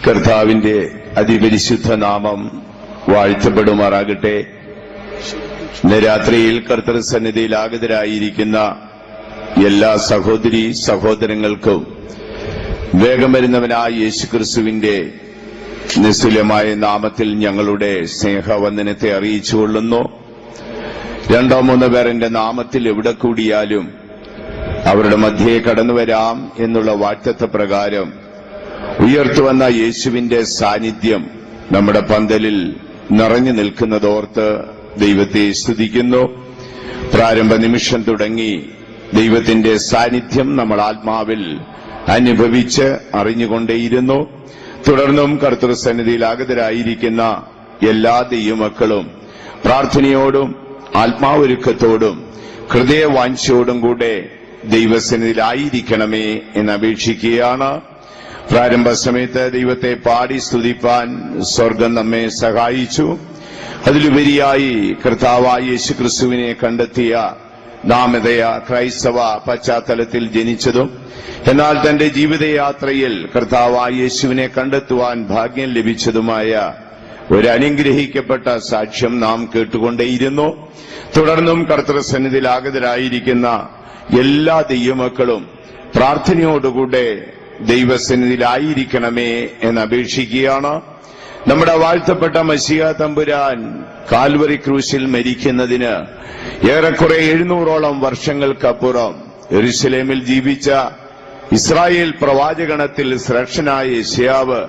കർത്താവിന്റെ അതിപരിശുദ്ധ നാമം വാഴ്ത്തപ്പെടുമാറാകട്ടെ. ഇന്ന് രാത്രിയിൽ കർത്തൃസന്നിധിയിൽ ആഗതരായിരിക്കുന്ന എല്ലാ സഹോദരീ സഹോദരങ്ങൾക്കും വേഗം വരുന്നവനായ യേശുക്രിസ്തുവിന്റെ നിസ്തുല്യമായ നാമത്തിൽ ഞങ്ങളുടെ സ്നേഹവന്ദനത്തെ അറിയിച്ചുകൊള്ളുന്നു. രണ്ടോ മൂന്നോ പേർ എന്റെ നാമത്തിൽ എവിടെ കൂടിയാലും അവരുടെ മധ്യേ കടന്നുവരാം എന്നുള്ള വാഗ്ദത്ത പ്രകാരം ഉയർത്തുവന്ന യേശുവിന്റെ സാന്നിധ്യം നമ്മുടെ പന്തലിൽ നിറഞ്ഞു നിൽക്കുന്നതോർത്ത് ദൈവത്തെ സ്തുതിക്കുന്നു. പ്രാരംഭ നിമിഷം തുടങ്ങി ദൈവത്തിന്റെ സാന്നിധ്യം നമ്മൾ ആത്മാവിൽ അനുഭവിച്ച് അറിഞ്ഞുകൊണ്ടേയിരുന്നു. തുടർന്നും കർത്തൃസന്നിധിയിൽ ആഗതരായിരിക്കുന്ന എല്ലാ ദൈവമക്കളും പ്രാർത്ഥനയോടും ആത്മാവൊരുക്കത്തോടും ഹൃദയവാഞ്ചയോടും കൂടെ ദൈവസന്നിധിയിലായിരിക്കണമേ എന്ന് അപേക്ഷിക്കുകയാണ്. പ്രാരംഭ സമയത്ത് ദൈവത്തെ പാടി സ്തുതിപ്പാൻ സ്വർഗം നമ്മെ സഹായിച്ചു. അതിലുപരിയായി കർത്താവായ യേശുക്രിസ്തുവിനെ കണ്ടെത്തിയ നാമധേയ ക്രൈസ്തവ പശ്ചാത്തലത്തിൽ ജനിച്ചതും എന്നാൽ തന്റെ ജീവിതയാത്രയിൽ കർത്താവായ യേശുവിനെ കണ്ടെത്തുവാൻ ഭാഗ്യം ലഭിച്ചതുമായ ഒരു അനുഗ്രഹിക്കപ്പെട്ട സാക്ഷ്യം നാം കേട്ടുകൊണ്ടേയിരുന്നു. തുടർന്നും കർത്തൃസന്നിധിയിൽ ആഗതരായിരിക്കുന്ന എല്ലാ ദൈവമക്കളും പ്രാർത്ഥനയോടുകൂടെ ദൈവസന്നിധിയിലായിരിക്കണമേ എന്ന് അപേക്ഷിക്കുകയാണ്. നമ്മുടെ വാഴ്ത്തപ്പെട്ട മശിഹ തമ്പുരാൻ കാൽവറി ക്രൂശിൽ മരിക്കുന്നതിന് ഏറെക്കുറെ 700ഓളം വർഷങ്ങൾക്കപ്പുറം യെരുശലേമിൽ ജീവിച്ച ഇസ്രായേൽ പ്രവാചകണത്തിൽ ശ്രേഷ്ഠനായ യെശയ്യാവ്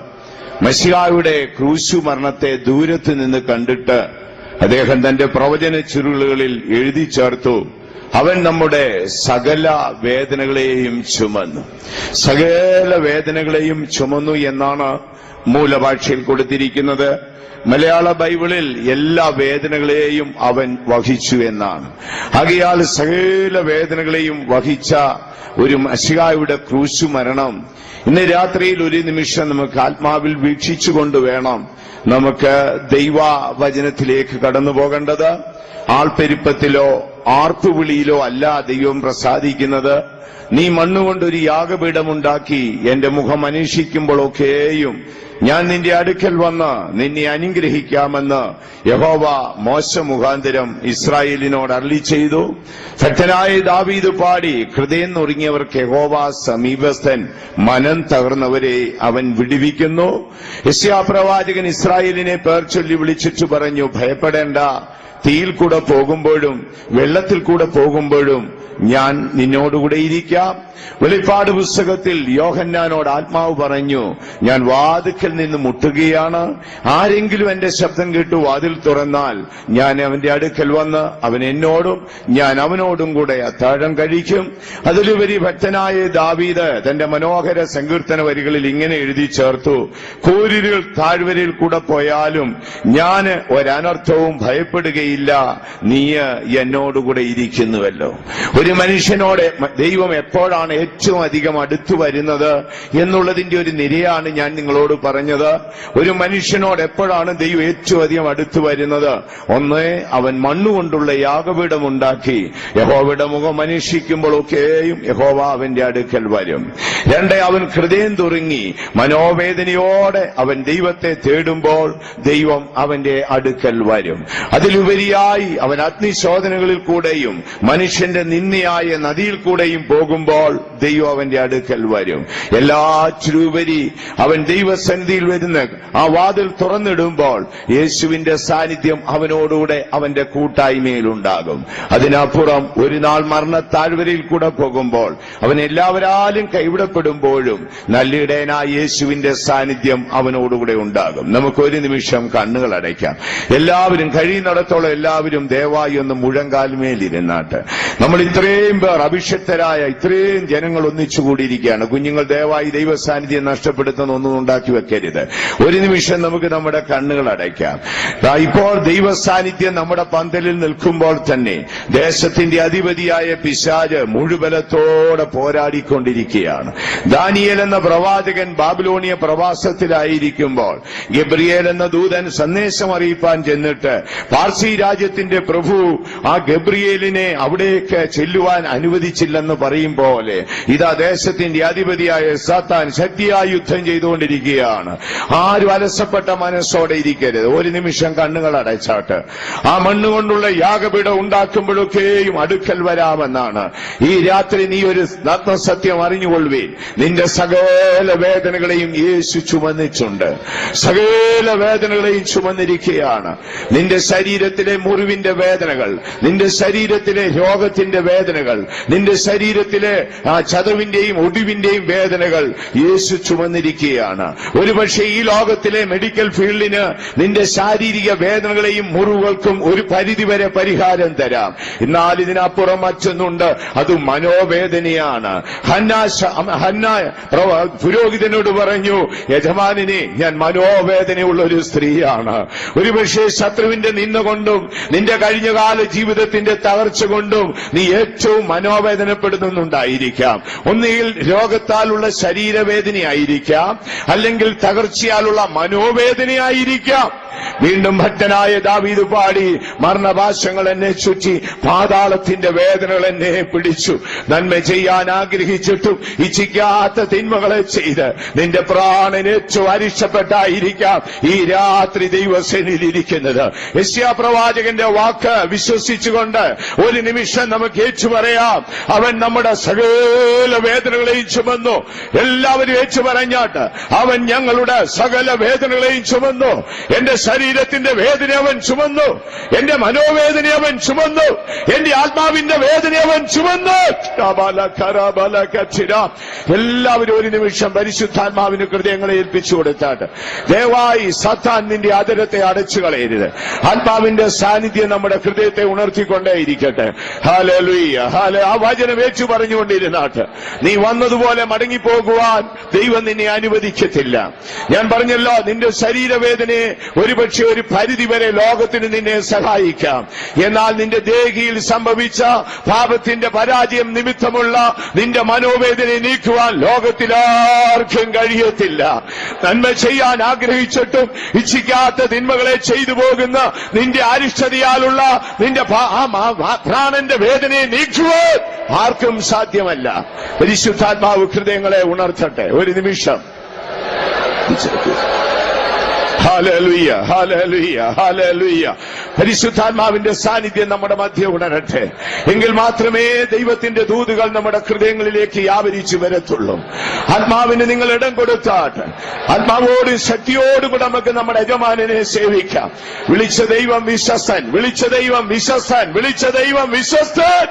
മശിഹായുടെ ക്രൂശു മരണത്തെ ദൂരത്ത് നിന്ന് കണ്ടിട്ട് അദ്ദേഹം തന്റെ പ്രവചന ചുരുളുകളിൽ എഴുതി ചേർത്തു, അവൻ നമ്മുടെ സകല വേദനകളെയും ചുമന്നു. സകല വേദനകളെയും ചുമന്നു എന്നാണ് മൂലഭാഷയിൽ കൊടുത്തിരിക്കുന്നത്. മലയാള ബൈബിളിൽ എല്ലാ വേദനകളെയും അവൻ വഹിച്ചു എന്നാണ്. ആകയാൽ സകല വേദനകളെയും വഹിച്ച ഒരു മശിഹായുടെ ക്രൂശു മരണം ഇന്ന് രാത്രിയിൽ ഒരു നിമിഷം നമുക്ക് ആത്മാവിൽ വീക്ഷിച്ചുകൊണ്ട് വേണം നമുക്ക് ദൈവവചനത്തിലേക്ക് കടന്നു പോകേണ്ടത്. ആൾപ്പെരുപ്പത്തിലോ ആർപ്പുവിളിയിലോ അല്ല ദൈവം പ്രസാദിക്കുന്നത്. നീ മണ്ണുകൊണ്ടൊരു യാഗപീഠമുണ്ടാക്കി എന്റെ മുഖം അന്വേഷിക്കുമ്പോഴൊക്കെയും ഞാൻ നിന്റെ അടുക്കൽ വന്ന് നിന്നെ അനുഗ്രഹിക്കാമെന്ന് യഹോവ മോശ മുഖാന്തരം ഇസ്രായേലിനോട് അരുളി ചെയ്തു. ഭക്തനായ ദാവീദ് പാടി, ഹൃദയം നുറുങ്ങിയവർക്ക് യഹോവ സമീപസ്ഥൻ, മനം തകർന്നവരെ അവൻ വിടുവിക്കുന്നു. യെശയ്യാ പ്രവാചകൻ ഇസ്രായേലിനെ പേർ ചൊല്ലി വിളിച്ചിട്ട് പറഞ്ഞു, ഭയപ്പെടേണ്ട, തീയിൽ കൂടെ പോകുമ്പോഴും വെള്ളത്തിൽ കൂടെ പോകുമ്പോഴും ഞാൻ നിന്നോടുകൂടെ ഇരിക്കാം. വെളിപ്പാട് പുസ്തകത്തിൽ യോഹന്നാനോട് ആത്മാവ് പറഞ്ഞു, ഞാൻ വാതിൽക്കൽ നിന്ന് മുട്ടുകയാണ്, ആരെങ്കിലും എന്റെ ശബ്ദം കേട്ടു വാതിൽ തുറന്നാൽ ഞാൻ അവന്റെ അടുക്കൽ വന്ന് അവൻ എന്നോടും ഞാൻ അവനോടും കൂടെ അത്താഴം കഴിക്കും. അതിലുപരി ഭക്തനായ ദാവീദ് തന്റെ മനോഹര സങ്കീർത്തന വരികളിൽ ഇങ്ങനെ എഴുതി ചേർത്തു, കൂരിരുൾ താഴ്വരയിൽ കൂടെ പോയാലും ഞാൻ ഒരനർത്ഥവും ഭയപ്പെടുകയില്ല, നീ എന്നോടുകൂടെ ഇരിക്കുന്നുവല്ലോ. ഒരു മനുഷ്യനോട് ദൈവം എപ്പോഴാണ് ഏറ്റവും അധികം അടുത്തു വരുന്നത് എന്നുള്ളതിന്റെ ഒരു നിരയാണ് ഞാൻ നിങ്ങളോട് പറഞ്ഞത്. ഒരു മനുഷ്യനോട് എപ്പോഴാണ് ദൈവം ഏറ്റവും അധികം അടുത്തു വരുന്നത്? ഒന്ന്, അവൻ മണ്ണുകൊണ്ടുള്ള യാഗപീഠമുണ്ടാക്കി യഹോവയുടെ മുഖം അന്വേഷിക്കുമ്പോഴൊക്കെയും യഹോവ അവന്റെ അടുക്കൽ വരും. രണ്ട്, അവൻ ഹൃദയം തുറുങ്ങി മനോവേദനയോടെ അവൻ ദൈവത്തെ തേടുമ്പോൾ ദൈവം അവന്റെ അടുക്കൽ വരും. അതിലുപരിയായി അവൻ അഗ്നിശോധനകളിൽ കൂടെയും മനുഷ്യന്റെ നിന്ദയായ നദിയിൽ കൂടെയും പോകുമ്പോൾ ദൈവം അവന്റെ അടുക്കൽ വരും. എല്ലാറ്റിലുപരി അവൻ ദൈവസന്നിധിയിൽ വരുന്ന ആ വാതിൽ തുറന്നിടുമ്പോൾ യേശുവിന്റെ സാന്നിധ്യം അവനോടുകൂടെ അവന്റെ കൂട്ടായ്മയിലുണ്ടാകും. അതിനപ്പുറം ഒരു നാൾ മരണത്താഴ്വരയിൽ കൂടെ പോകുമ്പോൾ അവൻ എല്ലാവരാലും കൈവിടപ്പെടുമ്പോഴും നല്ലിടയനായ യേശുവിന്റെ സാന്നിധ്യം അവനോടുകൂടെ ഉണ്ടാകും. നമുക്കൊരു നിമിഷം കണ്ണുകൾ അടയ്ക്കാം. എല്ലാവരും കഴിയുന്നിടത്തോളം എല്ലാവരും ദയവായി ഒന്ന് മുഴങ്കാൽമേലിരുന്നാട്ട്. നമ്മൾ ഇത്രയും പേർ അഭിഷിക്തരായ ഇത്രയും ജനങ്ങൾ ഒന്നിച്ചുകൂടിയിരിക്കുകയാണ്. കുഞ്ഞുങ്ങൾ ദയവായി ദൈവ സാന്നിധ്യം നഷ്ടപ്പെടുത്തുന്ന ഒന്നും ഉണ്ടാക്കി വെക്കരുത്. ഒരു നിമിഷം നമുക്ക് നമ്മുടെ കണ്ണുകൾ അടയ്ക്കാം. ഇപ്പോൾ ദൈവ സാന്നിധ്യം നമ്മുടെ പന്തലിൽ നിൽക്കുമ്പോൾ തന്നെ ദേശത്തിന്റെ അധിപതിയായ പിശാച് മുഴുബലത്തോടെ പോരാടിക്കൊണ്ടിരിക്കുകയാണ്. ദാനിയേൽ എന്ന പ്രവാചകൻ ബാബിലോണിയ പ്രവാസത്തിലായിരിക്കുമ്പോൾ ഗബ്രിയേൽ എന്ന ദൂതൻ സന്ദേശം അറിയിപ്പാൻ ചെന്നിട്ട് പാർസി രാജ്യത്തിന്റെ പ്രഭു ആ ഗബ്രിയേലിനെ അവിടേക്ക് ചെല്ലുവാൻ ചെല്ലുവാൻ അനുവദിച്ചില്ലെന്ന് പറയും പോലെ ഇതാ ദേശത്തിന്റെ അധിപതിയായ സാത്താൻ ശക്തിയായി യുദ്ധം ചെയ്തുകൊണ്ടിരിക്കുകയാണ്. ആരും അലസപ്പെട്ട മനസ്സോടെ ഇരിക്കരുത്. ഒരു നിമിഷം കണ്ണുകൾ അടച്ചാട്ട് ആ മണ്ണുകൊണ്ടുള്ള യാഗപീഠം ഉണ്ടാക്കുമ്പോഴൊക്കെയും അടുക്കൽ വരാമെന്നാണ്. ഈ രാത്രി നീ ഒരു ആത്മസത്യം അറിഞ്ഞുകൊള്ളുവീൻ. നിന്റെ സകല വേദനകളെയും യേശു ചുമന്നിട്ടുണ്ട്. സകല വേദനകളെയും ചുമന്നിരിക്കുകയാണ്. നിന്റെ ശരീരത്തിലെ മുറിവിന്റെ വേദനകൾ, നിന്റെ ശരീരത്തിലെ രോഗത്തിന്റെ വേദനകൾ, നിന്റെ ശരീരത്തിലെ ചതവിന്റെയും ഒടിവിന്റെയും വേദനകൾ യേശു ചുമന്നിരിക്കുകയാണ്. ഒരുപക്ഷെ ഈ ലോകത്തിലെ മെഡിക്കൽ ഫീൽഡിന് നിന്റെ ശാരീരിക വേദനകളെയും മുറിവുകൾക്കും ഒരു പരിധിവരെ പരിഹാരം തരാം. എന്നാൽ ഇതിനപ്പുറം മറ്റൊന്നുണ്ട്. അത് മനോവേദനയാണ്. ഹന്ന പുരോഹിതനോട് പറഞ്ഞു, യജമാനനെ, ഞാൻ മനോവേദനയുള്ള ഒരു സ്ത്രീയാണ്. ഒരുപക്ഷെ ശത്രുവിന്റെ നിന്നുകൊണ്ടും നിന്റെ കഴിഞ്ഞകാല ജീവിതത്തിന്റെ തകർച്ച കൊണ്ടും നീ ഏറ്റവും മനോവേദനപ്പെടുന്നുണ്ടായിരിക്കാം. ഒന്നുകിൽ രോഗത്താലുള്ള ശരീരവേദനയായിരിക്കാം, അല്ലെങ്കിൽ തകർച്ചയാലുള്ള മനോവേദനയായിരിക്കാം. വീണ്ടും ഭക്തനായ ദാവീദ് പാടി, മരണപാശങ്ങൾ എന്നെ ചുറ്റി, പാതാളത്തിന്റെ വേദനകൾ എന്നെ പിടിച്ചു. നന്മ ചെയ്യാൻ ആഗ്രഹിച്ചിട്ടും ഇച്ഛിക്കാത്ത തിന്മകളെ ചെയ്ത് നിന്റെ പ്രാണൻ ഏറ്റവും അരിഷ്ടപ്പെട്ടായിരിക്കാം ഈ രാത്രി ദൈവസേനയിലിരിക്കുന്നത്. യെശയ്യാ പ്രവാചകന്റെ വാക്ക് വിശ്വസിച്ചുകൊണ്ട് ഒരു നിമിഷം നമുക്ക് ഏറ്റു പറയാം, അവൻ നമ്മുടെ സകല വേദനകളെയും ചുമന്നു. എല്ലാവരും ഏറ്റു പറഞ്ഞാട്ട്, അവൻ ഞങ്ങളുടെ സകല വേദനകളെയും ചുമന്നു. എന്റെ ശരീരത്തിന്റെ വേദന അവൻ ചുമന്നു, എന്റെ മനോവേദന അവൻ ചുമന്നു, എന്റെ ആത്മാവിന്റെ വേദന അവൻ ചുമന്നു. എല്ലാവരും ഒരു നിമിഷം പരിശുദ്ധാത്മാവിന് ഹൃദയങ്ങളെ ഏൽപ്പിച്ചു കൊടുത്താട്ട്, ദയവായി സാത്താൻ നിന്റെ ആദരത്തെ അടച്ചു കളയരുത്. ആത്മാവിന്റെ സാന്നിധ്യം നമ്മുടെ ഹൃദയത്തെ ഉണർത്തിക്കൊണ്ടേയിരിക്കട്ടെ. ഹല്ലേലൂയ, ആ വചനം ഏച്ചു പറഞ്ഞുകൊണ്ടിരുന്നാട്ട് നീ വന്നതുപോലെ മടങ്ങിപ്പോകുവാൻ ദൈവം നിന്നെ അനുവദിക്കത്തില്ല. ഞാൻ പറഞ്ഞല്ലോ, നിന്റെ ശരീരവേദനയെ ഒരുപക്ഷെ ഒരു പരിധിവരെ ലോകത്തിന് നിന്നെ സഹായിക്കാം. എന്നാൽ നിന്റെ ദേഹിയിൽ സംഭവിച്ച പാപത്തിന്റെ പരാജയം നിമിത്തമുള്ള നിന്റെ മനോവേദനയെ നീക്കുവാൻ ലോകത്തിലാർക്കും കഴിയത്തില്ല. നന്മ ചെയ്യാൻ ആഗ്രഹിച്ചിട്ടും ഇച്ഛിക്കാത്ത തിന്മകളെ ചെയ്തു പോകുന്ന നിന്റെ അരിഷ്ടതയാലുള്ള നിന്റെ പ്രാണന്റെ വേദനയെ നീക്കുവാൻ ആർക്കും സാധ്യമല്ല. പരിശുദ്ധാത്മാവ് ഹൃദയങ്ങളെ ഉണർത്തട്ടെ. ഒരു നിമിഷം. ഹല്ലേലൂയ, ഹല്ലേലൂയ, ഹല്ലേലൂയ. പരിശുദ്ധാത്മാവിന്റെ സാന്നിധ്യം നമ്മുടെ മധ്യ ഉണരട്ടെ. എങ്കിൽ മാത്രമേ ദൈവത്തിന്റെ ദൂതുകൾ നമ്മുടെ ഹൃദയങ്ങളിലേക്ക് വ്യാപരിച്ചു വരത്തുള്ളൂ. ആത്മാവിന് നിങ്ങൾ ഇടം കൊടുത്താട്ട് ആത്മാവോട് ശക്തിയോടുകൂടെ നമുക്ക് നമ്മുടെ യജമാനനെ സേവിക്കാം. വിളിച്ച ദൈവം വിശ്വസ്തൻ, വിളിച്ച ദൈവം വിശ്വസ്തൻ, വിളിച്ച ദൈവം വിശ്വസ്തൻ.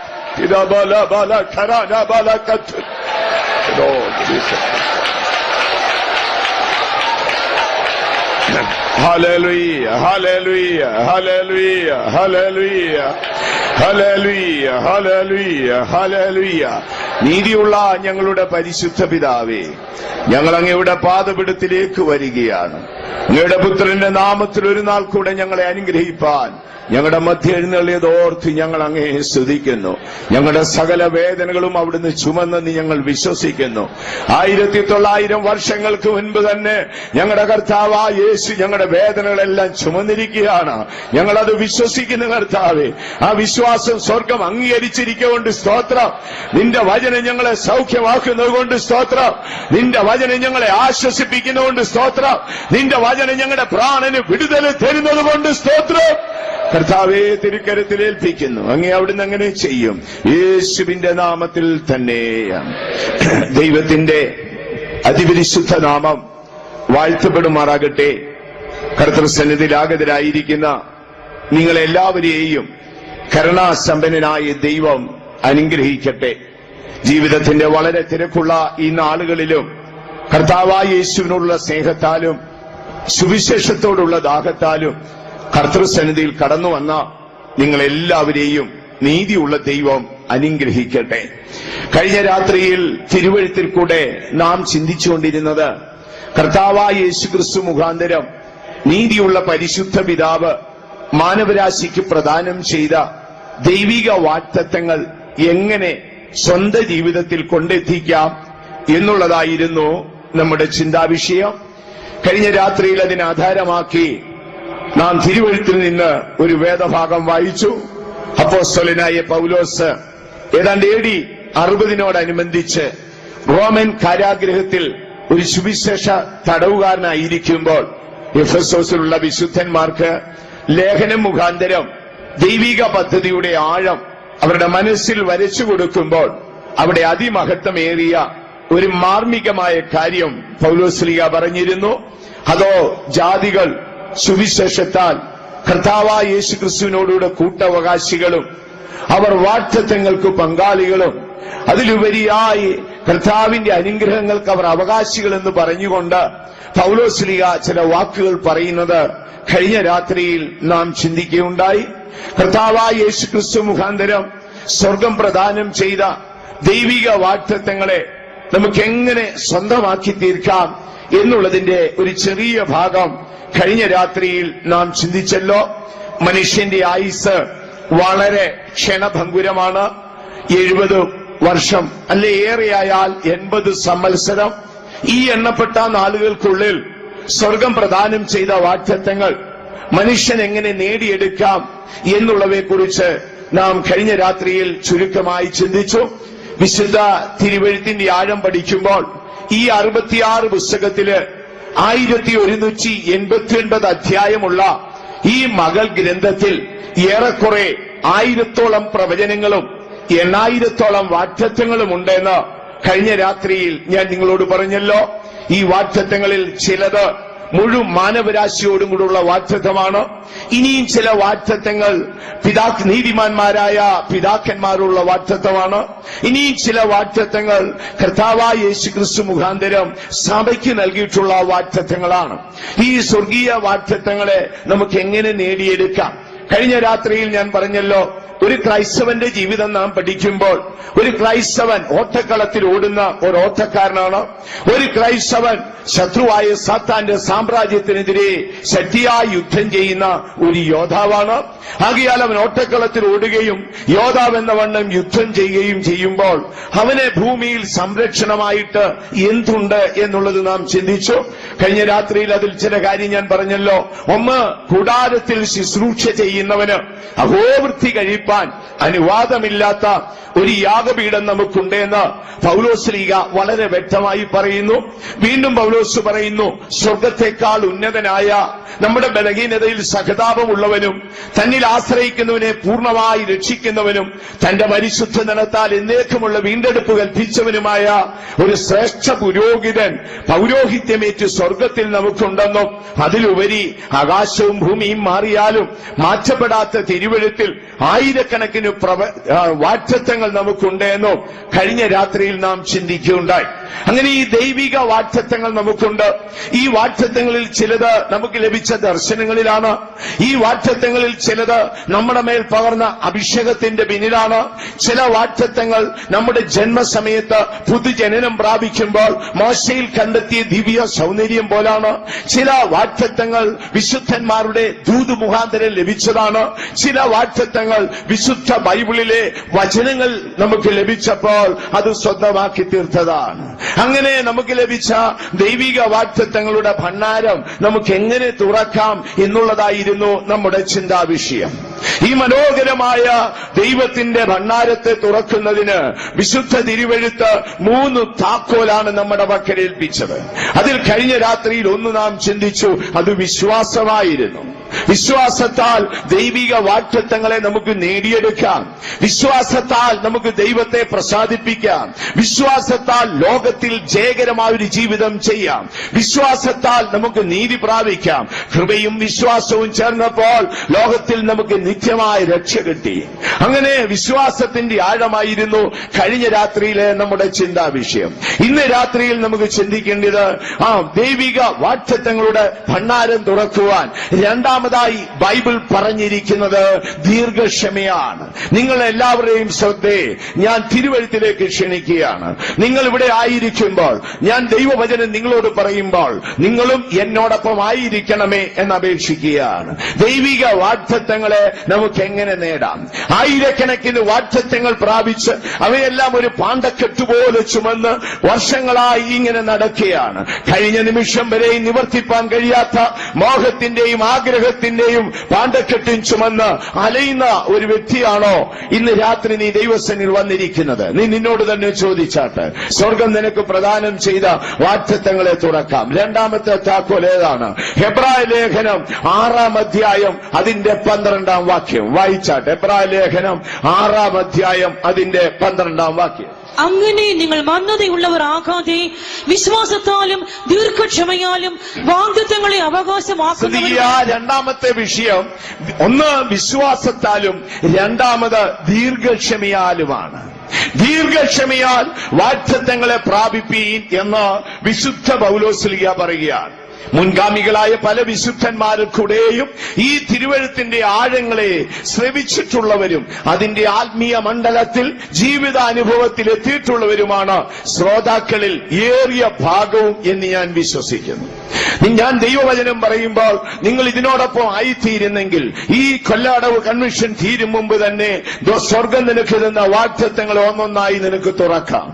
Hallelujah, hallelujah, hallelujah, hallelujah, hallelujah, hallelujah, hallelujah. നീതിയുള്ള ഞങ്ങളുടെ പരിശുദ്ധ പിതാവേ, ഞങ്ങൾ അങ്ങയുടെ പാദപീഠത്തിലേക്ക് വരികയാണ്. അങ്ങയുടെ പുത്രന്റെ നാമത്തിൽ ഒരു നാൾ കൂടെ ഞങ്ങളെ അനുഗ്രഹിപ്പാൻ ഞങ്ങളുടെ മധ്യ എഴുന്നള്ളിയതോർത്ത് ഞങ്ങൾ അങ്ങയെ സ്തുതിക്കുന്നു. ഞങ്ങളുടെ സകല വേദനകളും അവിടുന്ന് ചുമന്നെന്ന് ഞങ്ങൾ വിശ്വസിക്കുന്നു. 1900 വർഷങ്ങൾക്ക് മുൻപ് തന്നെ ഞങ്ങളുടെ കർത്താവായ യേശു ഞങ്ങളുടെ വേദനകളെല്ലാം ചുമന്നിരിക്കുകയാണ്. ഞങ്ങളത് വിശ്വസിക്കുന്ന കർത്താവേ, ആ വിശ്വാസം സ്വർഗം അംഗീകരിച്ചിരിക്കൊണ്ട് സ്തോത്രം. നിന്റെ വചനം ഞങ്ങളെ സൗഖ്യമാക്കുന്നത് കൊണ്ട് സ്തോത്രം. നിന്റെ വചനം ഞങ്ങളെ ആശ്വസിപ്പിക്കുന്നതുകൊണ്ട് സ്തോത്രം. നിന്റെ വചനം ഞങ്ങളുടെ പ്രാണന് വിടുതൽ തരുന്നത് കൊണ്ട് സ്തോത്രം. കർത്താവേ, തിരുക്കരത്തിലേൽപ്പിക്കുന്നു. അങ്ങേ അവിടുന്ന് അങ്ങനെ ചെയ്യും, യേശുവിന്റെ നാമത്തിൽ തന്നെ. ദൈവത്തിന്റെ അതിപരിശുദ്ധ നാമം വാഴ്ത്തപ്പെടുമാറാകട്ടെ. കർത്തൃസന്നിധിയിലാഗതരായിരിക്കുന്ന നിങ്ങളെല്ലാവരെയും കരുണാസമ്പന്നനായ ദൈവം അനുഗ്രഹിക്കട്ടെ. ജീവിതത്തിന്റെ വളരെ തിരക്കുള്ള ഈ നാളുകളിലും കർത്താവായ യേശുവിനോടുള്ള സ്നേഹത്താലും സുവിശേഷത്തോടുള്ള ദാഹത്താലും കർത്തൃസന്നിധിയിൽ കടന്നു വന്ന നിങ്ങളെല്ലാവരെയും നീതിയുള്ള ദൈവം അനുഗ്രഹിക്കട്ടെ. കഴിഞ്ഞ രാത്രിയിൽ തിരുവെഴുത്തിൽ കൂടെ നാം ചിന്തിച്ചുകൊണ്ടിരുന്നത് കർത്താവായ യേശുക്രിസ്തു മുഖാന്തരം നീതിയുള്ള പരിശുദ്ധ പിതാവ് മാനവരാശിക്ക് പ്രദാനം ചെയ്ത ദൈവിക വാഗ്ദത്തങ്ങൾ എങ്ങനെ സ്വന്തം ജീവിതത്തിൽ കൊണ്ടെത്തിക്കാം എന്നുള്ളതായിരുന്നു നമ്മുടെ ചിന്താവിഷയം. കഴിഞ്ഞ രാത്രിയിൽ അതിനെ ആധാരമാക്കി നാം തിരുവെഴുത്തിൽ നിന്ന് ഒരു വേദഭാഗം വായിച്ചു. അപ്പോസ്തലനായ പൗലോസ് ഏതാണ്ട് AD 60 റോമൻ കാരാഗ്രഹത്തിൽ ഒരു സുവിശേഷ തടവുകാരനായിരിക്കുമ്പോൾ എഫെസോസിലുള്ള വിശുദ്ധന്മാർക്ക് ലേഖനം മുഖാന്തരം ദൈവിക പദ്ധതിയുടെ ആഴം അവരുടെ മനസ്സിൽ വരച്ചു കൊടുക്കുമ്പോൾ അവിടെ അതിമഹത്വമേറിയ ഒരു മാർമികമായ കാര്യം പൗലോസ്ലീഹ പറഞ്ഞിരുന്നു. അതോ ജാതികൾ സുവിശേഷത്താൽ കർത്താവായ യേശുക്രിസ്തുവിനോടുകൂടെ കൂട്ടവകാശികളും അവർ വാഗ്ദത്തങ്ങൾക്ക് പങ്കാളികളും അതിലുപരിയായി കർത്താവിന്റെ അനുഗ്രഹങ്ങൾക്ക് അവർ അവകാശികളെന്ന് പറഞ്ഞുകൊണ്ട് പൗലോസ്ലീഹ ചില വാക്കുകൾ പറയുന്നത് കഴിഞ്ഞ രാത്രിയിൽ നാം ചിന്തിക്കുകയുണ്ടായി. കർത്താവായ യേശുക്രിസ്തു മുഖാന്തരം സ്വർഗം പ്രദാനം ചെയ്ത ദൈവിക വാഗ്ദത്തങ്ങളെ നമുക്കെങ്ങനെ സ്വന്തമാക്കി തീർക്കാം എന്നുള്ളതിന്റെ ഒരു ചെറിയ ഭാഗം കഴിഞ്ഞ രാത്രിയിൽ നാം ചിന്തിച്ചല്ലോ. മനുഷ്യന്റെ ആയുസ് വളരെ ക്ഷണഭംഗുരമാണ്. 70 വർഷം അല്ലെ ഏറെയായാൽ 80 സംവത്സരം. ഈ എണ്ണപ്പെട്ട നാളുകൾക്കുള്ളിൽ സ്വർഗം പ്രദാനം ചെയ്ത വാഗ്ദത്തങ്ങൾ മനുഷ്യൻ എങ്ങനെ നേടിയെടുക്കാം എന്നുള്ളവയെക്കുറിച്ച് നാം കഴിഞ്ഞ രാത്രിയിൽ ചുരുക്കമായി ചിന്തിച്ചു. വിശുദ്ധ തിരുവെഴുത്തിന്റെ ആഴം പഠിക്കുമ്പോൾ ഈ 66 പുസ്തകത്തില് 1189 അധ്യായമുള്ള ഈ മകൾ ഗ്രന്ഥത്തിൽ ഏറെക്കുറെ 1000-ഓളം പ്രവചനങ്ങളും 8000-ഓളം വാഗ്ദത്തങ്ങളും ഉണ്ടെന്ന് കഴിഞ്ഞ രാത്രിയിൽ ഞാൻ നിങ്ങളോട് പറഞ്ഞല്ലോ. ഈ വാഗ്ദത്തങ്ങളിൽ ചിലത് മുഴുവൻ മാനവരാശിയോടും കൂടെയുള്ള വാഗ്ദത്തമാണ്. ഇനിയും ചില വാഗ്ദത്തങ്ങൾ നീതിമാന്മാരായ പിതാക്കന്മാരുള്ള വാഗ്ദത്തമാണ്. ഇനിയും ചില വാഗ്ദത്തങ്ങൾ കർത്താവായ യേശുക്രിസ്തു മുഖാന്തരം സഭയ്ക്ക് നൽകിയിട്ടുള്ള വാഗ്ദത്തങ്ങളാണ്. ഈ സ്വർഗീയ വാഗ്ദത്തങ്ങളെ നമുക്ക് എങ്ങനെ നേടിയെടുക്കാം? കഴിഞ്ഞ രാത്രിയിൽ ഞാൻ പറഞ്ഞല്ലോ, ഒരു ക്രൈസ്തവന്റെ ജീവിതം നാം പഠിക്കുമ്പോൾ ഒരു ക്രൈസ്തവൻ ഓട്ടക്കളത്തിൽ ഓടുന്ന ഒരു ഓട്ടക്കാരനാണ്. ഒരു ക്രൈസ്തവൻ ശത്രുവായ സാത്താന്റെ സാമ്രാജ്യത്തിനെതിരെ ശക്തിയായി യുദ്ധം ചെയ്യുന്ന ഒരു യോദ്ധാവാണ്. ആകയാൽ അവൻ ഓട്ടക്കളത്തിൽ ഓടുകയും യോദ്ധാവെന്ന വണ്ണം യുദ്ധം ചെയ്യുകയും ചെയ്യുമ്പോൾ അവനെ ഭൂമിയിൽ സംരക്ഷണമായിട്ട് എന്തുണ്ട് എന്നുള്ളത് നാം ചിന്തിച്ചു. കഴിഞ്ഞ രാത്രിയിൽ അതിൽ ചില കാര്യം ഞാൻ പറഞ്ഞല്ലോ. ഒന്ന്, കൂടാരത്തിൽ ശുശ്രൂഷ ചെയ്യുന്നവന് അഹോവൃത്തി കഴിപ്പാൻ അനുവാദമില്ലാത്ത ഒരു യാഗപീഠം നമുക്കുണ്ടെന്ന് പൗലോസ്ലീഹ വളരെ വ്യക്തമായി പറയുന്നു. വീണ്ടും പൗലോസ് പറയുന്നു, സ്വർഗത്തെക്കാൾ ഉന്നതനായ നമ്മുടെ ബലഹീനതയിൽ സഹതാപമുള്ളവനും തന്നിൽ ആശ്രയിക്കുന്നവനെ പൂർണ്ണമായി രക്ഷിക്കുന്നവനും തന്റെ പരിശുദ്ധ ധനത്താൽ എന്നേക്കുമുള്ള വീണ്ടെടുപ്പ് കൽപ്പിച്ചവനുമായ ഒരു ശ്രേഷ്ഠ പുരോഹിതൻ പൗരോഹിത്യമേറ്റ് സ്വർഗത്തിൽ നമുക്കുണ്ടെന്നും അതിലുപരി ആകാശവും ഭൂമിയും മാറിയാലും മാറ്റപ്പെടാത്ത തിരുവെഴുത്തിൽ ആയിരക്കണക്കിന് വാഗ്ദത്തങ്ങൾ നമുക്കുണ്ടെന്നും കഴിഞ്ഞ രാത്രിയിൽ നാം ചിന്തിക്കുകയുണ്ടായി. അങ്ങനെ ഈ ദൈവിക വാഗ്ദത്തങ്ങൾ നമുക്കുണ്ട്. ഈ വാഗ്ദത്തങ്ങളിൽ ചിലത് നമുക്ക് ലഭിച്ച ദർശനങ്ങളിലാണ്. ഈ വാഗ്ദത്തങ്ങളിൽ ചിലത് നമ്മുടെ മേൽ പകർന്ന അഭിഷേകത്തിന്റെ പിന്നിലാണ്. ചില വാഗ്ദത്തങ്ങൾ നമ്മുടെ ജന്മസമയത്ത് പുതുജനനം പ്രാപിക്കുമ്പോൾ മോശയിൽ കണ്ടെത്തിയ ദിവ്യ സൗന്ദര്യം പോലാണ്. ചില വാഗ്ദത്തങ്ങൾ വിശുദ്ധന്മാരുടെ ദൂത് മുഖാന്തരം ലഭിച്ചതാണ്. ചില വാഗ്ദത്തങ്ങൾ വിശുദ്ധ ബൈബിളിലെ വചനങ്ങൾ നമുക്ക് ലഭിച്ചപ്പോൾ അത് സ്വന്തമാക്കി തീർത്തതാണ്. അങ്ങനെ നമുക്ക് ലഭിച്ച ദൈവിക വാഗ്ദത്തങ്ങളുടെ ഭണ്ഡാരം നമുക്ക് എങ്ങനെ തുറക്കാം എന്നുള്ളതായിരുന്നു നമ്മുടെ ചിന്താവിഷയം. ഈ മനോഹരമായ ദൈവത്തിന്റെ ഭണ്ഡാരത്തെ തുറക്കുന്നതിന് വിശുദ്ധ തിരുവെഴുത്ത് 3 താക്കോലാണ് നമ്മുടെ പക്കലേൽപ്പിച്ചത്. അതിൽ കഴിഞ്ഞ രാത്രിയിൽ ഒന്ന് നാം ചിന്തിച്ചു, അത് വിശ്വാസമായിരുന്നു. വിശ്വാസത്താൽ ദൈവിക വാഗ്ദത്തങ്ങളെ നമുക്ക് നേടിയെടുക്കാം. വിശ്വാസത്താൽ നമുക്ക് ദൈവത്തെ പ്രസാദിപ്പിക്കാം. വിശ്വാസത്താൽ ലോകത്തിൽ ജയകരമായ ഒരു ജീവിതം ചെയ്യാം. വിശ്വാസത്താൽ നമുക്ക് നീതി പ്രാപിക്കാം. കൃപയും വിശ്വാസവും ചേർന്നപ്പോൾ ലോകത്തിൽ നമുക്ക് നിത്യമായ രക്ഷ കിട്ടി. അങ്ങനെ വിശ്വാസത്തിന്റെ ആഴമായിരുന്നു കഴിഞ്ഞ രാത്രിയിലെ നമ്മുടെ ചിന്താവിഷയം. ഇന്ന് രാത്രിയിൽ നമുക്ക് ചിന്തിക്കേണ്ടത് ദൈവിക വാഗ്ദത്തങ്ങളുടെ ഭണ്ഡാരം തുറക്കുവാൻ രണ്ടാമതായി ബൈബിൾ പറഞ്ഞിരിക്കുന്നത് ദീർഘക്ഷമയാണ്. നിങ്ങൾ എല്ലാവരെയും ശ്രദ്ധയെ ഞാൻ തിരുവെഴുത്തിലേക്ക് ക്ഷണിക്കുകയാണ്. നിങ്ങൾ ഇവിടെ ആയിരിക്കുമ്പോൾ ഞാൻ ദൈവവചനം നിങ്ങളോട് പറയുമ്പോൾ നിങ്ങളും എന്നോടൊപ്പം ആയിരിക്കണമേ എന്നപേക്ഷിക്കുകയാണ്. ദൈവിക വാഗ്ദത്തങ്ങളെ നമുക്ക് എങ്ങനെ നേടാം? ആയിരക്കണക്കിന് വാഗ്ദത്തങ്ങൾ പ്രാപിച്ച് അവയെല്ലാം ഒരു പാണ്ടക്കെട്ടുപോലെ ചുമന്ന് വർഷങ്ങളായി ഇങ്ങനെ നടക്കുകയാണ്. കഴിഞ്ഞ നിമിഷം വരെ നിവർത്തിപ്പാൻ കഴിയാത്ത മോഹത്തിന്റെയും ആഗ്രഹ സകലത്തിന്റെയും പാണ്ടക്കെട്ടും ചുമന്ന് അലയുന്ന ഒരു വ്യക്തിയാണോ ഇന്ന് രാത്രി നീ ദൈവസന്നിധിയിൽ വന്നിരിക്കുന്നത്? നീ നിന്നോട് തന്നെ ചോദിച്ചാട്ട്. സ്വർഗം നിനക്ക് പ്രദാനം ചെയ്ത വാഗ്ദത്തങ്ങളെ തുറക്കാം. രണ്ടാമത്തെ താക്കോൽ ഏതാണ്? ഹെബ്രായ ലേഖനം 6-ാം അധ്യായം അതിന്റെ 12-ാം വാക്യം വായിച്ചാട്ട്. ഹെബ്രായ ലേഖനം 6-ാം അധ്യായം അതിന്റെ 12-ാം വാക്യം. അങ്ങനെ നിങ്ങൾ മന്ദതയുള്ളവർ ആകാതെ വിശ്വാസത്താലും ദീർഘക്ഷമയാലും വാഗ്ദത്തങ്ങളെ അവകാശമാക്കുന്ന രണ്ടാമത്തെ വിഷയം, ഒന്ന് വിശ്വാസത്താലും രണ്ടാമത് ദീർഘക്ഷമയാലുമാണ്. ദീർഘക്ഷമയാൽ വാഗ്ദത്തങ്ങളെ പ്രാപിപ്പീൻ എന്ന് വിശുദ്ധ പൗലോസ്ലീഹ പറയുകയാണ്. മുൻഗാമികളായ പല വിശുദ്ധന്മാർക്കൂടെയും ഈ തിരുവെഴുത്തിന്റെ ആഴങ്ങളെ ശ്രവിച്ചിട്ടുള്ളവരും അതിന്റെ ആത്മീയ മണ്ഡലത്തിൽ ജീവിതാനുഭവത്തിൽ എത്തിയിട്ടുള്ളവരുമാണ് ശ്രോതാക്കളിൽ ഏറിയ ഭാഗവും എന്ന് ഞാൻ വിശ്വസിക്കുന്നു. ഞാൻ ദൈവവചനം പറയുമ്പോൾ നിങ്ങൾ ഇതിനോടൊപ്പം ആയിത്തീരുന്നെങ്കിൽ ഈ കൊല്ലാടവ് കൺവെൻഷൻ തീരും മുമ്പ് തന്നെ സ്വർഗം നിനക്ക് തന്ന വാഗ്ദത്തങ്ങൾ ഒന്നൊന്നായി നിനക്ക് തുറക്കാം.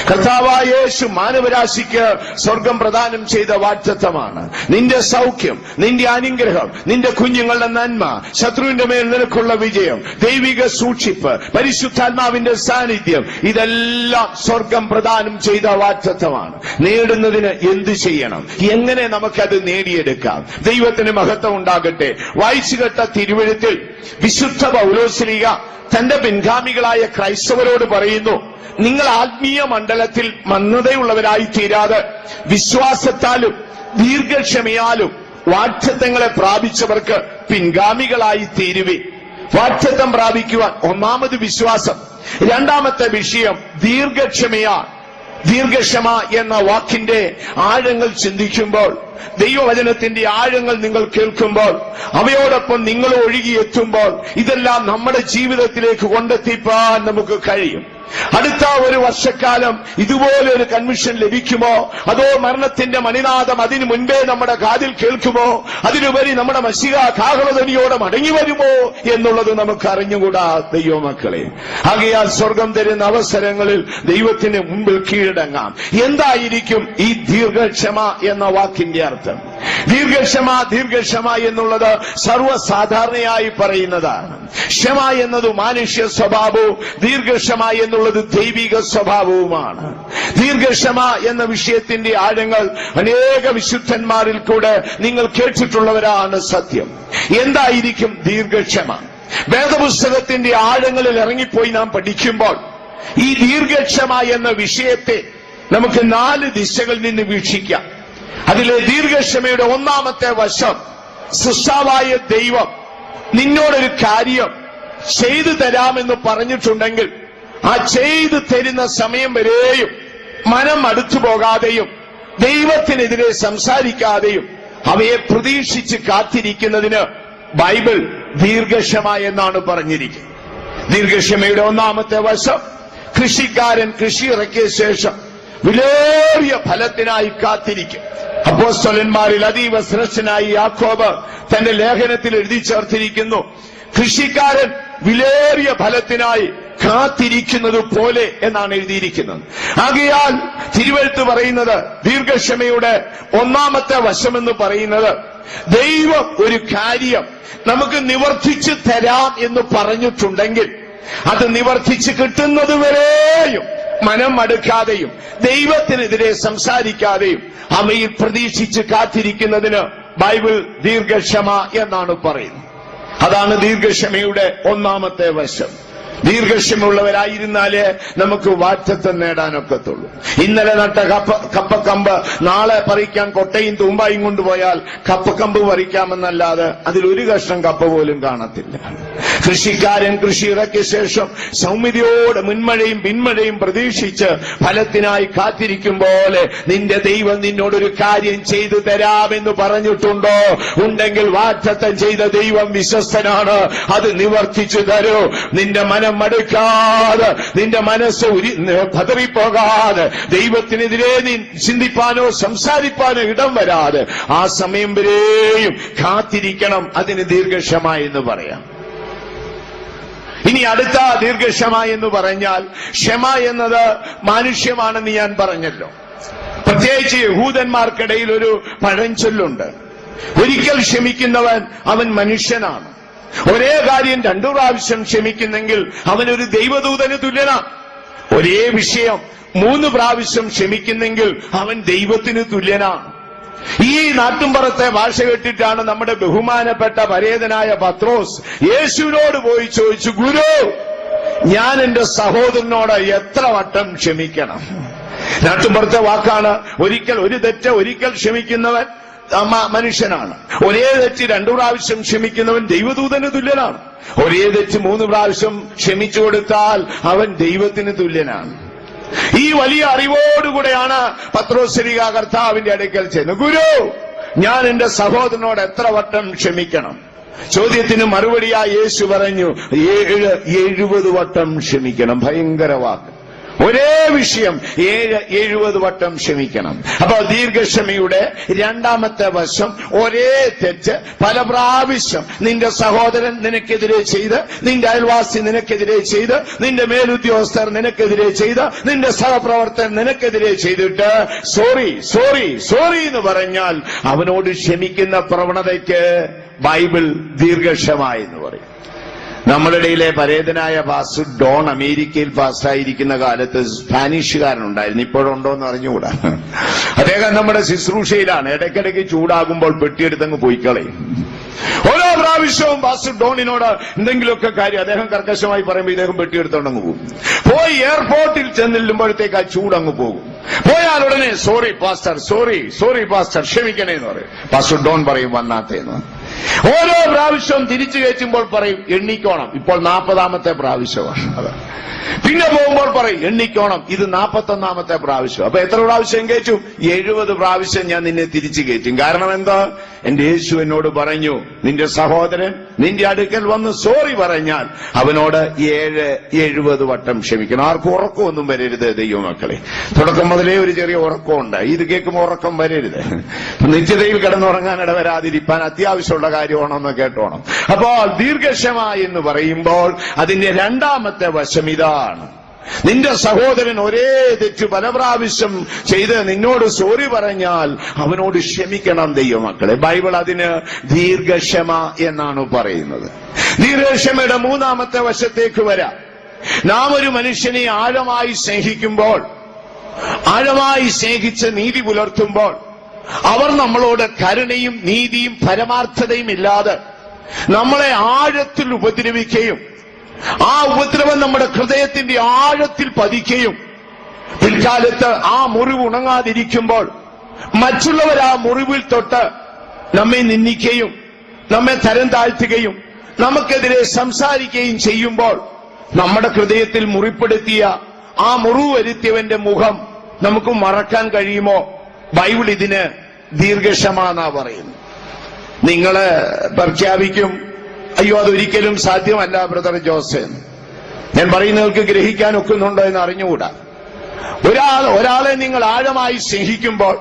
കർത്താവായ യേശു മാനവരാശിക്ക് സ്വർഗം പ്രദാനം ചെയ്ത വാഗ്ദത്തമാണ്. നിന്റെ സൗഖ്യം, നിന്റെ അനുഗ്രഹം, നിന്റെ കുഞ്ഞുങ്ങളുടെ നന്മ, ശത്രുവിന്റെ മേൽ നിനക്കുള്ള വിജയം, ദൈവിക സൂക്ഷിപ്പ്, പരിശുദ്ധാത്മാവിന്റെ സാന്നിധ്യം, ഇതെല്ലാം സ്വർഗം പ്രദാനം ചെയ്ത വാഗ്ദത്തമാണ്. നേടുന്നതിന് എന്ത് ചെയ്യണം? എങ്ങനെ നമുക്കത് നേടിയെടുക്കാം? ദൈവത്തിന് മഹത്വം ഉണ്ടാകട്ടെ. വായിച്ചുകെട്ട തിരുവെഴുത്തിൽ വിശുദ്ധ പൗലോസ്ലീഹ തന്റെ പിൻഗാമികളായ ക്രൈസ്തവരോട് പറയുന്നു, നിങ്ങൾ ആത്മീയ മണ്ഡലത്തിൽ മന്ദതയുള്ളവരായി തീരാതെ വിശ്വാസത്താലും ദീർഘക്ഷമയാലും വാഗ്ദത്തങ്ങളെ പ്രാപിച്ചവർക്ക് പിൻഗാമികളായി തീരുവി. വാഗ്ദത്തം പ്രാപിക്കുവാൻ ഒന്നാമത് വിശ്വാസം, രണ്ടാമത്തെ വിഷയം ദീർഘക്ഷമയാണ്. ദീർഘക്ഷമ എന്ന വാക്കിന്റെ ആഴങ്ങൾ ചിന്തിക്കുമ്പോൾ, ദൈവവചനത്തിന്റെ ആഴങ്ങൾ നിങ്ങൾ കേൾക്കുമ്പോൾ, അവയോടൊപ്പം നിങ്ങൾ ഒഴുകിയെത്തുമ്പോൾ ഇതെല്ലാം നമ്മുടെ ജീവിതത്തിലേക്ക് കൊണ്ടെത്തിപ്പാൻ നമുക്ക് കഴിയും. അടുത്ത ഒരു വർഷക്കാലം ഇതുപോലെ ഒരു കൺവെൻഷൻ ലഭിക്കുമോ? അതോ മരണത്തിന്റെ മണിനാദം അതിനു മുൻപേ നമ്മുടെ കാതിൽ കേൾക്കുമോ? അതിനുപരി നമ്മുടെ മശിഹ കാഹളധ്വനിയോടെ മടങ്ങി വരുമോ എന്നുള്ളത് നമുക്ക് അറിഞ്ഞുകൂടാ ദൈവമക്കളെ. ആകയാൽ സ്വർഗം തരുന്ന അവസരങ്ങളിൽ ദൈവത്തിന് മുമ്പിൽ കീഴടങ്ങാം. എന്തായിരിക്കും ഈ ദീർഘക്ഷമ എന്ന വാക്കിന്റെ അർത്ഥം? ദീർഘക്ഷമ എന്നുള്ളത് സർവ്വസാധാരണയായി പറയുന്നതാണ്. ക്ഷമ എന്നത് മാനുഷ്യ സ്വഭാവവും ദീർഘക്ഷമ എന്നുള്ളത് ദൈവിക സ്വഭാവവുമാണ്. ദീർഘക്ഷമ എന്ന വിഷയത്തിന്റെ ആഴങ്ങൾ അനേക വിശുദ്ധന്മാരിൽ കൂടെ നിങ്ങൾ കേട്ടിട്ടുള്ളവരാണ് സത്യം. എന്തായിരിക്കും ദീർഘക്ഷമ? വേദപുസ്തകത്തിന്റെ ആഴങ്ങളിൽ ഇറങ്ങിപ്പോയി നാം പഠിക്കുമ്പോൾ ഈ ദീർഘക്ഷമ എന്ന വിഷയത്തെ നമുക്ക് 4 ദിശകളിൽ നിന്ന് വീക്ഷിക്കാം. അതിലെ ദീർഘക്ഷമയുടെ ഒന്നാമത്തെ വശം, സൃഷ്ടാവായ ദൈവം നിന്നോടൊരു കാര്യം ചെയ്തു തരാമെന്ന് പറഞ്ഞിട്ടുണ്ടെങ്കിൽ ആ ചെയ്തു തരുന്ന സമയം വരെയും മനം അടുത്തു പോകാതെയും ദൈവത്തിനെതിരെ സംസാരിക്കാതെയും അവയെ പ്രതീക്ഷിച്ച് കാത്തിരിക്കുന്നതിന് ബൈബിൾ ദീർഘക്ഷമ എന്നാണ് പറഞ്ഞിരിക്കുന്നത്. ദീർഘക്ഷമയുടെ ഒന്നാമത്തെ വശം, കൃഷിക്കാരൻ കൃഷി ഇറക്കിയ ശേഷം വിലേറിയ ഫലത്തിനായി കാത്തിരിക്കും. അപ്പോസ്തലന്മാരിൽ അതീവ ശ്രേഷ്ഠനായി യാക്കോബ് തന്റെ ലേഖനത്തിൽ എഴുതി ചേർത്തിരിക്കുന്നു, കൃഷിക്കാരൻ വിലേറിയ ഫലത്തിനായി കാത്തിരിക്കുന്നത് പോലെ എന്നാണ് എഴുതിയിരിക്കുന്നത്. ആകയാൽ തിരുവെഴുത്ത് പറയുന്നത് ദീർഘക്ഷമയുടെ ഒന്നാമത്തെ വശമെന്ന് പറയുന്നത്, ദൈവം ഒരു കാര്യം നമുക്ക് നിവർത്തിച്ചു തരാം എന്ന് പറഞ്ഞിട്ടുണ്ടെങ്കിൽ അത് നിവർത്തിച്ച് കിട്ടുന്നതുവരെയും മനം മടുക്കാതെയും ദൈവത്തിനെതിരെ സംസാരിക്കാതെയും അവയിൽ പ്രതീക്ഷിച്ച് കാത്തിരിക്കുന്നതിന് ബൈബിൾ ദീർഘക്ഷമ എന്നാണ് പറയുന്നത്. അതാണ് ദീർഘക്ഷമയുടെ ഒന്നാമത്തെ വശം. ദീർഘക്ഷമയുള്ളവരായിരുന്നാലേ നമുക്ക് വാഗ്ദത്തം നേടാനൊക്കത്തുള്ളൂ. ഇന്നലെ നട്ട കപ്പക്കമ്പ് നാളെ പറിക്കാൻ കൊട്ടയും തൂമ്പായും കൊണ്ടുപോയാൽ കപ്പക്കമ്പ് പറിക്കാമെന്നല്ലാതെ അതിലൊരു കഷ്ണം കപ്പ പോലും കാണത്തില്ല. കൃഷിക്കാരൻ കൃഷി ഇറക്കിയ ശേഷം സൗമ്യതയോടെ മുൻമഴയും പിന്മഴയും പ്രതീക്ഷിച്ച് ഫലത്തിനായി കാത്തിരിക്കും പോലെ നിന്റെ ദൈവം നിന്നോടൊരു കാര്യം ചെയ്തു തരാമെന്ന് പറഞ്ഞിട്ടുണ്ടോ? ഉണ്ടെങ്കിൽ വാഗ്ദത്തം ചെയ്ത ദൈവം വിശ്വസ്തനാണ്, അത് നിവർത്തിച്ചു തരൂ. നിന്റെ മനം മടുക്കാതെ, നിന്റെ മനസ്സ് പതറിപ്പോകാതെ, ദൈവത്തിനെതിരെ നീ ചിന്തിപ്പാനോ സംസാരിപ്പാനോ ഇടം വരാതെ ആ സമയം വരെയും കാത്തിരിക്കണം. അതിന് ദീർഘക്ഷമ എന്ന് പറയാം. ഇനി അടുത്ത ദീർഘക്ഷമ എന്ന് പറഞ്ഞാൽ, ക്ഷമ എന്നത് മാനുഷ്യമാണെന്ന് ഞാൻ പറഞ്ഞല്ലോ. പ്രത്യേകിച്ച് യഹൂദന്മാർക്കിടയിൽ ഒരു പഴഞ്ചൊല്ലുണ്ട്, ഒരിക്കൽ ക്ഷമിക്കുന്നവൻ അവൻ മനുഷ്യനാണ്. ഒരേ കാര്യം 2 പ്രാവശ്യം ക്ഷമിക്കുന്നെങ്കിൽ അവനൊരു ദൈവദൂതന് തുല്യനാണ്. ഒരേ വിഷയം 3 പ്രാവശ്യം ക്ഷമിക്കുന്നെങ്കിൽ അവൻ ദൈവത്തിന് തുല്യനാണ്. ഈ നാട്ടുംപുറത്തെ ഭാഷ കേട്ടിട്ടാണ് നമ്മുടെ ബഹുമാനപ്പെട്ട പരേതനായ പത്രോസ് യേശുവിനോട് പോയി ചോദിച്ചു, ഗുരു, ഞാൻ എന്റെ സഹോദരനോട് എത്ര വട്ടം ക്ഷമിക്കണം? നാട്ടുംപുറത്തെ വാക്കാണ്. ഒരു തെറ്റ് ഒരിക്കൽ ക്ഷമിക്കുന്നവൻ മനുഷ്യനാണ്. ഒരേ തെറ്റ് 2 പ്രാവശ്യം ക്ഷമിക്കുന്നവൻ ദൈവദൂതന് തുല്യനാണ്. ഒരേ തെറ്റ് 3 പ്രാവശ്യം ക്ഷമിച്ചു കൊടുത്താൽ അവൻ ദൈവത്തിന് തുല്യനാണ്. ഈ വലിയ അറിവോടുകൂടെയാണ് പത്രോസ് ശ്ലീഹ കർത്താവിന്റെ അടുക്കൽ ചെന്ന്, ഗുരു, ഞാൻ എന്റെ സഹോദരനോട് എത്ര വട്ടം ക്ഷമിക്കണം? ചോദ്യത്തിന് മറുപടിയായി യേശു പറഞ്ഞു, 70 വട്ടം ക്ഷമിക്കണം. ഭയങ്കര വാക്ക്. ഒരേ വിഷയം 70 വട്ടം ക്ഷമിക്കണം. അപ്പൊ ദീർഘക്ഷമയുടെ രണ്ടാമത്തെ വശം, ഒരേ തെറ്റ് പല പ്രാവശ്യം നിന്റെ സഹോദരൻ നിനക്കെതിരെ ചെയ്ത്, നിന്റെ അയൽവാസി നിനക്കെതിരെ ചെയ്ത്, നിന്റെ മേലുദ്യോഗസ്ഥർ നിനക്കെതിരെ ചെയ്ത്, നിന്റെ സഹപ്രവർത്തകൻ നിനക്കെതിരെ ചെയ്തിട്ട് സോറി സോറി സോറി എന്ന് പറഞ്ഞാൽ അവനോട് ക്ഷമിക്കുന്ന പ്രവണതയ്ക്ക് ബൈബിൾ ദീർഘക്ഷമ എന്ന് പറയും. നമ്മുടെ ഇടയിലെ പരേതനായ പാസ്റ്റർ ഡോൺ അമേരിക്കയിൽ പാസ്റ്റായിരിക്കുന്ന കാലത്ത് സ്പാനിഷുകാരനുണ്ടായിരുന്നു. ഇപ്പോഴുണ്ടോ എന്ന് അറിഞ്ഞുകൂടാ. അദ്ദേഹം നമ്മുടെ ശുശ്രൂഷയിലാണ്. ഇടയ്ക്കിടയ്ക്ക് ചൂടാകുമ്പോൾ പെട്ടിയെടുത്തങ്ങ് പോയിക്കളയും. ഓരോ പ്രാവശ്യവും പാസ്റ്റർ ഡോണിനോട് എന്തെങ്കിലുമൊക്കെ കാര്യം അദ്ദേഹം കർക്കശമായി പറയുമ്പോൾ ഇദ്ദേഹം പെട്ടിയെടുത്തോണ്ടങ്ങ് പോകും. പോയി എയർപോർട്ടിൽ ചെന്നില്ലുമ്പോഴത്തേക്ക് ആ ചൂടങ്ങ് പോകും. പോയാൽ ഉടനെ സോറി പാസ്റ്റർ, സോറി പാസ്റ്റർ, ക്ഷമിക്കണേ എന്ന് പറയും. പാസ്റ്റർ ഡോൺ പറയും വന്നാത്തേന്ന്. ഓരോ പ്രാവശ്യവും തിരിച്ചു കയറ്റുമ്പോൾ പറയും എണ്ണിക്കോണം, ഇപ്പോൾ 40ാമത്തെ പ്രാവശ്യമാണ്. പിന്നെ പോകുമ്പോൾ പറയും എണ്ണിക്കോണം, ഇത് 41ാമത്തെ പ്രാവശ്യം. അപ്പൊ എത്ര പ്രാവശ്യം കയറ്റും? 70 പ്രാവശ്യം ഞാൻ നിന്നെ തിരിച്ചു കയറ്റും. കാരണം എന്താ? എന്റെ യേശു എന്നോട് പറഞ്ഞു, നിന്റെ സഹോദരൻ നിന്റെ അടുക്കൽ വന്ന് സോറി പറഞ്ഞാൽ അവനോട് 70 വട്ടം ക്ഷമിക്കണം. ആർക്കും ഉറക്കമൊന്നും വരരുത് ദൈവമക്കളെ. തുടക്കം മുതലേ ഒരു ചെറിയ ഉറക്കമുണ്ട്. ഇത് കേൾക്കുമ്പോൾ ഉറക്കം വരരുത്. നിത്യതയിൽ കിടന്നുറങ്ങാൻ ഇടവരാതിരിക്കാൻ അത്യാവശ്യമുള്ള കാര്യമാണെന്ന് കേട്ടോണം. അപ്പോൾ ദീർഘക്ഷമ എന്ന് പറയുമ്പോൾ അതിന്റെ രണ്ടാമത്തെ വശം ഇതാണ്. നിന്റെ സഹോദരൻ ഒരേ തെറ്റ് പല പ്രാവശ്യം ചെയ്ത് നിന്നോട് സോറി പറഞ്ഞാൽ അവനോട് ക്ഷമിക്കണം ദൈവമക്കളെ. ബൈബിൾ അതിന് ദീർഘക്ഷമ എന്നാണ് പറയുന്നത്. ദീർഘക്ഷമയുടെ മൂന്നാമത്തെ വശത്തേക്ക് വരാം. നാം ഒരു മനുഷ്യനെ ആഴമായി സ്നേഹിക്കുമ്പോൾ, ആഴമായി സ്നേഹിച്ച് നീതി പുലർത്തുമ്പോൾ, അവർ നമ്മളോട് കരുണയും നീതിയും പരമാർത്ഥതയും ഇല്ലാതെ നമ്മളെ ആഴത്തിൽ ഉപദ്രവിക്കുകയും ആ ഉപദ്രവം നമ്മുടെ ഹൃദയത്തിന്റെ ആഴത്തിൽ പതിക്കുകയും പിൽക്കാലത്ത് ആ മുറിവ് ഉണങ്ങാതിരിക്കുമ്പോൾ മറ്റുള്ളവർ ആ മുറിവിൽ തൊട്ട് നമ്മെ നിന്ദിക്കുകയും നമ്മെ തരം താഴ്ത്തുകയും നമുക്കെതിരെ സംസാരിക്കുകയും ചെയ്യുമ്പോൾ നമ്മുടെ ഹൃദയത്തിൽ മുറിപ്പെടുത്തിയ ആ മുറിവ് വരുത്തിയവന്റെ മുഖം നമുക്ക് മറക്കാൻ കഴിയുമോ? ബൈബിൾ ഇതിന് ദീർഘക്ഷമ എന്നാ പറയുന്നു. നിങ്ങള് പ്രഖ്യാപിക്കും, അയ്യോ അതൊരിക്കലും സാധ്യമല്ല ബ്രദർ ജോസഫ്. ഞാൻ പറയുന്നവർക്ക് ഗ്രഹിക്കാൻ ഒക്കുന്നുണ്ടോ എന്ന് അറിഞ്ഞുകൂടാ. ഒരാളെ നിങ്ങൾ ആഴമായി സ്നേഹിക്കുമ്പോൾ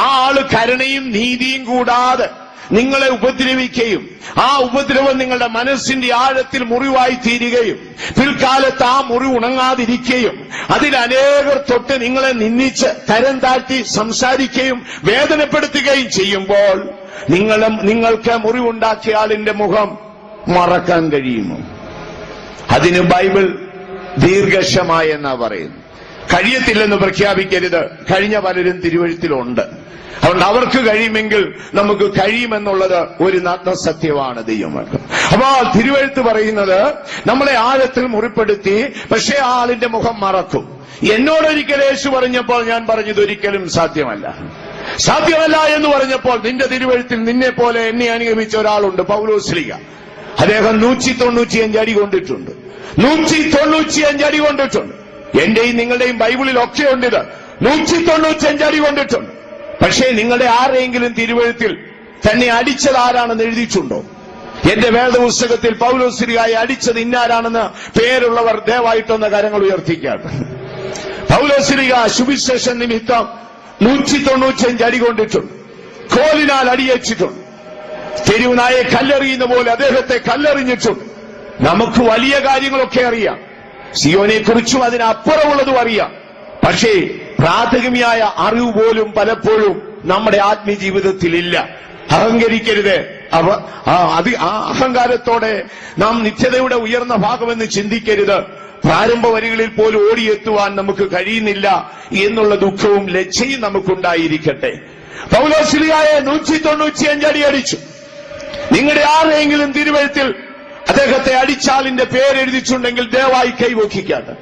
ആ ആള് കരുണയും നീതിയും കൂടാതെ നിങ്ങളെ ഉപദ്രവിക്കുകയും ആ ഉപദ്രവം നിങ്ങളുടെ മനസ്സിന്റെ ആഴത്തിൽ മുറിവായി തീരുകയും പിൽക്കാലത്ത് ആ മുറിവ് ഉണങ്ങാതിരിക്കുകയും അതിൽ അനേകർ തൊട്ട് നിങ്ങളെ നിന്ദിച്ച് തരം താഴ്ത്തി സംസാരിക്കുകയും വേദനപ്പെടുത്തുകയും ചെയ്യുമ്പോൾ നിങ്ങൾക്ക് മുറിവുണ്ടാക്കിയ ആളിന്റെ മുഖം മറക്കാൻ കഴിയുമോ? അതിന് ബൈബിൾ ദീർഘക്ഷമ എന്നാ പറയുന്നു. കഴിയത്തില്ലെന്ന് പ്രഖ്യാപിക്കരുത്. കഴിഞ്ഞ പലരും തിരുവഴുത്തിലുണ്ട്. അതുകൊണ്ട് അവർക്ക് കഴിയുമെങ്കിൽ നമുക്ക് കഴിയുമെന്നുള്ളത് ഒരു നഗ്നസത്യമാണ് ദൈവമക്കൾ. അപ്പോൾ തിരുവഴുത്ത് പറയുന്നത് നമ്മളെ ആഴത്തിൽ മുറിപ്പെടുത്തി, പക്ഷേ ആ ആളിന്റെ മുഖം മറക്കും. എന്നോടൊരിക്കൽ യേശു പറഞ്ഞപ്പോൾ ഞാൻ പറഞ്ഞത് ഒരിക്കലും സാധ്യമല്ല എന്ന് പറഞ്ഞപ്പോൾ നിന്റെ തിരുവഴുത്തിൽ നിന്നെ പോലെ എന്നെ അനുഗമിച്ച ഒരാളുണ്ട്, പൗലോസ് ശ്ലീഹ. അദ്ദേഹം 195 അടി കൊണ്ടിട്ടുണ്ട്. 195 അടി കൊണ്ടിട്ടുണ്ട്. എന്റെയും നിങ്ങളുടെയും ബൈബിളിലൊക്കെ ഉണ്ട് ഇത്. 195 അടി കൊണ്ടിട്ടുണ്ട്. പക്ഷേ നിങ്ങളുടെ ആരെങ്കിലും തിരുവഴുത്തിൽ തന്നെ അടിച്ചത് ആരാണെന്ന് എഴുതിയിട്ടുണ്ടോ? എന്റെ വേദപുസ്തകത്തിൽ പൗലോസ് ശ്ലീഹായെ അടിച്ചത് ഇന്നാരാണെന്ന് പേരുള്ളവർ ദയവായിട്ടൊന്ന് കരങ്ങൾ ഉയർത്തിക്കാട്ട്. പൗലോസ് ശ്ലീഹ സുവിശേഷ നിമിത്തം 195 അടി കൊണ്ടിട്ടുണ്ട്. കോലിനാൽ അടിയേറ്റിട്ടുണ്ട്. തെരുവുനായെ കല്ലെറിയുന്ന പോലെ അദ്ദേഹത്തെ കല്ലെറിഞ്ഞിട്ടുണ്ട്. നമുക്ക് വലിയ കാര്യങ്ങളൊക്കെ അറിയാം, സിയോനെ കുറിച്ചും അതിനപ്പുറമുള്ളതും അറിയാം. പക്ഷേ പ്രാഥമികമായ അറിവ് പോലും പലപ്പോഴും നമ്മുടെ ആത്മീയ ജീവിതത്തിലില്ല. അഹങ്കരിക്കരുത്. ആ അഹങ്കാരത്തോടെ നാം നിത്യതയുടെ ഉയർന്ന ഭാഗമെന്ന് ചിന്തിക്കരുത്. പ്രാരംഭ വരികളിൽ പോലും ഓടിയെത്തുവാൻ നമുക്ക് കഴിയുന്നില്ല എന്നുള്ള ദുഃഖവും ലജ്ജയും നമുക്കുണ്ടായിരിക്കട്ടെ. പൗലോസ്ലീഹായെ 195 അടി അടിച്ചു. നിങ്ങളുടെ ആരെങ്കിലും തിരുവെഴുത്തിൽ അദ്ദേഹത്തെ അടിച്ചാലിന്റെ പേരെഴുതിച്ചുണ്ടെങ്കിൽ ദയവായി കൈവക്കിക്കാട്ട്.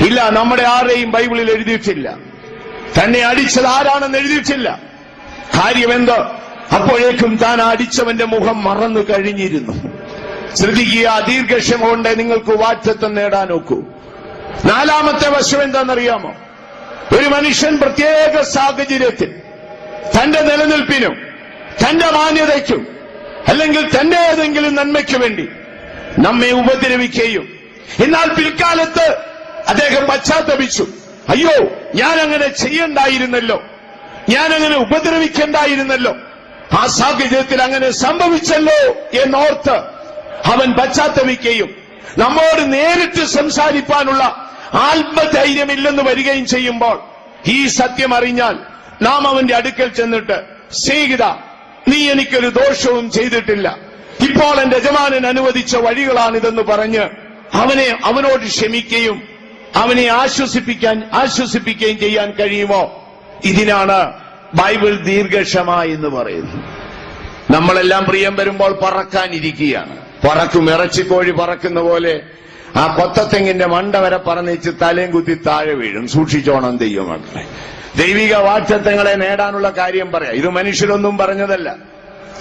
ഇല്ല, നമ്മുടെ ആരെയും ബൈബിളിൽ എഴുതിയിട്ടില്ല. തന്നെ അടിച്ചത് ആരാണെന്ന് എഴുതിയിട്ടില്ല. കാര്യമെന്ത്? അപ്പോഴേക്കും താൻ അടിച്ചവന്റെ മുഖം മറന്നു കഴിഞ്ഞിരുന്നു. ശ്രദ്ധിക്കുക, ദീർഘക്ഷമ കൊണ്ട് നിങ്ങൾക്ക് വാറ്റത്വം നേടാൻ നോക്കൂ. നാലാമത്തെ വശം എന്താണെന്നറിയാമോ? ഒരു മനുഷ്യൻ പ്രത്യേക സാഹചര്യത്തിൽ തന്റെ നിലനിൽപ്പിനും തന്റെ മാന്യതയ്ക്കും അല്ലെങ്കിൽ തന്റെ ഏതെങ്കിലും നന്മയ്ക്ക് വേണ്ടി നമ്മെ ഉപദ്രവിക്കുകയും എന്നാൽ പിൽക്കാലത്ത് അദ്ദേഹം പശ്ചാത്തപിച്ചു, അയ്യോ ഞാനങ്ങനെ ചെയ്യണ്ടായിരുന്നല്ലോ, ഞാനങ്ങനെ ഉപദ്രവിക്കേണ്ടായിരുന്നല്ലോ, ആ സാഹചര്യത്തിൽ അങ്ങനെ സംഭവിച്ചല്ലോ എന്നോർത്ത് അവൻ പശ്ചാത്തപിക്കുകയും നമ്മോട് നേരിട്ട് സംസാരിക്കാനുള്ള ആത്മധൈര്യമില്ലെന്ന് വരികയും ചെയ്യുമ്പോൾ ഈ സത്യം അറിഞ്ഞാൽ നാം അവന്റെ അടുക്കൽ ചെന്നിട്ട്, സ്നേഹിത, നീ എനിക്കൊരു ദോഷവും ചെയ്തിട്ടില്ല, ഇപ്പോൾ എന്റെ യജമാനൻ അനുവദിച്ച വഴികളാണിതെന്ന് പറഞ്ഞ് അവനോട് ക്ഷമിക്കുകയും അവനെ ആശ്വസിപ്പിക്കുകയും ചെയ്യാൻ കഴിയുമോ? ഇതിനാണ് ബൈബിൾ ദീർഘക്ഷമ എന്ന് പറയുന്നത്. നമ്മളെല്ലാം പ്രിയം വരുമ്പോൾ പറക്കാനിരിക്കുകയാണ്. പറക്കും, ഇറച്ചിക്കോഴി പറക്കുന്ന പോലെ ആ കൊത്തത്തെങ്ങിന്റെ മണ്ട വരെ പറന്നിച്ച് തലയും കുത്തി താഴെ വീഴും. സൂക്ഷിച്ചോണം ദൈവമക്കളെ. ദൈവിക വാഗ്ദത്തങ്ങളെ നേടാനുള്ള കാര്യം പറയാം. ഇത് മനുഷ്യരൊന്നും പറഞ്ഞതല്ല.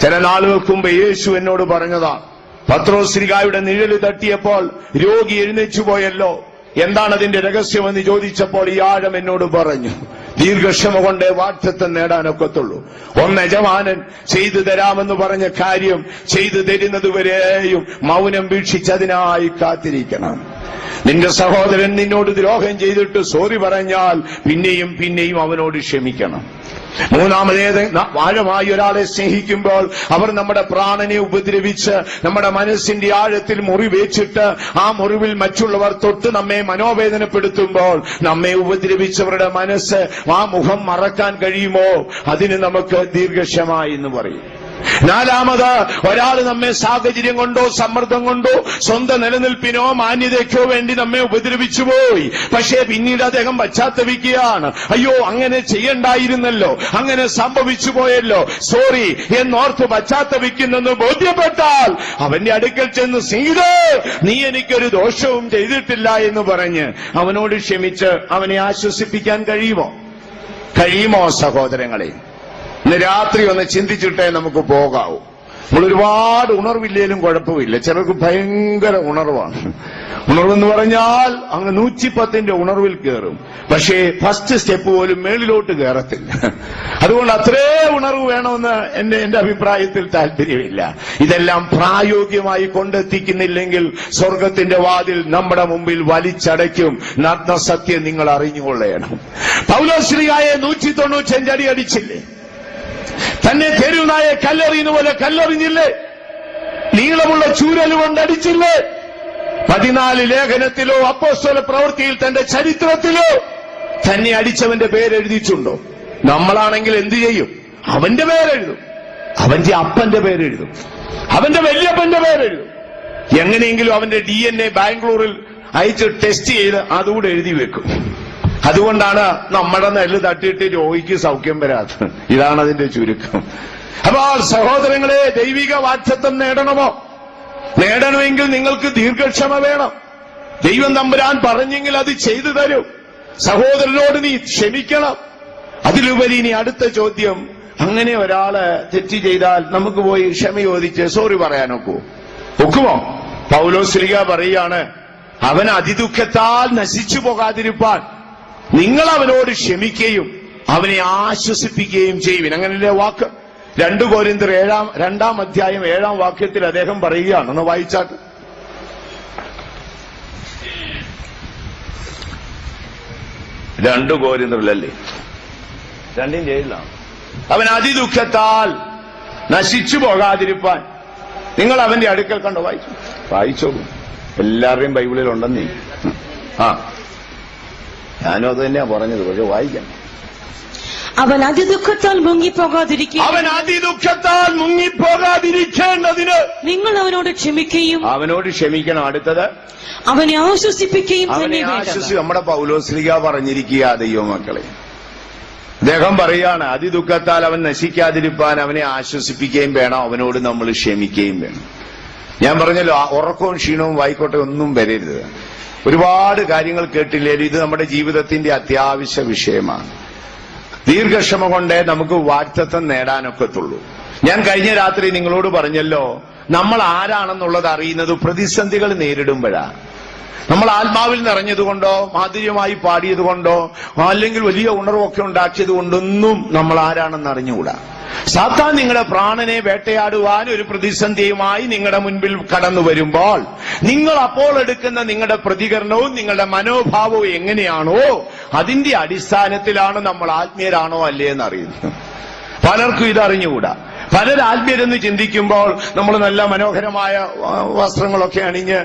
ചില നാളുകൾക്ക് മുമ്പ് യേശു എന്നോട് പറഞ്ഞതാണ്. പത്രോസ്ലീഹായുടെ നിഴല് തട്ടിയപ്പോൾ രോഗി എഴുന്നേച്ചു പോയല്ലോ, എന്താണ് അതിന്റെ രഹസ്യമെന്ന് ചോദിച്ചപ്പോൾ ഈ ആഴം എന്നോട് പറഞ്ഞു, ദീർഘക്ഷമ കൊണ്ട് വാഗ്ദത്തം നേടാനൊക്കത്തുള്ളൂ. ഒന്ന്, യജമാനൻ ചെയ്തു തരാമെന്ന് പറഞ്ഞ കാര്യം ചെയ്തു തരുന്നതുവരെയും മൗനം വീക്ഷിച്ചതിനായി കാത്തിരിക്കണം. നിന്റെ സഹോദരൻ നിന്നോട് ദ്രോഹം ചെയ്തിട്ട് സോറി പറഞ്ഞാൽ പിന്നെയും പിന്നെയും അവനോട് ക്ഷമിക്കണം. മൂന്നാമതേത്, ആഴമായി ഒരാളെ സ്നേഹിക്കുമ്പോൾ അവർ നമ്മുടെ പ്രാണനെ ഉപദ്രവിച്ച് നമ്മുടെ മനസ്സിന്റെ ആഴത്തിൽ മുറിവേച്ചിട്ട് ആ മുറിവിൽ മറ്റുള്ളവർ തൊട്ട് നമ്മെ മനോവേദനപ്പെടുത്തുമ്പോൾ നമ്മെ ഉപദ്രവിച്ചവരുടെ മനസ്സ് ആ മുഖം മറക്കാൻ കഴിയുമോ? അതിന് നമുക്ക് ദീർഘക്ഷമ എന്ന് പറയും. നാലാമത്, ഒരാൾ നമ്മെ സാഹചര്യം കൊണ്ടോ സമ്മർദ്ദം കൊണ്ടോ സ്വന്തം നിലനിൽപ്പിനോ മാന്യതയ്ക്കോ വേണ്ടി നമ്മെ ഉപദ്രവിച്ചു പോയി. പക്ഷേ പിന്നീട് അദ്ദേഹം പശ്ചാത്തപിക്കുകയാണ്, അയ്യോ അങ്ങനെ ചെയ്യണ്ടായിരുന്നല്ലോ, അങ്ങനെ സംഭവിച്ചു പോയല്ലോ, സോറി എന്നോർത്ത് പശ്ചാത്തപിക്കുന്നെന്ന് ബോധ്യപ്പെട്ടാൽ അവന്റെ അടുക്കൽ ചെന്ന്, സ്നേഹിതേ, നീ എനിക്കൊരു ദോഷവും ചെയ്തിട്ടില്ല എന്ന് പറഞ്ഞ് അവനോട് ക്ഷമിച്ച് അവനെ ആശ്വസിപ്പിക്കാൻ കഴിയുമോ സഹോദരങ്ങളെ? ഇന്ന് രാത്രി ഒന്ന് ചിന്തിച്ചിട്ടേ നമുക്ക് പോകാവൂ. നമ്മൾ ഒരുപാട് ഉണർവില്ലേലും കുഴപ്പമില്ല. ചിലർക്ക് ഭയങ്കര ഉണർവാണ്. ഉണർവെന്ന് പറഞ്ഞാൽ അങ്ങ് 110ന്റെ ഉണർവിൽ കയറും. പക്ഷേ ഫസ്റ്റ് സ്റ്റെപ്പ് പോലും മേളിലോട്ട് കയറത്തില്ല. അതുകൊണ്ട് അത്രേ ഉണർവ് വേണമെന്ന് എന്റെ അഭിപ്രായത്തിൽ താല്പര്യമില്ല. ഇതെല്ലാം പ്രായോഗികമായി കൊണ്ടെത്തിക്കുന്നില്ലെങ്കിൽ സ്വർഗത്തിന്റെ വാതിൽ നമ്മുടെ മുമ്പിൽ വലിച്ചടയ്ക്കും. നഗ്നസത്യം നിങ്ങൾ അറിഞ്ഞുകൊള്ളണം. പൗലോസ്ലീഹായെ 195 അടി അടിച്ചില്ലേ? തന്നെ തെരുവുനായ കല്ലെറിയുന്ന പോലെ കല്ലെറിഞ്ഞില്ലേ? നീളമുള്ള ചൂരൽ കൊണ്ടടിച്ചില്ലേ? 14 ലേഖനത്തിലോ അപ്പോസ്തല പ്രവൃത്തിയിൽ തന്റെ ചരിത്രത്തിലോ തന്നെ അടിച്ചവന്റെ പേരെഴുതിയിട്ടുണ്ടോ? നമ്മളാണെങ്കിൽ എന്തു ചെയ്യും? അവന്റെ പേരെഴുതും, അവന്റെ അപ്പന്റെ പേരെഴുതും, അവന്റെ വല്യപ്പന്റെ പേരെഴുതും. എങ്ങനെയെങ്കിലും അവന്റെ DNA ബാംഗ്ലൂരിൽ അയച്ച് ടെസ്റ്റ് ചെയ്ത് അതുകൂടെ എഴുതി വെക്കും. അതുകൊണ്ടാണ് നമ്മുടെ നെല്ല് തട്ടിയിട്ട് രോഗിക്ക് സൗഖ്യം വരാത്തത്. ഇതാണ് അതിന്റെ ചുരുക്കം. അപ്പോൾ സഹോദരങ്ങളെ, ദൈവിക വാഗ്ദത്തം നേടണമെങ്കിൽ നിങ്ങൾക്ക് ദീർഘക്ഷമ വേണം. ദൈവം തമ്പുരാൻ പറഞ്ഞെങ്കിൽ അത് ചെയ്തു തരും. സഹോദരനോട് നീ ക്ഷമിക്കണം. അതിലുപരി ഇനി അടുത്ത ചോദ്യം, അങ്ങനെ ഒരാള് തെറ്റ് ചെയ്താൽ നമുക്ക് പോയി ക്ഷമ ചോദിച്ച് സോറി ഒക്കുമോ? പൗലോസ്ലീഹാ പറയാണ്, അവൻ അതിദുഃഖത്താൽ നശിച്ചു പോകാതിരിപ്പാൻ നിങ്ങൾ അവനോട് ക്ഷമിക്കുകയും അവനെ ആശ്വസിപ്പിക്കുകയും ചെയ്യുവിൻ. അങ്ങനെയല്ലേ വാക്ക്? 2 കൊരിന്ത്യർ 2-ാം അധ്യായം 7-ാം വാക്യത്തിൽ അദ്ദേഹം പറയുകയാണ്. ഒന്ന് വായിച്ചാട്ട്. 2 കൊരിന്ത്യരിലല്ലേ? 2:7 അവൻ അതിദുഃഖത്താൽ നശിച്ചു പോകാതിരിപ്പാൻ നിങ്ങൾ അവന്റെ അടുക്കൽ കണ്ടോ? വായിച്ചോളൂ. എല്ലാവരുടെയും ബൈബിളിൽ ഉണ്ടെന്നേ. ഞാനും അത് തന്നെയാ പറഞ്ഞത്. പക്ഷെ വായിക്കാം. അവൻ അതിദുഃഖത്താൽ മുങ്ങിപ്പോകാതിരിക്കുക. അവൻ അതിദുഃഖത്താൽ നിങ്ങൾ അവനോട് ക്ഷമിക്കുകയും അവനോട് ക്ഷമിക്കണം. അടുത്തത് അവനെ ആശ്വസിപ്പിക്കുകയും അവനെ തന്നെ വേണം. നമ്മുടെ പൗലോസ്ലീഹ പറഞ്ഞിരിക്കുക ദൈവമക്കളെ. അദ്ദേഹം പറയാണ്, അതിദുഃഖത്താൽ അവൻ നശിക്കാതിരിപ്പാൻ അവനെ ആശ്വസിപ്പിക്കുകയും വേണം, അവനോട് നമ്മൾ ക്ഷമിക്കുകയും വേണം. ഞാൻ പറഞ്ഞല്ലോ, ഉറക്കവും ക്ഷീണവും വായിക്കോട്ടെ ഒന്നും വരരുത്. ഒരുപാട് കാര്യങ്ങൾ കേട്ടില്ലേലും ഇത് നമ്മുടെ ജീവിതത്തിന്റെ അത്യാവശ്യ വിഷയമാണ്. ദീർഘക്ഷമ കൊണ്ടേ നമുക്ക് വാഗ്ദത്തം നേടാനൊക്കത്തുള്ളൂ. ഞാൻ കഴിഞ്ഞ രാത്രി നിങ്ങളോട് പറഞ്ഞല്ലോ, നമ്മൾ ആരാണെന്നുള്ളത് അറിയുന്നത് പ്രതിസന്ധികൾ നേരിടുമ്പോഴാണ്. നമ്മൾ ആത്മാവിൽ നിറഞ്ഞതുകൊണ്ടോ മാധുര്യമായി പാടിയതുകൊണ്ടോ അല്ലെങ്കിൽ വലിയ ഉണർവൊക്കെ ഉണ്ടാക്കിയത് കൊണ്ടൊന്നും നമ്മൾ ആരാണെന്ന് അറിഞ്ഞുകൂടാ. സാത്താൻ നിങ്ങളുടെ പ്രാണനെ വേട്ടയാടുവാൻ ഒരു പ്രതിസന്ധിയുമായി നിങ്ങളുടെ മുൻപിൽ കടന്നു വരുമ്പോൾ നിങ്ങൾ അപ്പോൾ എടുക്കുന്ന നിങ്ങളുടെ പ്രതികരണവും നിങ്ങളുടെ മനോഭാവവും എങ്ങനെയാണോ അതിന്റെ അടിസ്ഥാനത്തിലാണ് നമ്മൾ ആത്മീയരാണോ അല്ലേ എന്നറിയുന്നത്. പലർക്കും ഇതറിഞ്ഞുകൂടാ. പലരും ആത്മീയരെന്ന് ചിന്തിക്കുമ്പോൾ നമ്മൾ നല്ല മനോഹരമായ വസ്ത്രങ്ങളൊക്കെ അണിഞ്ഞ്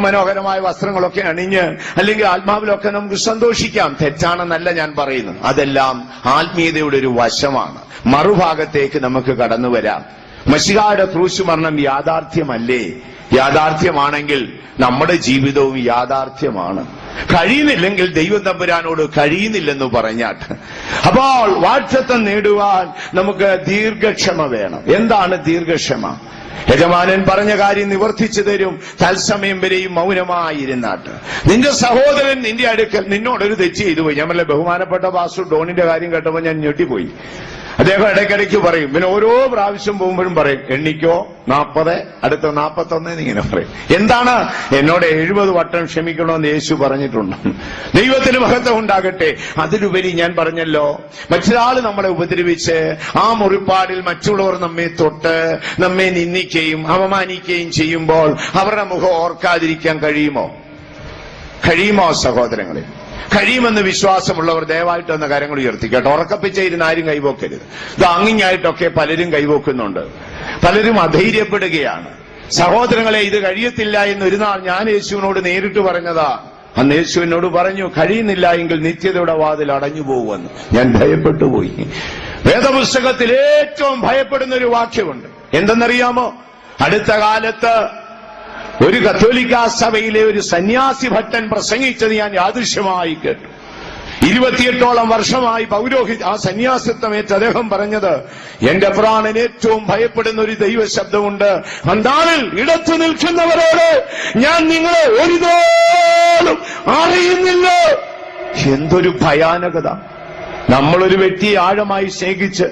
മനോഹരമായ വസ്ത്രങ്ങളൊക്കെ അണിഞ്ഞ് അല്ലെങ്കിൽ ആത്മാവിലൊക്കെ നമുക്ക് സന്തോഷിക്കാം. തെറ്റാണെന്നല്ല ഞാൻ പറയുന്നു. അതെല്ലാം ആത്മീയതയുടെ ഒരു വശമാണ്. മറുഭാഗത്തേക്ക് നമുക്ക് കടന്നു വരാം. മശിഹായുടെ ക്രൂശ് മരണം യാഥാർത്ഥ്യമല്ലേ? യാഥാർത്ഥ്യമാണെങ്കിൽ നമ്മുടെ ജീവിതവും യാഥാർത്ഥ്യമാണ്. കഴിയുന്നില്ലെങ്കിൽ ദൈവം തമ്പുരാനോട് കഴിയുന്നില്ലെന്ന് പറഞ്ഞാട്ട്. അപ്പോൾ വാഗ്ദത്തം നേടുവാൻ നമുക്ക് ദീർഘക്ഷമ വേണം. എന്താണ് ദീർഘക്ഷമ? യജമാനൻ പറഞ്ഞ കാര്യം നിവർത്തിച്ചു തരും, തത്സമയം വരെയും മൗനമായിരുന്നാട്ട്. നിന്റെ സഹോദരൻ നിന്റെ അടുക്കൽ നിന്നോടൊരു തെറ്റ് ചെയ്തു പോയി. ഞാൻ പറഞ്ഞ ബഹുമാനപ്പെട്ട പാസ്റ്റർ ഡോണിന്റെ കാര്യം കേട്ടപ്പോൾ ഞാൻ ഞെട്ടിപ്പോയി. അദ്ദേഹം ഇടയ്ക്കിടയ്ക്ക് പറയും, പിന്നെ ഓരോ പ്രാവശ്യം പോകുമ്പോഴും പറയും, എണ്ണിക്കോ 40, അടുത്ത 41 എന്നിങ്ങനെ പറയും. എന്താണ്? എന്നോട് 70 വട്ടം ക്ഷമിക്കണമെന്ന് യേശു പറഞ്ഞിട്ടുണ്ട്. ദൈവത്തിന് മഹത്വം ഉണ്ടാകട്ടെ. അതിലുപരി ഞാൻ പറഞ്ഞല്ലോ, മറ്റൊരാൾ നമ്മളെ ഉപദ്രവിച്ച് ആ മുറിപ്പാടിൽ മറ്റുള്ളവർ നമ്മെ തൊട്ട് നമ്മെ നിന്ദിക്കുകയും അപമാനിക്കുകയും ചെയ്യുമ്പോൾ അവരുടെ മുഖം ഓർക്കാതിരിക്കാൻ കഴിയുമോ? സഹോദരങ്ങളെ? കഴിയുമെന്ന് വിശ്വാസമുള്ളവർ ദയവായിട്ട് എന്ന കാര്യങ്ങൾ ഉയർത്തിക്കട്ടെ. ഉറക്കപ്പിച്ചിരുന്ന് ആരും കൈവോക്കരുത്. ഇത് അങ്ങിങ്ങായിട്ടൊക്കെ പലരും കൈവോക്കുന്നുണ്ട്. പലരും അധൈര്യപ്പെടുകയാണ്. സഹോദരങ്ങളെ, ഇത് കഴിയത്തില്ല എന്ന് ഒരു നാൾ ഞാൻ യേശുവിനോട് നേരിട്ട് പറഞ്ഞതാ. അന്ന് യേശു എന്നോട് പറഞ്ഞു, കഴിയുന്നില്ല എങ്കിൽ നിത്യതയുടെ വാതിൽ അടഞ്ഞു പോകുമെന്ന്. ഞാൻ ഭയപ്പെട്ടു പോയി. വേദപുസ്തകത്തിൽ ഏറ്റവും ഭയപ്പെടുന്ന ഒരു വാക്യമുണ്ട്. എന്തെന്നറിയാമോ? അടുത്ത കാലത്ത് ഒരു കത്തോലിക്ക സഭയിലെ ഒരു സന്യാസി ഭട്ടൻ പ്രസംഗിച്ചത് ഞാൻ യാദൃശ്യമായി കേട്ടു. 28ഓളം വർഷമായി പൗരോഹിത്യ ആ സന്യാസിത്വമേറ്റ് അദ്ദേഹം പറഞ്ഞത്, എന്റെ പ്രാണൻ ഏറ്റവും ഭയപ്പെടുന്ന ഒരു ദൈവശബ്ദമുണ്ട്. അന്താളിൽ ഇടത്തു നിൽക്കുന്നവരോട് ഞാൻ നിങ്ങളെ ഒരു നാളും അറിയുന്നില്ല. എന്തൊരു ഭയാനകത! നമ്മളൊരു വ്യക്തിയെ ആഴമായി സ്നേഹിച്ച്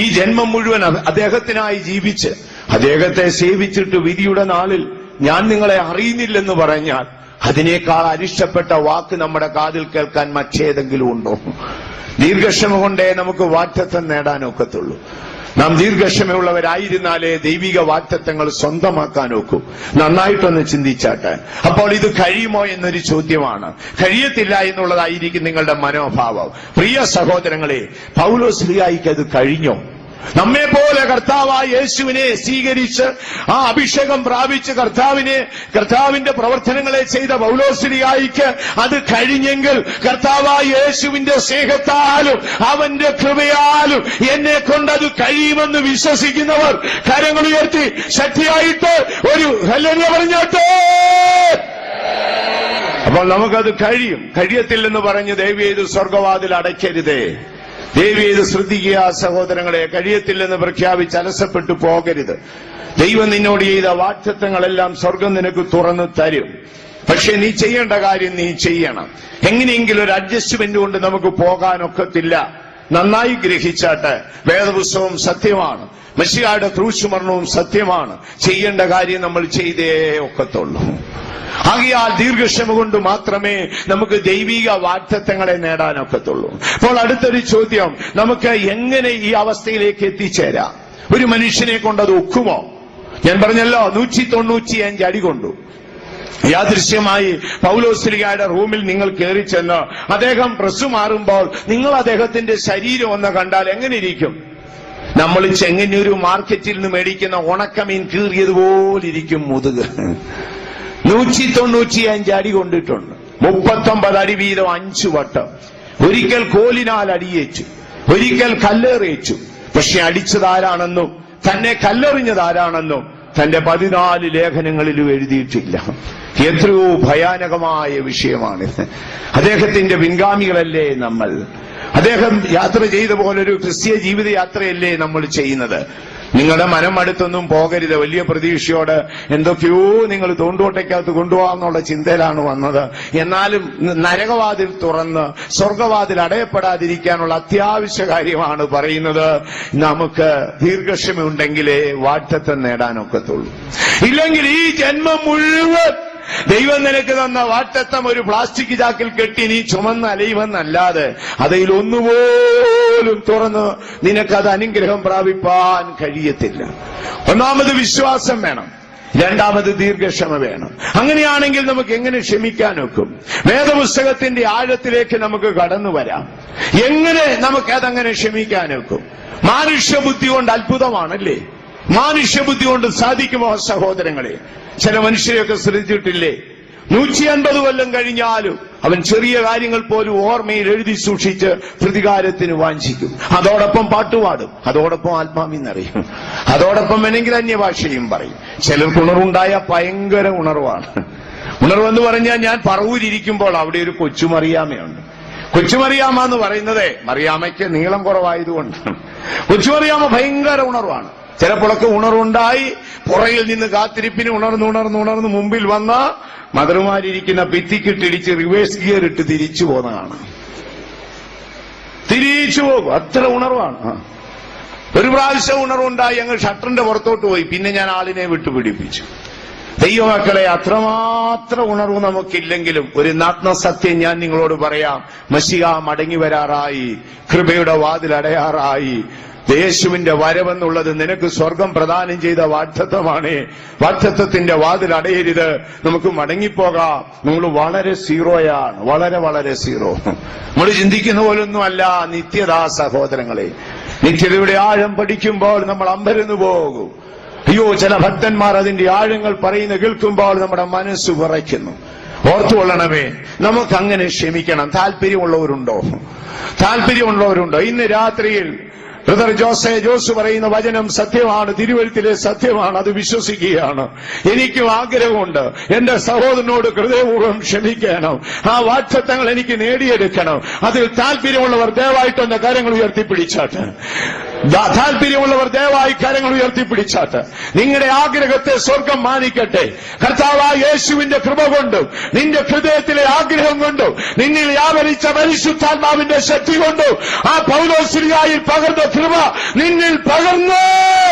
ഈ ജന്മം മുഴുവൻ അദ്ദേഹത്തിനായി ജീവിച്ച് അദ്ദേഹത്തെ സേവിച്ചിട്ട് വിധിയുടെ നാളിൽ ഞാൻ നിങ്ങളെ അറിയുന്നില്ലെന്ന് പറഞ്ഞാൽ അതിനേക്കാൾ അരിഷ്ടപ്പെട്ട വാക്ക് നമ്മുടെ കാതിൽ കേൾക്കാൻ മറ്റേതെങ്കിലും ഉണ്ടോ? ദീർഘക്ഷമ കൊണ്ടേ നമുക്ക് വാഗ്ദത്തം നേടാനൊക്കത്തുള്ളൂ. നാം ദീർഘക്ഷമയുള്ളവരായിരുന്നാലേ ദൈവിക വാഗ്ദത്തങ്ങൾ സ്വന്തമാക്കാൻ ഒക്കൂ. നന്നായിട്ടൊന്ന് ചിന്തിച്ചാട്ടെ. അപ്പോൾ ഇത് കഴിയുമോ എന്നൊരു ചോദ്യമാണ്. കഴിയത്തില്ല എന്നുള്ളതായിരിക്കും നിങ്ങളുടെ മനോഭാവം. പ്രിയ സഹോദരങ്ങളെ, പൗലോസ്ലീഹായ്ക്ക് അത് കഴിഞ്ഞോ? നമ്മെ പോലെ കർത്താവായ യേശുവിനെ സ്വീകരിച്ച് ആ അഭിഷേകം പ്രാപിച്ച് കർത്താവിന്റെ പ്രവർത്തനങ്ങളെ ചെയ്ത പൗലോസ്ലീഹായ്ക്ക് അത് കഴിഞ്ഞെങ്കിൽ കർത്താവായ യേശുവിന്റെ സ്നേഹത്താലും അവന്റെ കൃപയാലും എന്നെ കൊണ്ടത് കഴിയുമെന്ന് വിശ്വസിക്കുന്നവർ കരങ്ങൾ ഉയർത്തി ശക്തിയായിട്ട് ഒരു ഹല്ലേലൂയ പറഞ്ഞോട്ടെ. അപ്പോൾ നമുക്കത് കഴിയും. കഴിയത്തില്ലെന്ന് പറഞ്ഞ് ദയവേത് സ്വർഗവാതിൽ അടയ്ക്കരുതേ. ദയവേത് ശ്രദ്ധിക്കുക സഹോദരങ്ങളെ. കഴിയത്തില്ലെന്ന് പ്രഖ്യാപിച്ച് അലസപ്പെട്ടു പോകരുത്. ദൈവം നിന്നോട് ചെയ്ത വാഗ്ദത്തങ്ങളെല്ലാം സ്വർഗം നിനക്ക് തുറന്നു തരും. പക്ഷെ നീ ചെയ്യേണ്ട കാര്യം നീ ചെയ്യണം. എങ്ങനെയെങ്കിലും ഒരു അഡ്ജസ്റ്റ്മെന്റ് കൊണ്ട് നമുക്ക് പോകാനൊക്കത്തില്ല. നന്നായി ഗ്രഹിച്ചാട്ടെ. വേദപുസ്തകം സത്യമാണ്, മശിഹായുടെ ക്രൂശ് മരണവും സത്യമാണ്. ചെയ്യേണ്ട കാര്യം നമ്മൾ ചെയ്തേ ഒക്കത്തുള്ളൂ. ആകയാൽ ദീർഘക്ഷമ കൊണ്ട് മാത്രമേ നമുക്ക് ദൈവിക വാഗ്ദത്തങ്ങളെ നേടാനൊക്കത്തുള്ളൂ. അപ്പോൾ അടുത്തൊരു ചോദ്യം, നമുക്ക് എങ്ങനെ ഈ അവസ്ഥയിലേക്ക് എത്തിച്ചേരാം? ഒരു മനുഷ്യനെ കൊണ്ടത് ഒക്കുമോ? ഞാൻ പറഞ്ഞല്ലോ, 195 അടി കൊണ്ടു. യാദൃശ്യമായി പൗലോസ്ലീഹായുടെ റൂമിൽ നിങ്ങൾ കയറി ചെന്ന് അദ്ദേഹം ഡ്രസ്സ് മാറുമ്പോൾ നിങ്ങൾ അദ്ദേഹത്തിന്റെ ശരീരം ഒന്ന് കണ്ടാൽ എങ്ങനെ ഇരിക്കും? നമ്മൾ ചെങ്ങന്നൂർ മാർക്കറ്റിൽ നിന്ന് മേടിക്കുന്ന ഉണക്കമീൻ കീറിയതുപോലിരിക്കും മുതുക്. 195 അടി കൊണ്ടിട്ടുണ്ട്. 39 അടി വീതം 5 വട്ടം. ഒരിക്കൽ കോലിനാൽ അടിയേച്ചു, ഒരിക്കൽ കല്ലേറിയേച്ചു. പക്ഷെ അടിച്ചതാരാണെന്നും തന്നെ കല്ലെറിഞ്ഞതാരാണെന്നും തന്റെ 14 ലേഖനങ്ങളിലും എഴുതിയിട്ടില്ല. എത്രയോ ഭയാനകമായ വിഷയമാണിത്. അദ്ദേഹത്തിന്റെ പിൻഗാമികളല്ലേ നമ്മൾ? അദ്ദേഹം യാത്ര ചെയ്ത പോലൊരു ക്രിസ്തീയ ജീവിത യാത്രയല്ലേ നമ്മൾ ചെയ്യുന്നത്? നിങ്ങളുടെ മനം അടുത്തൊന്നും പോകരുത്. വലിയ പ്രതീക്ഷയോട് എന്തൊക്കെയോ നിങ്ങൾ തോണ്ടോട്ടയ്ക്കകത്ത് കൊണ്ടുപോകാന്നുള്ള ചിന്തയിലാണ് വന്നത്. എന്നാലും നരകവാതിൽ തുറന്ന് സ്വർഗവാതിൽ അടയപ്പെടാതിരിക്കാനുള്ള അത്യാവശ്യ കാര്യമാണ് പറയുന്നത്. നമുക്ക് ദീർഘക്ഷമയുണ്ടെങ്കിലേ വാഗ്ദത്തം നേടാനൊക്കത്തുള്ളൂ. ഇല്ലെങ്കിൽ ഈ ജന്മം മുഴുവൻ ദൈവം നിനക്ക് തന്ന വാഗ്ദത്തം ഒരു പ്ലാസ്റ്റിക് ചാക്കിൽ കെട്ടി നീ ചുമന്ന് അലയുമെന്നല്ലാതെ അതിൽ ഒന്നുപോലും തുറന്ന് നിനക്കത് അനുഗ്രഹം പ്രാപിപ്പാൻ കഴിയത്തില്ല. ഒന്നാമത് വിശ്വാസം വേണം, രണ്ടാമത് ദീർഘക്ഷമ വേണം. അങ്ങനെയാണെങ്കിൽ നമുക്ക് എങ്ങനെ ക്ഷമിക്കാനൊക്കും? വേദപുസ്തകത്തിന്റെ ആഴത്തിലേക്ക് നമുക്ക് കടന്നു വരാം. എങ്ങനെ നമുക്കതങ്ങനെ ക്ഷമിക്കാനൊക്കും? മാനുഷ്യബുദ്ധി കൊണ്ട് അത്ഭുതമാണല്ലേ? മാനുഷ്യബുദ്ധി കൊണ്ട് സാധിക്കുമോ സഹോദരങ്ങളെ? ചില മനുഷ്യരെയൊക്കെ ശ്രദ്ധിച്ചിട്ടില്ലേ? 150 കൊല്ലം കഴിഞ്ഞാലും അവൻ ചെറിയ കാര്യങ്ങൾ പോലും ഓർമ്മയിൽ എഴുതി സൂക്ഷിച്ച് പ്രതികാരത്തിന് വാഞ്ചിക്കും. അതോടൊപ്പം പാട്ടുപാടും, അതോടൊപ്പം ആത്മാവിന്നറിയും, അതോടൊപ്പം വേണമെങ്കിൽ അന്യഭാഷയും പറയും. ചിലർക്ക് ഉണർവുണ്ടായ ഭയങ്കര ഉണർവാണ്. ഉണർവെന്ന് പറഞ്ഞാൽ, ഞാൻ പറവൂരിയ്ക്കുമ്പോൾ അവിടെ ഒരു കൊച്ചുമറിയാമയുണ്ട്. കൊച്ചുമറിയാമ എന്ന് പറയുന്നത് മറിയാമയ്ക്ക് നീളം കുറവായതുകൊണ്ടാണ്. കൊച്ചുമറിയാമ ഭയങ്കര ഉണർവാണ്. ചിലപ്പോഴൊക്കെ ഉണർവുണ്ടായി പുറകിൽ നിന്ന് കാത്തിരിപ്പിന് ഉണർന്ന് മുമ്പിൽ വന്ന മദർമാരിയിരിക്കുന്ന ഭിത്തിക്കിട്ടിടിച്ച് റിവേഴ്സ് ഗിയർ ഇട്ട് തിരിച്ചു പോകുന്നതാണ്. തിരിച്ചു പോകും, അത്ര ഉണർവാണ്. ഒരു പ്രാവശ്യം ഉണർവുണ്ടായി അങ്ങ് ഷട്ടറിന്റെ പുറത്തോട്ട് പോയി. പിന്നെ ഞാൻ ആളിനെ വിട്ടുപിടിപ്പിച്ചു. ദൈവമക്കളെ, അത്രമാത്രം ഉണർവ് നമുക്കില്ലെങ്കിലും ഒരു ആത്മസത്യം ഞാൻ നിങ്ങളോട് പറയാം. മശിഹ മടങ്ങി വരാറായി, കൃപയുടെ വാതിൽ അടയാറായി. യേശുവിന്റെ വരവെന്നുള്ളത് നിനക്ക് സ്വർഗം പ്രദാനം ചെയ്ത വാഗ്ദത്തമാണ്. വാഗ്ദത്തത്തിന്റെ വാതിൽ അടയരുത്. നമുക്ക് മടങ്ങിപ്പോകാം. നമ്മൾ വളരെ സീറോയാണ്, വളരെ സീറോ. നമ്മൾ ചിന്തിക്കുന്ന പോലൊന്നുമല്ല നിത്യത സഹോദരങ്ങളെ. നിത്യതയുടെ ആഴം പഠിക്കുമ്പോൾ നമ്മൾ അമ്പരന്ന് പോകും. അയ്യോ, ചില ഭക്തന്മാർ അതിന്റെ ആഴങ്ങൾ പറയുന്ന കേൾക്കുമ്പോൾ നമ്മുടെ മനസ്സ് വിറയ്ക്കുന്നു. ഓർത്തുകൊള്ളണമേ, നമുക്കങ്ങനെ ക്ഷമിക്കണം. താല്പര്യമുള്ളവരുണ്ടോ? ഇന്ന് രാത്രിയിൽ ബ്രദർ ജോസ് പറയുന്ന വചനം സത്യമാണ്, തിരുവഴുത്തിലെ സത്യമാണ്. അത് വിശ്വസിക്കുകയാണ്. എനിക്കും ആഗ്രഹമുണ്ട് എന്റെ സഹോദരനോട് ഹൃദയപൂർവ്വം ക്ഷമിക്കണം. ആ വാഗ്ദത്തങ്ങൾ എനിക്ക് നേടിയെടുക്കണം. അതിൽ താല്പര്യമുള്ളവർ ദയവായിട്ടൊന്ന് കരങ്ങൾ ഉയർത്തിപ്പിടിച്ചാട്ട്. നിങ്ങളുടെ ആഗ്രഹത്തെ സ്വർഗം മാനിക്കട്ടെ. കർത്താവായ യേശുവിന്റെ കൃപ കൊണ്ടും നിന്റെ ഹൃദയത്തിലെ ആഗ്രഹം കൊണ്ടും നിന്നിൽ വ്യാപരിച്ച പരിശുദ്ധാത്മാവിന്റെ ശക്തി കൊണ്ടും ആ പൗലോസ്ലിഹായിൽ പകർന്ന കൃപ നിന്നിൽ പകർന്ന്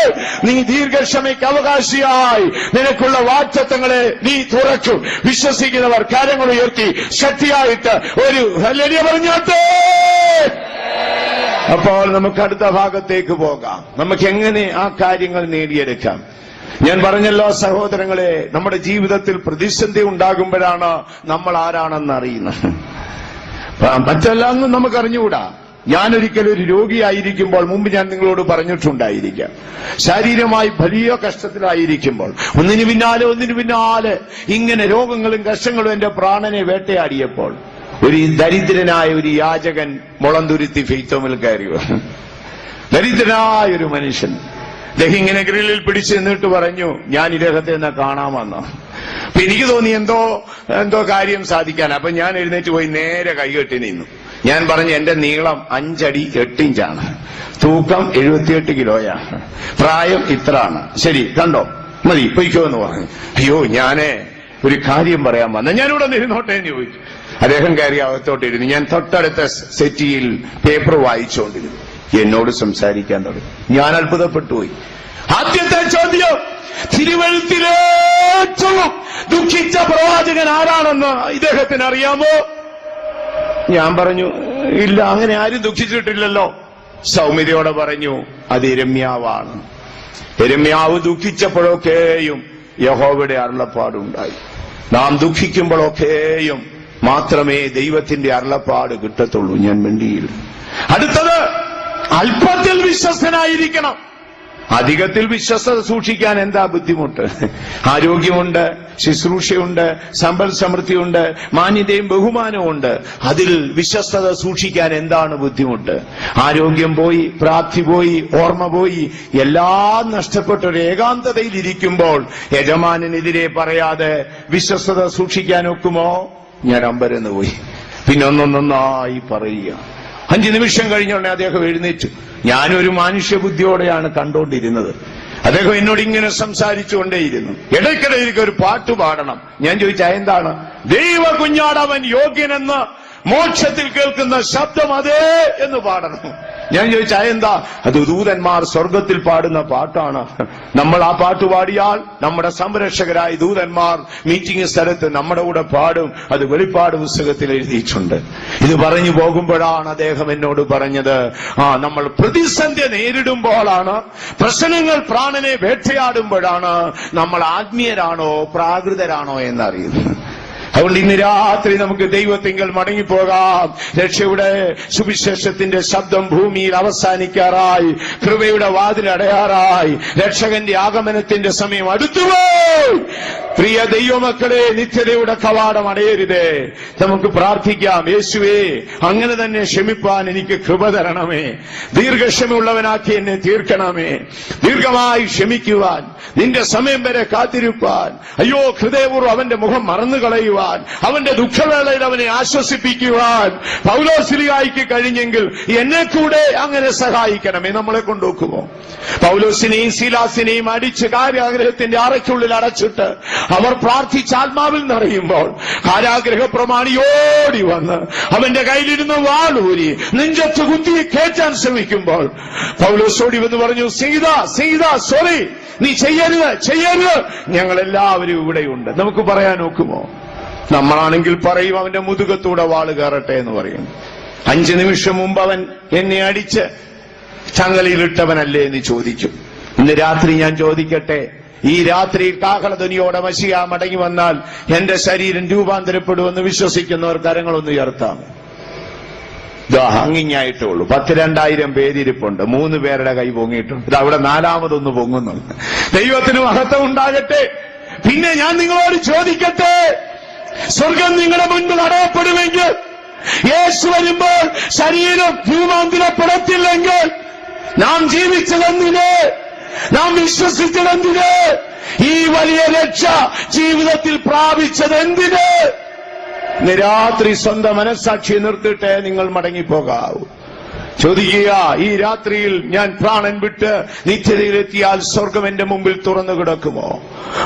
നീ ദീർഘക്ഷമയ്ക്ക് അവകാശിയായി നിനക്കുള്ള വാഗ്ദത്തങ്ങളെ നീ തുറക്കും. വിശ്വസിക്കുന്നവർ കരങ്ങൾ ഉയർത്തി ശക്തിയായിട്ട് ഒരു ഹല്ലേലൂയ പറഞ്ഞാട്ടെ. അപ്പോൾ നമുക്ക് അടുത്ത ഭാഗത്തേക്ക് പോകാം. നമുക്ക് എങ്ങനെ ആ കാര്യങ്ങൾ നേടിയെടുക്കാം? ഞാൻ പറഞ്ഞല്ലോ സഹോദരങ്ങളെ, നമ്മുടെ ജീവിതത്തിൽ പ്രതിസന്ധി ഉണ്ടാകുമ്പോഴാണ് നമ്മൾ ആരാണെന്ന് അറിയുന്നത്. മറ്റെല്ലാം നമുക്കറിഞ്ഞുകൂടാ. ഞാനൊരിക്കലും ഒരു രോഗിയായിരിക്കുമ്പോൾ, മുമ്പ് ഞാൻ നിങ്ങളോട് പറഞ്ഞിട്ടുണ്ടായിരിക്കാം, ശാരീരികമായി വലിയ കഷ്ടത്തിലായിരിക്കുമ്പോൾ ഒന്നിനു പിന്നാലെ ഇങ്ങനെ രോഗങ്ങളും കഷ്ടങ്ങളും എന്റെ പ്രാണനെ വേട്ടയാടിയപ്പോൾ ഒരു ദരിദ്രനായ ഒരു യാചകൻ മുളന്തുരുത്തി ഫെയ്ത്തോമിൽ കയറി വന്നു. ദരിദ്രനായ ഒരു മനുഷ്യൻ. അദ്ദേഹം ഇങ്ങനെ ഗ്രില്ലിൽ പിടിച്ച് നിന്നിട്ട് പറഞ്ഞു, ഞാൻ ഇദ്ദേഹത്തെ എന്നാ കാണാമെന്നോ. അപ്പൊ എനിക്ക് തോന്നി എന്തോ കാര്യം സാധിക്കാൻ. അപ്പൊ ഞാൻ എഴുന്നേറ്റ് പോയി നേരെ കൈകെട്ടി നിന്നു. ഞാൻ പറഞ്ഞു, എന്റെ നീളം 5 അടി 8 ഇഞ്ചാണ്, തൂക്കം 78 കിലോയാണ്, പ്രായം ഇത്രാണ്. ശരി, കണ്ടോ, മതി, പൊയ്ക്കോ എന്ന് പറഞ്ഞു. അയ്യോ, ഞാനേ ഒരു കാര്യം പറയാൻ വന്ന, ഞാനിവിടെ നിന്നോട്ടെ എന്ന് ചോദിച്ചു. അദ്ദേഹം കയറി അകത്തോട്ടിരുന്നു. ഞാൻ തൊട്ടടുത്ത സെറ്റിയിൽ പേപ്പർ വായിച്ചുകൊണ്ടിരുന്നു. എന്നോട് സംസാരിക്കാൻ തുടങ്ങി. ഞാൻ അത്ഭുതപ്പെട്ടുപോയി. ആദ്യത്തെ ചോദ്യം, തിരുവഴുത്തിലേറ്റവും ദുഃഖിച്ച പ്രവാചകൻ ആരാണെന്ന് ഇദ്ദേഹത്തിന് അറിയാമോ? ഞാൻ പറഞ്ഞു, ഇല്ല, അങ്ങനെ ആരും ദുഃഖിച്ചിട്ടില്ലല്ലോ. സൗമ്യതയോടെ പറഞ്ഞു, അത് യിരെമ്യാവാണ്. യിരെമ്യാവ് ദുഃഖിച്ചപ്പോഴൊക്കെയും യഹോവയുടെ അരുളപ്പാടുണ്ടായി. നാം ദുഃഖിക്കുമ്പോഴൊക്കെയും മാത്രമേ ദൈവത്തിന്റെ അരുളപ്പാട് കിട്ടത്തുള്ളൂ. ഞാൻ മിണ്ടിയില്ല. അടുത്തത്, അല്പത്തിൽ വിശ്വസ്തനായിരിക്കണം. അധികത്തിൽ വിശ്വസ്തത സൂക്ഷിക്കാൻ എന്താ ബുദ്ധിമുട്ട്? ആരോഗ്യമുണ്ട്, ശുശ്രൂഷയുണ്ട്, സമ്പൽ സമൃദ്ധിയുണ്ട്, മാന്യതയും ബഹുമാനവും ഉണ്ട്. അതിൽ വിശ്വസ്തത സൂക്ഷിക്കാൻ എന്താണ് ബുദ്ധിമുട്ട്? ആരോഗ്യം പോയി, പ്രാപ്തി പോയി, ഓർമ്മ പോയി, എല്ലാം നഷ്ടപ്പെട്ട ഒരു ഏകാന്തതയിൽ ഇരിക്കുമ്പോൾ യജമാനെതിരെ പറയാതെ വിശ്വസ്തത സൂക്ഷിക്കാൻ ഒക്കുമോ? ഞാൻ അമ്പരന്ന് പോയി. പിന്നെ ഒന്നൊന്നായി പറയുക. 5 നിമിഷം കഴിഞ്ഞോണ്ടേ അദ്ദേഹം എഴുന്നേറ്റു. ഞാനൊരു മനുഷ്യബുദ്ധിയോടെയാണ് കണ്ടുകൊണ്ടിരുന്നത്. അദ്ദേഹം എന്നോട് ഇങ്ങനെ സംസാരിച്ചുകൊണ്ടേയിരുന്നു. ഇടയ്ക്കിടയിൽ ഒരു പാട്ട് പാടണം. ഞാൻ ചോദിച്ചാ എന്താണ്? ദൈവ കുഞ്ഞാടവൻ യോഗ്യനെന്ന് മോക്ഷത്തിൽ കേൾക്കുന്ന ശബ്ദം അതേ എന്ന് പാടണം. ഞാൻ ചോദിച്ചാ എന്താ? അത് ദൂതന്മാർ സ്വർഗത്തിൽ പാടുന്ന പാട്ടാണ്. നമ്മൾ ആ പാട്ട് പാടിയാൽ നമ്മുടെ സംരക്ഷകരായ ദൂതന്മാർ മീറ്റിംഗ് സ്ഥലത്ത് നമ്മുടെ കൂടെ പാടും. അത് വെളിപ്പാട് പുസ്തകത്തിൽ എഴുതിയിട്ടുണ്ട്. ഇത് പറഞ്ഞു പോകുമ്പോഴാണ് അദ്ദേഹം എന്നോട് പറഞ്ഞത്, നമ്മൾ പ്രതിസന്ധി നേരിടുമ്പോഴാണ്, പ്രശ്നങ്ങൾ പ്രാണനെ വേട്ടയാടുമ്പോഴാണ് നമ്മൾ ആത്മീയരാണോ പ്രാകൃതരാണോ എന്നറിയുന്നത്. അതുകൊണ്ട് ഇന്ന് രാത്രി നമുക്ക് ദൈവത്തിങ്കൽ മടങ്ങിപ്പോകാം. രക്ഷയുടെ സുവിശേഷത്തിന്റെ ശബ്ദം ഭൂമിയിൽ അവസാനിക്കാറായി, കൃപയുടെ വാതിലടയാറായി, രക്ഷകന്റെ ആഗമനത്തിന്റെ സമയം അടുത്തുപോയി. പ്രിയ ദൈവമക്കളെ, നിത്യതയുടെ കവാടം അടയരുതേ. നമുക്ക് പ്രാർത്ഥിക്കാം. യേശുവേ, അങ്ങനെ തന്നെ ക്ഷമിപ്പാൻ എനിക്ക് കൃപ തരണമേ. ദീർഘക്ഷമയുള്ളവനാക്കി എന്നെ തീർക്കണമേ. ദീർഘമായി ക്ഷമിക്കുവാൻ, നിന്റെ സമയം വരെ കാത്തിരിപ്പാൻ, അയ്യോ ഹൃദയപൂർവ്വം അവന്റെ മുഖം മറന്നു കളയുവാൻ, അവന്റെ ദുഃഖവേളയിൽ അവനെ ആശ്വസിപ്പിക്കുവാൻ പൗലോസ്ലിഹായ്ക്ക് കഴിഞ്ഞെങ്കിൽ എന്നെ കൂടെ അങ്ങനെ സഹായിക്കണമേ. നമ്മളെ കൊണ്ടുപോക്കുമോ? പൗലോസിനെയും ശീലാസിനെയും അടിച്ച് കാരാഗ്രഹത്തിന്റെ അറയ്ക്കുള്ളിൽ അടച്ചിട്ട് അവർ പ്രാർത്ഥിച്ച ആത്മാവിൽ നിറയുമ്പോൾ കാരാഗ്രഹ പ്രമാണിയോടി വന്ന് അവന്റെ കയ്യിലിരുന്ന് വാളൂരി നെഞ്ചത്ത് കുത്തി കയറ്റാൻ ശ്രമിക്കുമ്പോൾ പൗലോസോടി വന്ന് പറഞ്ഞു, സീത സോറി, നീ ചെയ്യരുത്, ഞങ്ങളെല്ലാവരും ഇവിടെയുണ്ട്. നമുക്ക് പറയാൻ നോക്കുമോ? നമ്മളാണെങ്കിൽ പറയും, അവന്റെ മുതുകത്തൂടെ വാള് കയറട്ടെ എന്ന് പറയും. 5 നിമിഷം മുമ്പ് അവൻ എന്നെ അടിച്ച് ചങ്ങലയിലിട്ടവനല്ലേ എന്ന് ചോദിക്കും. ഇന്ന് രാത്രി ഞാൻ ചോദിക്കട്ടെ, ഈ രാത്രി കാഹളധ്വനിയോടെ മശിഹ മടങ്ങി വന്നാൽ എന്റെ ശരീരം രൂപാന്തരപ്പെടുമെന്ന് വിശ്വസിക്കുന്നവർ കരങ്ങളൊന്ന് ഉയർത്താം. അങ്ങിങ്ങായിട്ടേ ഉള്ളൂ. 10,000 പേരിരിപ്പുണ്ട്. 3 പേരുടെ കൈ പൊങ്ങിയിട്ടുണ്ട്. ഇത് അവിടെ 4ാമതൊന്ന് പൊങ്ങുന്നുണ്ട്. ദൈവത്തിന് മഹത്വം ഉണ്ടാകട്ടെ. പിന്നെ ഞാൻ നിങ്ങളോട് ചോദിക്കട്ടെ, സ്വർഗം നിങ്ങളുടെ മുൻപിൽ അടയപ്പെടുമെങ്കിൽ, യേശു വരുമ്പോൾ ശരീരം രൂപാന്തരപ്പെടത്തില്ലെങ്കിൽ, നാം ജീവിച്ചതെന്തിന്? നാം വിശ്വസിച്ചതെന്തിന്? ഈ വലിയ രക്ഷ ജീവിതത്തിൽ പ്രാപിച്ചതെന്തിന്? രാത്രി സ്വന്തം മനസ്സാക്ഷി നിർത്തിയിട്ട് നിങ്ങൾ മടങ്ങിപ്പോകാവൂ. ചോദിക്കുക, ഈ രാത്രിയിൽ ഞാൻ പ്രാണൻ വിട്ട് നിത്യതയിലെത്തിയാൽ സ്വർഗം എന്റെ മുമ്പിൽ തുറന്നു കിടക്കുമോ?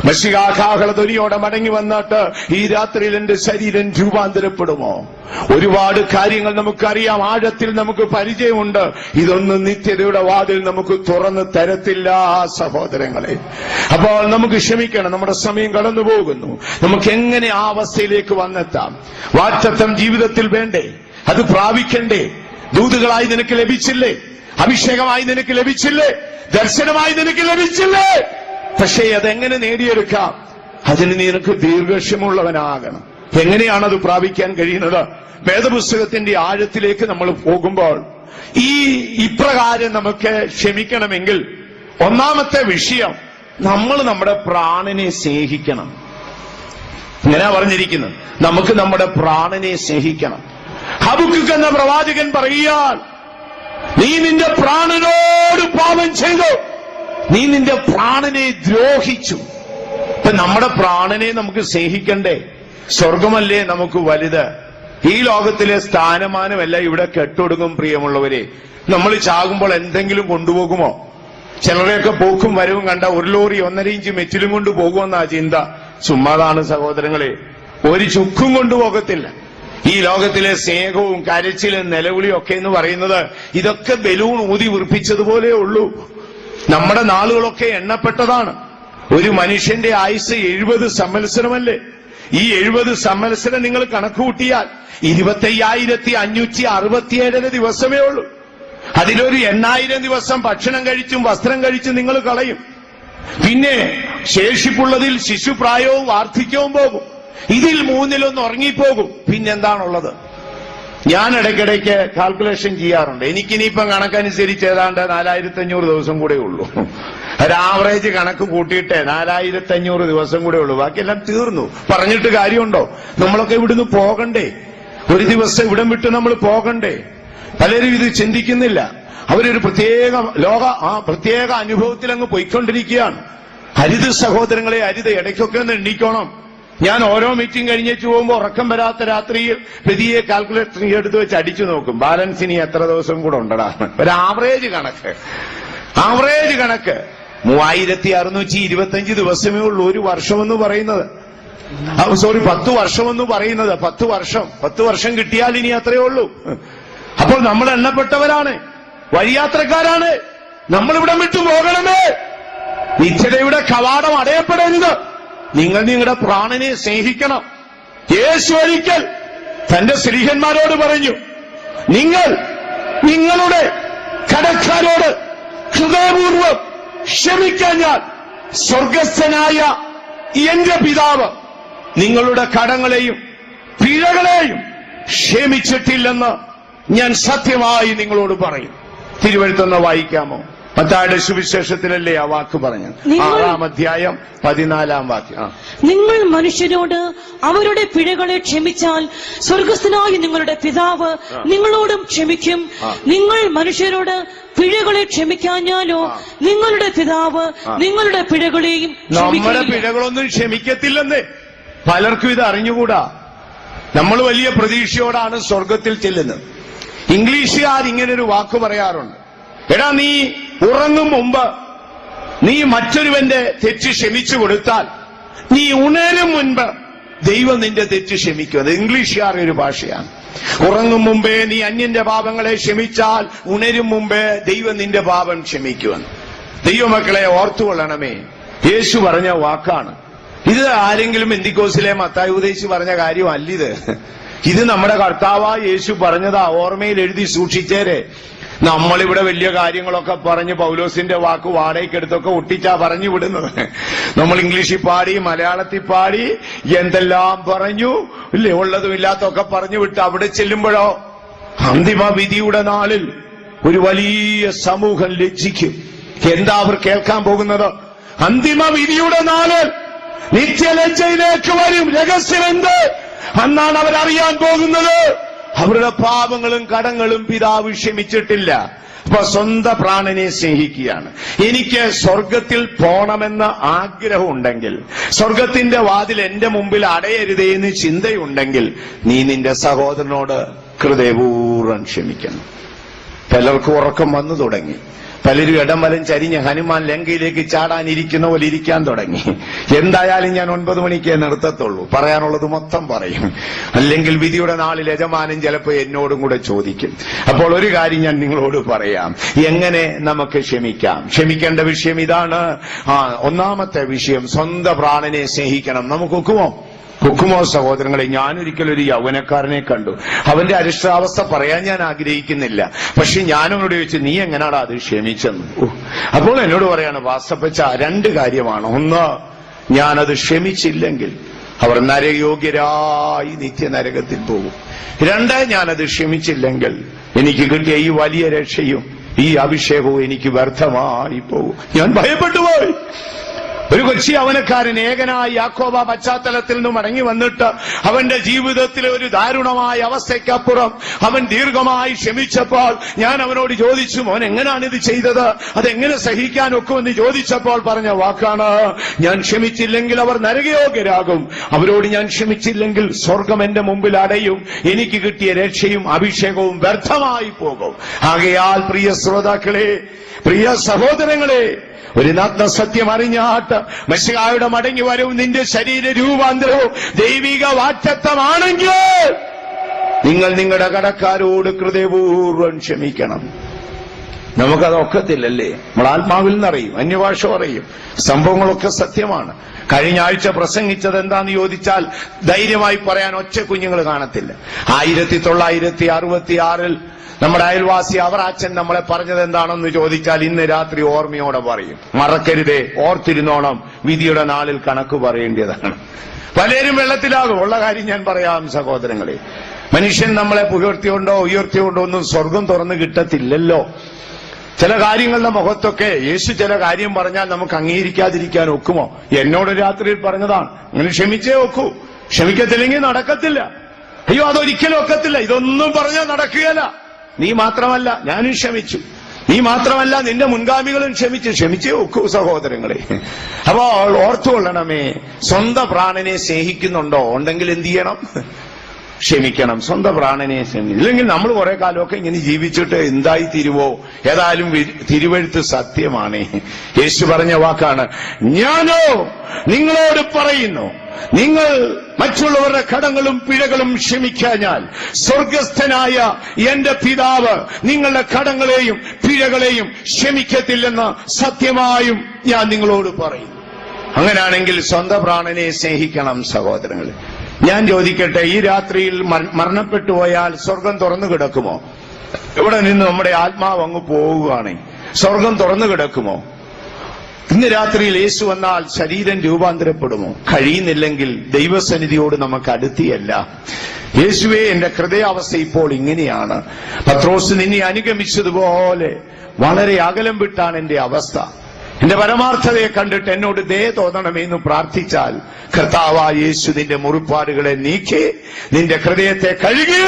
മശിഹ കാഹളധ്വനിയോടെ മടങ്ങി വന്നിട്ട് ഈ രാത്രിയിൽ എന്റെ ശരീരം രൂപാന്തരപ്പെടുമോ? ഒരുപാട് കാര്യങ്ങൾ നമുക്കറിയാം, ആഴത്തിൽ നമുക്ക് പരിചയമുണ്ട്. ഇതൊന്നും നിത്യതയുടെ വാതിൽ നമുക്ക് തുറന്നു തരത്തില്ല സഹോദരങ്ങളെ. അപ്പോൾ നമുക്ക് ക്ഷമിക്കണം. നമ്മുടെ സമയം കടന്നു പോകുന്നു. നമുക്ക് എങ്ങനെ ആ അവസ്ഥയിലേക്ക് വന്നെത്താം? വാഗ്ദത്തം ജീവിതത്തിൽ വേണ്ടേ? അത് പ്രാപിക്കണ്ടേ? ദൂതുകളായി നിനക്ക് ലഭിച്ചില്ലേ? അഭിഷേകമായി നിനക്ക് ലഭിച്ചില്ലേ? ദർശനമായി നിനക്ക് ലഭിച്ചില്ലേ? പക്ഷേ അതെങ്ങനെ നേടിയെടുക്കാം? അതിന് നിനക്ക് ദീർഘക്ഷമുള്ളവനാകണം. എങ്ങനെയാണത് പ്രാപിക്കാൻ കഴിയുന്നത്? വേദപുസ്തകത്തിന്റെ ആഴത്തിലേക്ക് നമ്മൾ പോകുമ്പോൾ ഇപ്രകാരം നമുക്ക് ക്ഷമിക്കണമെങ്കിൽ ഒന്നാമത്തെ വിഷയം, നമ്മൾ നമ്മുടെ പ്രാണനെ സ്നേഹിക്കണം. ഇങ്ങനെ പറഞ്ഞിരിക്കുന്നത്, നമുക്ക് നമ്മുടെ പ്രാണനെ സ്നേഹിക്കണം. ഹബക്കുക്ക് എന്ന പ്രവാചകൻ പറയുകയാൽ, നീ നിന്റെ പ്രാണനോട് പാപം ചെയ്തു, നീ നിന്റെ പ്രാണനെ ദ്രോഹിച്ചു. ഇപ്പൊ നമ്മുടെ പ്രാണനെ നമുക്ക് സ്നേഹിക്കണ്ടേ? സ്വർഗമല്ലേ നമുക്ക് വലുത്? ഈ ലോകത്തിലെ സ്ഥാനമാനമല്ല ഇവിടെ കെട്ടൊടുങ്ങും. പ്രിയമുള്ളവരെ, നമ്മൾ ചാകുമ്പോൾ എന്തെങ്കിലും കൊണ്ടുപോകുമോ? ചിലരെയൊക്കെ പോക്കും വരവും കണ്ട 1 ലോറി 1.5 ഇഞ്ച് മെറ്റിലും കൊണ്ട് പോകുമെന്നാ ചിന്ത. ചുമ്മാതാണ് സഹോദരങ്ങളെ, ഒരു ചുക്കും കൊണ്ടുപോകത്തില്ല. ഈ ലോകത്തിലെ സ്നേഹവും കരച്ചിലും നിലവിളിയും ഒക്കെ എന്ന് പറയുന്നത് ഇതൊക്കെ ബലൂൺ ഊതി വീർപ്പിച്ചതുപോലെ ഉള്ളൂ. നമ്മുടെ നാളുകളൊക്കെ എണ്ണപ്പെട്ടതാണ്. ഒരു മനുഷ്യന്റെ ആയുസ് 70 സംവത്സരമല്ലേ? ഈ 70 സംവത്സരം നിങ്ങൾ കണക്കുകൂട്ടിയാൽ 25,567 ദിവസമേ ഉള്ളൂ. അതിലൊരു 8,000 ദിവസം ഭക്ഷണം കഴിച്ചും വസ്ത്രം കഴിച്ചും നിങ്ങൾ കളയും. പിന്നെ ശേഷിപ്പുള്ളതിൽ ശിശുപ്രായവും വാർദ്ധക്യവും പോകും. ഇതിൽ 3-1 ഉറങ്ങിപ്പോകും. പിന്നെന്താണുള്ളത്? ഞാൻ ഇടയ്ക്കിടയ്ക്ക് കാൽക്കുലേഷൻ ചെയ്യാറുണ്ട്. എനിക്കിനിയിപ്പം കണക്കനുസരിച്ച് ഏതാണ്ട് 4500 ദിവസം കൂടെ ഉള്ളൂ. ഒരു ആവറേജ് കണക്ക് കൂട്ടിയിട്ടേ 4500 ദിവസം കൂടെ ഉള്ളൂ. ബാക്കിയെല്ലാം തീർന്നു. പറഞ്ഞിട്ട് കാര്യമുണ്ടോ? നമ്മളൊക്കെ ഇവിടുന്ന് പോകണ്ടേ? ഒരു ദിവസം ഇവിടം വിട്ട് നമ്മൾ പോകണ്ടേ? പലരും ഇത് ചിന്തിക്കുന്നില്ല. അവരൊരു പ്രത്യേക അനുഭവത്തിൽ അങ്ങ് പോയിക്കൊണ്ടിരിക്കുകയാണ്. ഹരിത സഹോദരങ്ങളെ, ഹരിത ഇടയ്ക്കൊക്കെ ഒന്ന് എണ്ണിക്കോണം. ഞാൻ ഓരോ മീറ്റിംഗ് കഴിഞ്ഞേച്ചു പോകുമ്പോൾ ഉറക്കം വരാത്ത രാത്രിയിൽ പ്രതിയെ കാൽക്കുലേറ്റർ എടുത്ത് വെച്ച് അടിച്ചു നോക്കും. ബാലൻസ് ഇനി എത്ര ദിവസം കൂടെ ഉണ്ടടാ. ഒരു ആവറേജ് കണക്ക് 3625 ദിവസമേ ഉള്ളൂ ഒരു വർഷമെന്ന് പറയുന്നത്. 10 വർഷമെന്ന് പറയുന്നത്. 10 വർഷം കിട്ടിയാൽ ഇനി അത്രയേ ഉള്ളൂ. അപ്പോൾ നമ്മൾ എണ്ണപ്പെട്ടവരാണ്, വഴിയാത്രക്കാരാണ്. നമ്മളിവിടെ വിട്ടു പോകണമേ. നിത്യതയുടെ കവാടം അടയപ്പെടരുത്. നിങ്ങൾ നിങ്ങളുടെ പ്രാണനെ സ്നേഹിക്കണം. യേശു ഒരിക്കൽ തന്റെ സ്ത്രീഹന്മാരോട് പറഞ്ഞു, നിങ്ങൾ നിങ്ങളുടെ കടക്കാരോട് ഹൃദയപൂർവ്വം ക്ഷമിക്കഞ്ഞാൽ സ്വർഗസ്ഥനായ എന്റെ പിതാവ് നിങ്ങളുടെ കടങ്ങളെയും പിഴകളെയും ക്ഷമിച്ചിട്ടില്ലെന്ന് ഞാൻ സത്യമായി നിങ്ങളോട് പറയും. തിരുവെഴുത്തൊന്ന് വായിക്കാമോ? മത്തായിയുടെ സുവിശേഷത്തിലല്ലേ ആ വാക്ക് പറഞ്ഞത്? 6-ാം അധ്യായം 14-ാം വാക്യം. നിങ്ങൾ മനുഷ്യരോട് അവരുടെ പിഴകളെ ക്ഷമിച്ചാൽ സ്വർഗസ്ഥനായ നിങ്ങളുടെ പിതാവ് നിങ്ങളോടും ക്ഷമിക്കും. നിങ്ങൾ മനുഷ്യരോട് പിഴകളെ ക്ഷമിക്കാഞ്ഞാലോ നിങ്ങളുടെ പിതാവ് നിങ്ങളുടെ പിഴകളെയും നമ്മുടെ പിഴകളൊന്നും ക്ഷമിക്കത്തില്ലെന്ന് പലർക്കും ഇത് അറിഞ്ഞുകൂടാ. നമ്മൾ വലിയ പ്രതീക്ഷയോടാണ് സ്വർഗത്തിൽ ചെല്ലുന്നത്. ഇംഗ്ലീഷുകാർ ഇങ്ങനൊരു വാക്ക് പറയാറുണ്ട്. എടാ, നീ ഉറങ്ങും മുമ്പ് നീ മറ്റൊരുവന്റെ തെറ്റ് ക്ഷമിച്ചു കൊടുത്താൽ നീ ഉണരും മുൻപ് ദൈവം നിന്റെ തെറ്റ് ക്ഷമിക്കും. ഇംഗ്ലീഷുകാരുടെ ഒരു ഭാഷയാണ്. ഉറങ്ങും മുമ്പേ നീ അന്യന്റെ പാപങ്ങളെ ക്ഷമിച്ചാൽ ഉണരും മുമ്പേ ദൈവം നിന്റെ പാപം ക്ഷമിക്കുമെന്ന്. ദൈവമക്കളെ ഓർത്തുകൊള്ളണമേ, യേശു പറഞ്ഞ വാക്കാണ് ഇത്. ആരെങ്കിലും പെന്തിക്കോസിലെ മത്തായി ഉപദേശിച്ച് പറഞ്ഞ കാര്യമല്ലിത്. ഇത് നമ്മുടെ കർത്താവായ യേശു പറഞ്ഞതാ. ഓർമ്മയിൽ എഴുതി സൂക്ഷിച്ചേരെ. നമ്മളിവിടെ വലിയ കാര്യങ്ങളൊക്കെ പറഞ്ഞ് പൗലോസിന്റെ വാക്ക് വാടകയ്ക്കെടുത്തൊക്കെ ഒട്ടിച്ചാ പറഞ്ഞു വിടുന്നത്. നമ്മൾ ഇംഗ്ലീഷിൽ പാടി, മലയാളത്തിൽ പാടി, എന്തെല്ലാം പറഞ്ഞു ഇല്ലേ, ഉള്ളതും ഇല്ലാത്തൊക്കെ പറഞ്ഞു വിട്ട് അവിടെ ചെല്ലുമ്പോഴോ അന്തിമ വിധിയുടെ നാളിൽ ഒരു വലിയ സമൂഹം ലജ്ജിക്കും. എന്താ അവർ കേൾക്കാൻ പോകുന്നത്? അന്തിമ വിധിയുടെ നാളിൽ നിത്യലജ്ജയിലേക്ക് വരും. രഹസ്യം എന്ത്? അന്നാണ് അവരറിയാൻ പോകുന്നത് അവരുടെ പാപങ്ങളും കടങ്ങളും പിതാവ് ക്ഷമിച്ചിട്ടില്ല. അപ്പൊ സ്വന്തം പ്രാണനെ സ്നേഹിക്കുകയാണ്. എനിക്ക് സ്വർഗത്തിൽ പോണമെന്ന ആഗ്രഹമുണ്ടെങ്കിൽ, സ്വർഗത്തിന്റെ വാതിൽ എന്റെ മുമ്പിൽ അടയരുതേ എന്ന് ചിന്തയുണ്ടെങ്കിൽ, നീ നിന്റെ സഹോദരനോട് ഹൃദയപൂർവ്വം ക്ഷമിക്കണം. പലർക്കും ഉറക്കം വന്നു തുടങ്ങി. പലരും ഇടം വലം ചരിഞ്ഞ് ഹനുമാൻ ലങ്കയിലേക്ക് ചാടാനിരിക്കുന്ന പോലെ ഇരിക്കാൻ തുടങ്ങി. എന്തായാലും ഞാൻ 9 മണിക്കേ നിർത്തത്തുള്ളൂ, പറയാനുള്ളത് മൊത്തം പറയും. അല്ലെങ്കിൽ വിധിയുടെ നാളിൽ യജമാനൻ ചിലപ്പോൾ എന്നോടും കൂടെ ചോദിക്കും. അപ്പോൾ ഒരു കാര്യം ഞാൻ നിങ്ങളോട് പറയാം, എങ്ങനെ നമുക്ക് ക്ഷമിക്കാം. ക്ഷമിക്കേണ്ട വിഷയം ഇതാണ്. ഒന്നാമത്തെ വിഷയം, സ്വന്തം പ്രാണനെ സ്നേഹിക്കണം. നമുക്ക് ഒക്കുമോ സഹോദരങ്ങളെ? ഞാനൊരിക്കലൊരു യൗവനക്കാരനെ കണ്ടു. അവന്റെ അരിഷ്ടാവസ്ഥ പറയാൻ ഞാൻ ആഗ്രഹിക്കുന്നില്ല. പക്ഷെ ഞാനവനോട് ചോദിച്ചു, നീ എങ്ങനെയാടാ അത് ക്ഷമിച്ചെന്ന്. അപ്പോൾ എന്നോട് പറയാണ്, വാസ്തവച്ച 2 കാര്യമാണ്. ഒന്ന്, ഞാനത് ക്ഷമിച്ചില്ലെങ്കിൽ അവർ നരയോഗ്യരായി നിത്യനരകത്തിൽ പോകും. 2, ഞാനത് ക്ഷമിച്ചില്ലെങ്കിൽ എനിക്ക് കിട്ടിയ ഈ വലിയ രക്ഷയും ഈ അഭിഷേകവും എനിക്ക് വ്യർത്ഥമായി പോകും. ഞാൻ ഭയപ്പെട്ടുപോയി. ഒരു കൊച്ചി യൗവനക്കാരൻ ഏകനായി യാക്കോബ പശ്ചാത്തലത്തിൽ നിന്ന് മടങ്ങി വന്നിട്ട് അവന്റെ ജീവിതത്തിലെ ഒരു ദാരുണമായ അവസ്ഥയ്ക്കപ്പുറം അവൻ ദീർഘമായി ക്ഷമിച്ചപ്പോൾ ഞാൻ അവനോട് ചോദിച്ചു, മോൻ എങ്ങനെയാണ് ഇത് ചെയ്തത്? അതെങ്ങനെ സഹിക്കാൻ ഒക്കുമെന്ന് ചോദിച്ചപ്പോൾ പറഞ്ഞ വാക്കാണ്, ഞാൻ ക്ഷമിച്ചില്ലെങ്കിൽ അവർ നരകയോഗ്യരാകും. അവരോട് ഞാൻ ക്ഷമിച്ചില്ലെങ്കിൽ സ്വർഗം എന്റെ മുമ്പിൽ അടയും. എനിക്ക് കിട്ടിയ രക്ഷയും അഭിഷേകവും വ്യർത്ഥമായി പോകും. ആകയാൽ പ്രിയ ശ്രോതാക്കളെ, പ്രിയ സഹോദരങ്ങളെ, ഒരു സത്യം അറിഞ്ഞാട്ട് മെസ്സിഹായുടെ മടങ്ങി വരവും നിന്റെ ശരീര രൂപാന്തരവും ദൈവിക വാറ്റത്വമാണെങ്കിൽ നിങ്ങൾ നിങ്ങളുടെ കടക്കാരോട് ഹൃദയപൂർവ്വം ക്ഷമിക്കണം. നമുക്കതൊക്കത്തില്ലല്ലേ? നമ്മൾ ആത്മാവിൽ നിന്നറിയും, അന്യഭാഷ പറയും, സംഭവങ്ങളൊക്കെ സത്യമാണ്. കഴിഞ്ഞ ആഴ്ച പ്രസംഗിച്ചത് എന്താന്ന് ചോദിച്ചാൽ ധൈര്യമായി പറയാൻ ഒറ്റ കുഞ്ഞുങ്ങൾ കാണത്തില്ല. 1966 നമ്മുടെ അയൽവാസി അവർ അച്ഛൻ നമ്മളെ പറഞ്ഞത് എന്താണെന്ന് ചോദിച്ചാൽ ഇന്ന് രാത്രി ഓർമ്മയോടെ പറയും. മറക്കരുതേ, ഓർത്തിരുന്നോണം, വിധിയുടെ നാളിൽ കണക്ക് പറയേണ്ടതാണ്. പലരും വെള്ളത്തിലാകും. ഉള്ള കാര്യം ഞാൻ പറയാം സഹോദരങ്ങളെ. മനുഷ്യൻ നമ്മളെ പുകഴ്ത്തിയോണ്ടോ ഉയർത്തിയോണ്ടോ ഒന്നും സ്വർഗം തുറന്നു കിട്ടത്തില്ലല്ലോ. ചില കാര്യങ്ങളുടെ മുഖത്തൊക്കെ യേശു ചില കാര്യം പറഞ്ഞാൽ നമുക്ക് അംഗീകരിക്കാതിരിക്കാൻ ഒക്കുമോ? എന്നോട് രാത്രിയിൽ പറഞ്ഞതാണ്, അങ്ങനെ ക്ഷമിച്ചേ ഒക്കൂ, ക്ഷമിക്കത്തില്ലെങ്കിൽ നടക്കത്തില്ല. അയ്യോ, അതൊരിക്കലും ഒക്കത്തില്ല, ഇതൊന്നും പറഞ്ഞാൽ നടക്കുകയല്ല. നീ മാത്രമല്ല ഞാനും ക്ഷമിച്ചു, നീ മാത്രമല്ല നിന്റെ മുൻഗാമികളും ക്ഷമിച്ചേ ഒക്കൂ സഹോദരങ്ങളെ. അപ്പോൾ ഓർത്തുകൊള്ളണമേ, സ്വന്തം പ്രാണനെ സ്നേഹിക്കുന്നുണ്ടോ? ഉണ്ടെങ്കിൽ എന്ത് ചെയ്യണം? ക്ഷമിക്കണം. സ്വന്തം പ്രാണനെ ക്ഷമിക്കണം. ഇല്ലെങ്കിൽ നമ്മൾ കുറെ കാലമൊക്കെ ഇങ്ങനെ ജീവിച്ചിട്ട് എന്തായി തീരുവോ? ഏതായാലും തിരുവെഴുത്ത് സത്യമാണ്. യേശു പറഞ്ഞ വാക്കാണ്, ഞാനോ നിങ്ങളോട് പറയുന്നു, നിങ്ങൾ മറ്റുള്ളവരുടെ കടങ്ങളും പിഴകളും ക്ഷമിക്കാഞ്ഞാൽ സ്വർഗസ്ഥനായ എന്റെ പിതാവ് നിങ്ങളുടെ കടങ്ങളെയും പിഴകളെയും ക്ഷമിക്കത്തില്ലെന്ന് സത്യമായും ഞാൻ നിങ്ങളോട് പറയും. അങ്ങനെയാണെങ്കിൽ സ്വന്തം പ്രാണനെ സ്നേഹിക്കണം സഹോദരങ്ങളെ. ഞാൻ ചോദിക്കട്ടെ, ഈ രാത്രിയിൽ മരണപ്പെട്ടു പോയാൽ സ്വർഗം തുറന്നു കിടക്കുമോ? ഇവിടെ നിന്ന് നമ്മുടെ ആത്മാവ് അങ്ങ് പോവുകയാണ്, സ്വർഗം തുറന്നു കിടക്കുമോ? ഇന്ന് രാത്രിയിൽ യേശു വന്നാൽ ശരീരം രൂപാന്തരപ്പെടുമോ? കഴിയുന്നില്ലെങ്കിൽ ദൈവസന്നിധിയോട് നമുക്ക് അടുത്തിയല്ല. യേശുവേ, എന്റെ ഹൃദയാവസ്ഥ ഇപ്പോൾ ഇങ്ങനെയാണ്. പത്രോസ് നിന്നെ അനുഗമിച്ചതുപോലെ വളരെ അകലം വിട്ടാണ് എന്റെ അവസ്ഥ. എന്റെ പരമാർത്ഥതയെ കണ്ടിട്ട് എന്നോട് ദയ തോന്നണമേ എന്ന് പ്രാർത്ഥിച്ചാൽ കർത്താവായ യേശു നിന്റെ മുറിപ്പാടുകളെ നീക്കി നിന്റെ ഹൃദയത്തെ കഴുകി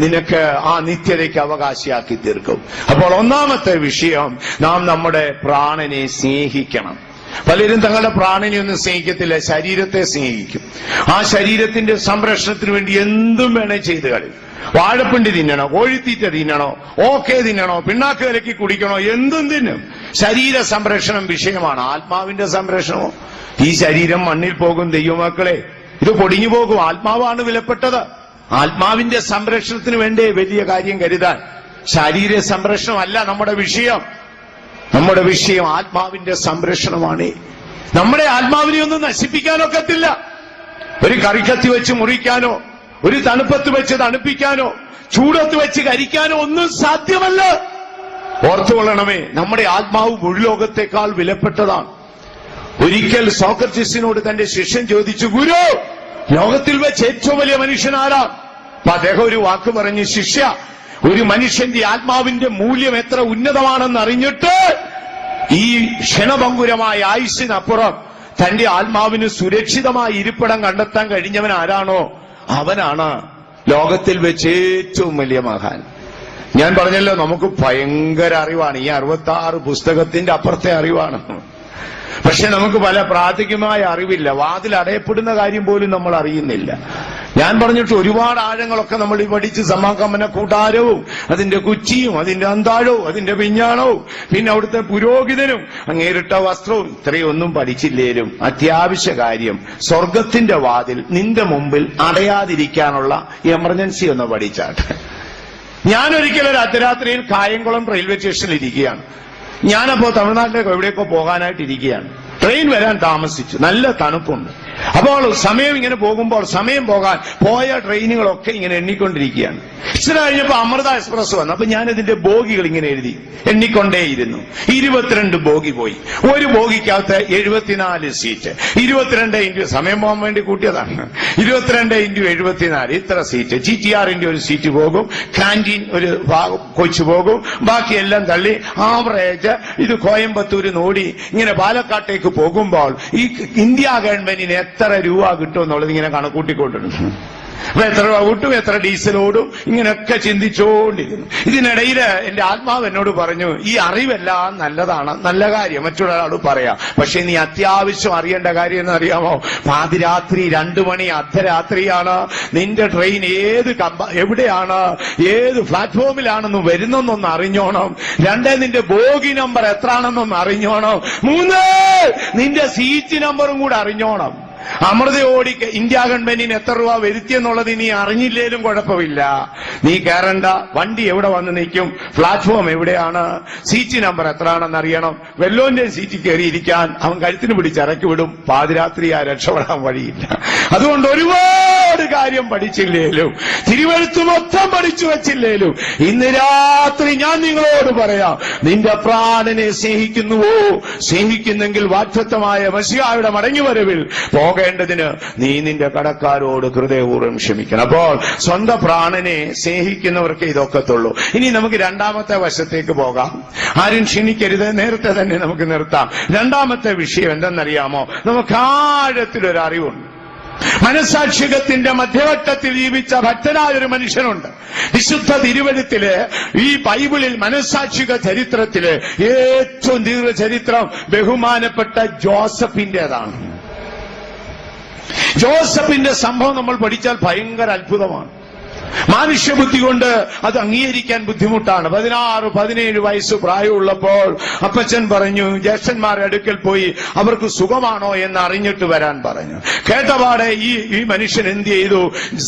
നിനക്ക് ആ നിത്യതയ്ക്ക് അവകാശിയാക്കി തീർക്കും. അപ്പോൾ ഒന്നാമത്തെ വിഷയം, നാം നമ്മുടെ പ്രാണനെ സ്നേഹിക്കണം. പലരും തങ്ങളുടെ പ്രാണനെ ഒന്നും സ്നേഹിക്കത്തില്ല, ശരീരത്തെ സ്നേഹിക്കും. ആ ശരീരത്തിന്റെ സംരക്ഷണത്തിന് വേണ്ടി എന്തും വേണേ ചെയ്ത് കളയും. വാഴപ്പിണ്ടി തിന്നണോ, കോഴിത്തീറ്റ തിന്നണോ, ഓക്കെ തിന്നണോ, പിണ്ണാക്ക് വിലക്കി കുടിക്കണോ, എന്തും തിന്നും. ശരീര സംരക്ഷണം വിഷയമാണ്. ആത്മാവിന്റെ സംരക്ഷണമോ? ഈ ശരീരം മണ്ണിൽ പോകും ദൈവമക്കളെ, ഇത് പൊടിഞ്ഞു പോകും. ആത്മാവാണ് വിലപ്പെട്ടത്. ആത്മാവിന്റെ സംരക്ഷണത്തിന് വേണ്ടേ വലിയ കാര്യം കരുതാൻ. ശരീര സംരക്ഷണമല്ല നമ്മുടെ വിഷയം. നമ്മുടെ വിഷയം ആത്മാവിന്റെ സംരക്ഷണമാണ്. നമ്മുടെ ആത്മാവിനെ ഒന്നും നശിപ്പിക്കാനൊക്കത്തില്ല. ഒരു കറിക്കത്തി വെച്ച് മുറിക്കാനോ, ഒരു തണുപ്പത്ത് വെച്ച് തണുപ്പിക്കാനോ, ചൂടത്ത് വെച്ച് കരിക്കാനോ ഒന്നും സാധ്യമല്ല. ഓർത്തുകൊള്ളണമേ, നമ്മുടെ ആത്മാവ് ഭൂലോകത്തെക്കാൾ വിലപ്പെട്ടതാണ്. ഒരിക്കൽ സോക്രട്ടീസിനോട് തന്റെ ശിഷ്യൻ ചോദിച്ചു, ഗുരു, ലോകത്തിൽ വെച്ച് ഏറ്റവും വലിയ മനുഷ്യൻ ആരാ? അപ്പൊ അദ്ദേഹം ഒരു വാക്ക് പറഞ്ഞു, ശിഷ്യ, ഒരു മനുഷ്യന്റെ ആത്മാവിന്റെ മൂല്യം എത്ര ഉന്നതമാണെന്ന് അറിഞ്ഞിട്ട് ഈ ക്ഷണഭംഗുരമായ ആയുസ്സിനപ്പുറം തന്റെ ആത്മാവിന് സുരക്ഷിതമായ ഇരിപ്പിടം കണ്ടെത്താൻ കഴിഞ്ഞവൻ ആരാണോ അവനാണ് ലോകത്തിൽ വെച്ച് ഏറ്റവും വലിയ മഹാൻ. ഞാൻ പറഞ്ഞല്ലോ, നമുക്ക് ഭയങ്കര അറിവാണ്. ഈ 66 പുസ്തകത്തിന്റെ അപ്പുറത്തെ അറിവാണ്. പക്ഷെ നമുക്ക് പല പ്രാഥമികമായ അറിവില്ല. വാതിൽ അടയപ്പെടുന്ന കാര്യം പോലും നമ്മൾ അറിയുന്നില്ല. ഞാൻ പറഞ്ഞിട്ട് ഒരുപാട് ആഴങ്ങളൊക്കെ നമ്മൾ ഈ പഠിച്ച് സമാഗമന കൂടാരവും അതിന്റെ കുച്ചിയും അതിന്റെ അന്താഴവും അതിന്റെ പിഞ്ഞാണവും പിന്നെ അവിടുത്തെ പുരോഹിതനും അങ്ങേരിട്ട വസ്ത്രവും ഇത്രയൊന്നും പഠിച്ചില്ലേലും അത്യാവശ്യ കാര്യം സ്വർഗത്തിന്റെ വാതിൽ നിന്റെ മുമ്പിൽ അടയാതിരിക്കാനുള്ള എമർജൻസി ഒന്ന് പഠിച്ചാട്ടെ. ഞാനൊരിക്കലും അർദ്ധരാത്രിയിൽ കായംകുളം റെയിൽവേ സ്റ്റേഷനിൽ ഇരിക്കുകയാണ്. ഞാനപ്പോ തമിഴ്നാട്ടിലേക്ക് എവിടെയൊക്കെ പോകാനായിട്ട് ഇരിക്കുകയാണ്. ട്രെയിൻ വരാൻ താമസിച്ചു, നല്ല തണുപ്പുണ്ട്. അപ്പോൾ സമയം ഇങ്ങനെ പോകുമ്പോൾ സമയം പോകാൻ പോയ ട്രെയിനുകളൊക്കെ ഇങ്ങനെ എണ്ണിക്കൊണ്ടിരിക്കുകയാണ്. ഇച്ചിരി കഴിഞ്ഞപ്പോ അമൃത എക്സ്പ്രസ് വന്നു. അപ്പൊ ഞാനിതിന്റെ ബോഗികൾ ഇങ്ങനെ എഴുതി എണ്ണിക്കൊണ്ടേയിരുന്നു. 22 ബോഗി പോയി. ഒരു ബോഗിക്കകത്ത് 74 സീറ്റ്. 22 ഇൻറ്റു സമയം പോകാൻ വേണ്ടി കൂട്ടിയതാണ്. 22 ഇൻറ്റു 74 ഇത്ര സീറ്റ്. GTRന്റെ ഒരു സീറ്റ് പോകും, കാന്റീൻ ഒരു കൊച്ചു പോകും, ബാക്കിയെല്ലാം തള്ളി ആവറേജ് ഇത് കോയമ്പത്തൂര് നോടി ഇങ്ങനെ പാലക്കാട്ടേക്ക് പോകുമ്പോൾ ഈ ഇന്ത്യ ഗവൺമെന്റിന് എത്ര രൂപ കിട്ടുമെന്നുള്ളത് ഇങ്ങനെ കണക്കൂട്ടിക്കൊണ്ടിരുന്നു. അപ്പൊ എത്ര രൂപ കിട്ടും, എത്ര ഡീസൽ ഓടും, ഇങ്ങനെയൊക്കെ ചിന്തിച്ചുകൊണ്ടിരുന്നു. ഇതിനിടയിൽ എന്റെ ആത്മാവ് എന്നോട് പറഞ്ഞു, ഈ അറിവെല്ലാം നല്ലതാണ്, നല്ല കാര്യം മറ്റൊരാളോട് പറയാം. പക്ഷെ നീ അത്യാവശ്യം അറിയേണ്ട കാര്യം എന്നറിയാമോ? പാതിരാത്രി 2 മണി അർദ്ധരാത്രിയാണ്. നിന്റെ ട്രെയിൻ എവിടെയാണ്, ഏത് പ്ലാറ്റ്ഫോമിലാണെന്ന് വരുന്നെന്നൊന്ന് അറിഞ്ഞോണം. 2 നിന്റെ ബോഗി നമ്പർ എത്രയാണെന്നൊന്ന് അറിഞ്ഞോണം. 3 നിന്റെ സീറ്റ് നമ്പറും കൂടെ അറിഞ്ഞോണം. അമൃതയോടി ഇന്ത്യ ഗവൺമെന്റിന് എത്ര രൂപ വരുത്തിയെന്നുള്ളത് നീ അറിഞ്ഞില്ലേലും കുഴപ്പമില്ല. നീ കയറണ്ട. വണ്ടി എവിടെ വന്ന് നിൽക്കും, പ്ലാറ്റ്ഫോം എവിടെയാണ്, സീറ്റ് നമ്പർ എത്രയാണെന്ന് അറിയണം. വെല്ലോന്റെ സീറ്റിൽ കയറിയിരിക്കാൻ അവൻ കഴുത്തിന് പിടിച്ചിറക്കി വിടും. പാതിരാത്രിയാ രക്ഷപ്പെടാൻ വഴിയില്ല. അതുകൊണ്ട് ഒരുപാട് കാര്യം പഠിച്ചില്ലേലും തിരുവെഴുത്ത് മൊത്തം പഠിച്ചു വെച്ചില്ലേലും ഇന്ന് രാത്രി ഞാൻ നിങ്ങളോട് പറയാം, നിന്റെ പ്രാണനെ സ്നേഹിക്കുന്നുവോ? സ്നേഹിക്കുന്നെങ്കിൽ വാഗ്ദത്തമായ മെസ്സിഹായുടെ മടങ്ങിവരവിൽ പോകേണ്ട പോകേണ്ടതിന് നീ നിന്റെ കടക്കാരോട് ഹൃദയപൂർവ്വം ക്ഷമിക്കണം. അപ്പോൾ സ്വന്തം പ്രാണനെ സ്നേഹിക്കുന്നവർക്ക് ഇതൊക്കത്തുള്ളൂ. ഇനി നമുക്ക് രണ്ടാമത്തെ വശത്തേക്ക് പോകാം. ആരും ക്ഷണിക്കരുത്, നേരത്തെ തന്നെ നമുക്ക് നിർത്താം. രണ്ടാമത്തെ വിഷയം എന്തെന്നറിയാമോ? നമുക്ക് ആഴത്തിലൊരറിവുണ്ട്. മനസാക്ഷികത്തിന്റെ മധ്യവട്ടത്തിൽ ജീവിച്ച ഭക്തനായ ഒരു മനുഷ്യനുണ്ട്. വിശുദ്ധ തിരുവഴുത്തില്, ഈ ബൈബിളിൽ മനസാക്ഷിക ചരിത്രത്തില് ഏറ്റവും ദീർഘചരിത്രം ബഹുമാനപ്പെട്ട ജോസഫിന്റേതാണ്. ജോസഫിന്റെ സംഭവം നമ്മൾ പഠിച്ചാൽ ഭയങ്കര അത്ഭുതമാണ്. മനുഷ്യബുദ്ധി കൊണ്ട് അത് അംഗീകരിക്കാൻ ബുദ്ധിമുട്ടാണ്. 16-17 വയസ്സ് പ്രായമുള്ളപ്പോൾ അപ്പച്ചൻ പറഞ്ഞു, ജ്യേഷ്ഠന്മാരുടെ അടുക്കൽ പോയി അവർക്ക് സുഖമാണോ എന്ന് അറിഞ്ഞിട്ട് വരാൻ പറഞ്ഞു. കേട്ടപാടെ ഈ മനുഷ്യൻ എന്ത് ചെയ്തു?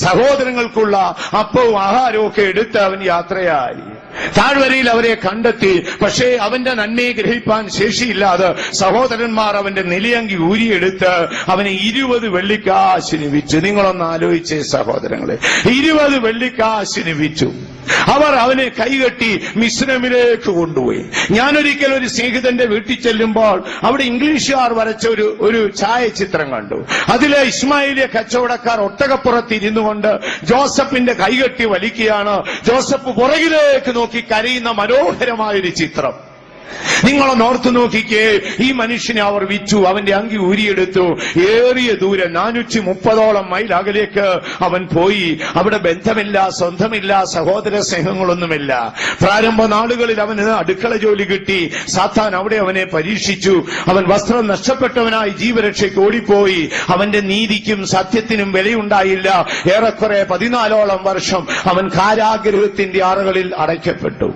സഹോദരങ്ങൾക്കുള്ള അപ്പവും ആഹാരവും ഒക്കെ എടുത്ത് അവൻ യാത്രയായി. താഴ്വരയിൽ അവരെ കണ്ടെത്തി. പക്ഷേ അവന്റെ നന്മയെ ഗ്രഹിപ്പാൻ ശേഷിയില്ലാതെ സഹോദരന്മാർ അവന്റെ നിലയങ്കി ഊരിയെടുത്ത് അവനെ 20 വെള്ളിക്കാശിന് വിറ്റു. നിങ്ങളൊന്ന് ആലോചിച്ചേ സഹോദരങ്ങളെ, 20 വെള്ളിക്കാശിന് വിറ്റു. അവർ അവനെ കൈകെട്ടി മിസ്രൈമിലേക്ക് കൊണ്ടുപോയി. ഞാനൊരിക്കൽ ഒരു സ്നേഹിതന്റെ വീട്ടിൽ ചെല്ലുമ്പോൾ അവിടെ ഇംഗ്ലീഷുകാർ വരച്ച ഒരു ഛായാചിത്രം കണ്ടു. അതിലെ ഇസ്മായിലിയ കച്ചവടക്കാർ ഒട്ടകപ്പുറത്തിരുന്നു കൊണ്ട് ജോസഫിന്റെ കൈകെട്ടി വലിക്കുകയാണ്. ജോസഫ് പുറകിലേക്ക് നോക്കി കരയുന്ന മനോഹരമായൊരു ചിത്രം. നിങ്ങളൊന്ന് ഓർത്തു നോക്കിക്കേ. ഈ മനുഷ്യനെ അവർ വിറ്റു, അവന്റെ അങ്കി ഊരിയെടുത്തു. ഏറിയ ദൂരം 430ഓളം മൈൽ അകലേക്ക് അവൻ പോയി. അവിടെ ബന്ധമില്ല, സ്വന്തമില്ല, സഹോദര സ്നേഹങ്ങളൊന്നുമില്ല. പ്രാരംഭ നാളുകളിൽ അവന് അടുക്കള ജോലി കിട്ടി. സാത്താൻ അവിടെ അവനെ പരീക്ഷിച്ചു. അവൻ വസ്ത്രം നഷ്ടപ്പെട്ടവനായി ജീവരക്ഷയ്ക്ക് ഓടിപ്പോയി. അവന്റെ നീതിക്കും സത്യത്തിനും വിലയുണ്ടായില്ല. ഏറെക്കുറെ 14ഓളം വർഷം അവൻ കാരാഗൃഹത്തിന്റെ ആറുകളിൽ അടയ്ക്കപ്പെട്ടു.